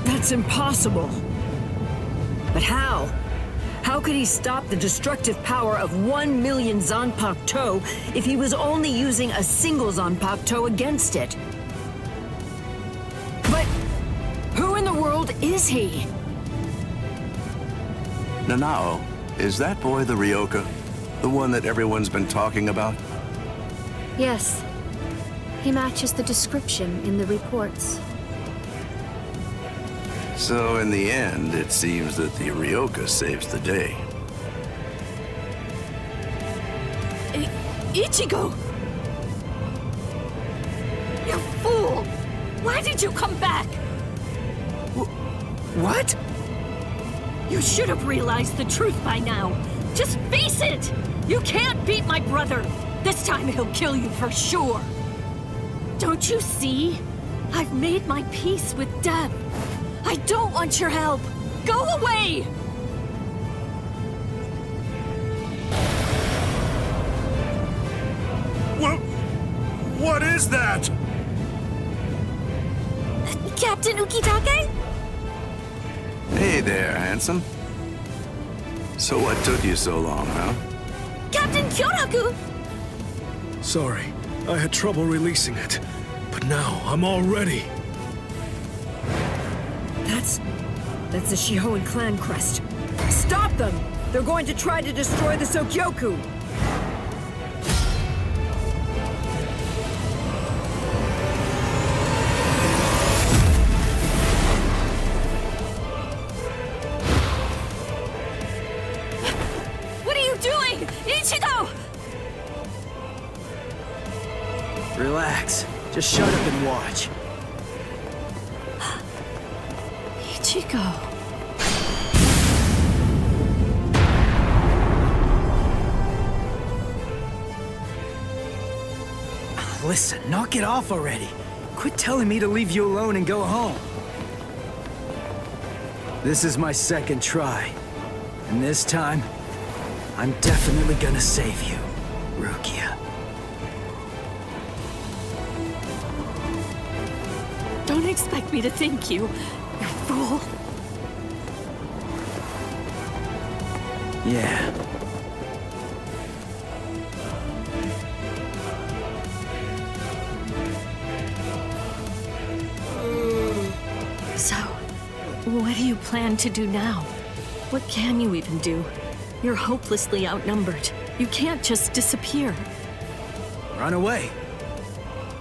That's impossible. But how? How could he stop the destructive power of 1 million Zanpakuto if he was only using a single Zanpakuto against it? But who in the world is he? Nanao, is that boy the Ryoka? The one that everyone's been talking about? Yes. He matches the description in the reports. So in the end, it seems that the Ryoka saves the day. Ichigo! You fool! Why did you come back? What? You should have realized the truth by now. Just face it! You can't beat my brother! This time he'll kill you for sure! Don't you see? I've made my peace with death. I don't want your help! Go away! What is that? Captain Ukitake? Hey there, handsome. So what took you so long, huh? Captain Kyoraku! Sorry, I had trouble releasing it. But now, I'm all ready. That's the Shihoan clan crest. Stop them! They're going to try to destroy the Sokyoku! What are you doing? Ichigo! Relax. Just shut up and watch. Ichigo... Listen, knock it off already. Quit telling me to leave you alone and go home. This is my second try. And this time, I'm definitely gonna save you, Rukia. Don't expect me to thank you, you fool. Yeah. So, what do you plan to do now? What can you even do? You're hopelessly outnumbered. You can't just disappear. Run away.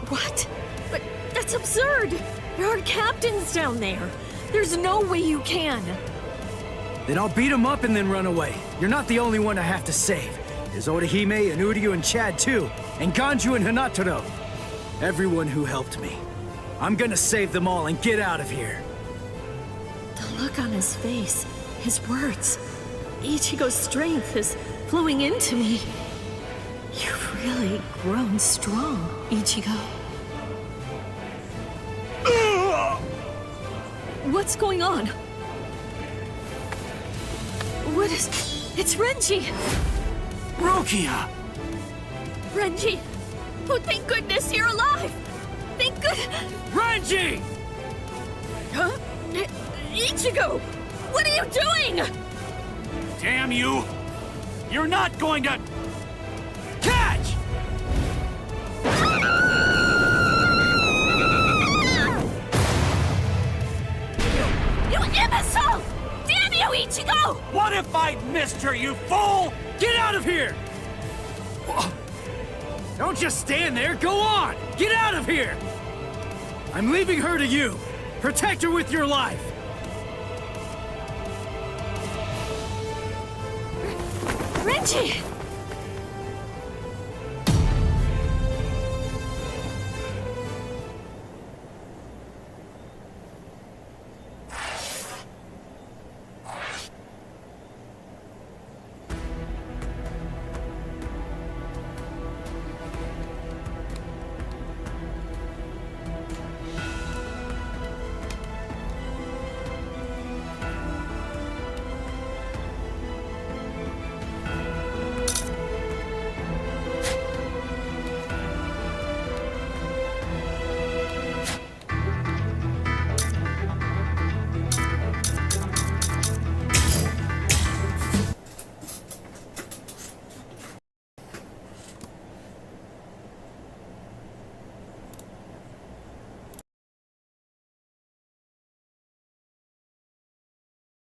What? But that's absurd! There are captains down there. There's no way you can. Then I'll beat him up and then run away. You're not the only one I have to save. There's Orihime and Uryu and Chad too. And Ganju and Hanataro. Everyone who helped me. I'm gonna save them all and get out of here. The look on his face, his words. Ichigo's strength is flowing into me. You've really grown strong, Ichigo. What's going on? What is... It's Renji! Rukia! Renji! Oh, thank goodness you're alive! Thank good... Renji! Huh? Ichigo! What are you doing? Damn you! You're not going to... catch! You imbecile! Damn you, Ichigo! What if I'd missed her, you fool? Get out of here! Don't just stand there, go on! Get out of here! I'm leaving her to you. Protect her with your life. Renji!